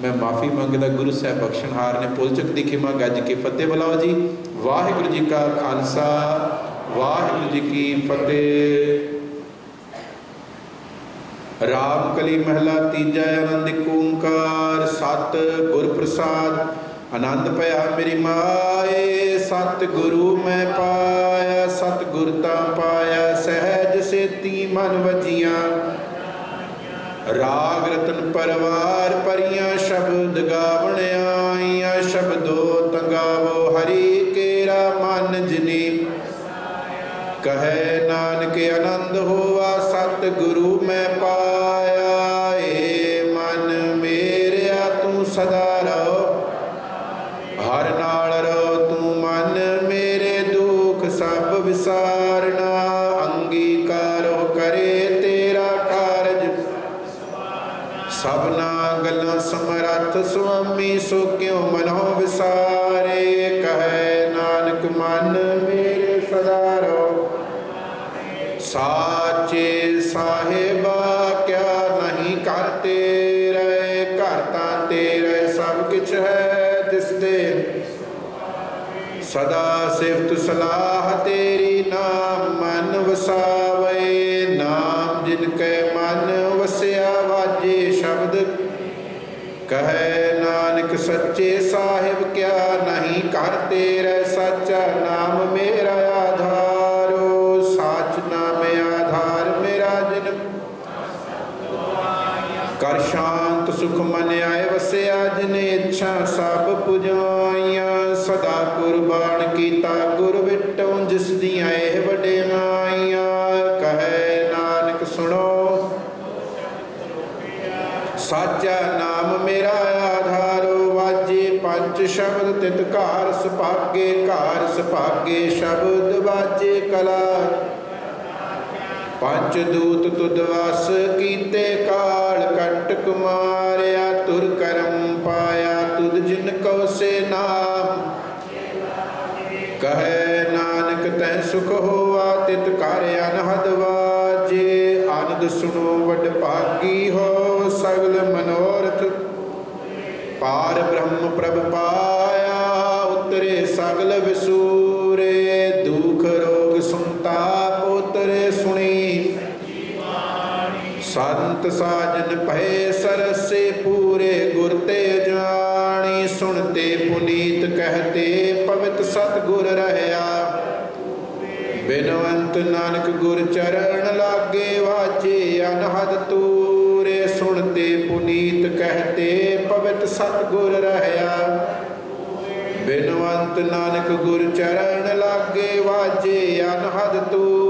मैं माफ़ी मंगदा. गुरु साहब बख्शणहार ने भुल चुक दी खिमा गज के फतेह बुलाओ जी. वाहिगुरू जी का खालसा, वाहिगुरू जी की फतेह. राम कली महला तीजा. आनंद एक ओंकार, सत गुर प्रसाद. आनंद पया मेरी माए, सत गुरु मैं पाया. सत गुर तां पाया, सहज सेती मन वजियां. राग रतन परवार परियां, शब्द गावण आईयां. शब्दो तंगावो हरि केरा मन जिनी. कहे नानक आनंद होवा, सत गुरु मैं पाया. ए मन मेरेया तू सदा रहो, हर नाल रहो तू मन मेरे. दुख सब विसारना, अंगीकारो करे तेरा कारज. सबना गल्लां समरथ स्वामी, सो क्यों मनो विसारे. कहे नानक मन मेरे सदा रहो, साचे साहिबा क्या नहीं कर तेरे. घर तां तेरे सब किछ है, जिस दे सदा सिफत सलाह तेरी. नाम मन वसावे, नाम जिनके मन वसिया वाजे शब्द. कहे नानक सच्चे साहिब क्या नहीं कर तेरे. सच्चा नाम मेरा आधारो, साच नाम आधार मेरा. जिन कर शांत सुख मन आए वसिया, जिने इच्छा सब पुजाइयां. सदा कुर्बान कीता गुर विटों, जिस दियां एह वडियाइयां. कहे नानक सुनो साचा नाम मेरा आधारो. वाजे पंच शब्द तित कार सुभागे. कार सुभागे शब्द वाजे कला. पंच दूत तुद वस कीते, काल कंटक मारिया. तुर करम पाया तुद जिन को से नाम. कहे नानक तह सुख होवा, तित कर अनहद वाजे. आनंद सुनो वड भागी हो, सगल मनोरथ पार ब्रह्म प्रभ पाया. उतरे सगल विसूरे, दुख रोग संताप उतरे सुनी. संत साजन भय सरसे, पूरे गुर ते जानी. सुनते पुनीत कहते, पवित्र सतगुर रहया. बिनवंत नानक गुर चरण लागे, वाजे अनहद तूरे. सुनते पुनीत कहते, पवित्र सतगुर रहया. बिनवंत नानक गुर चरण लागे, वाजे अनहद तूरे.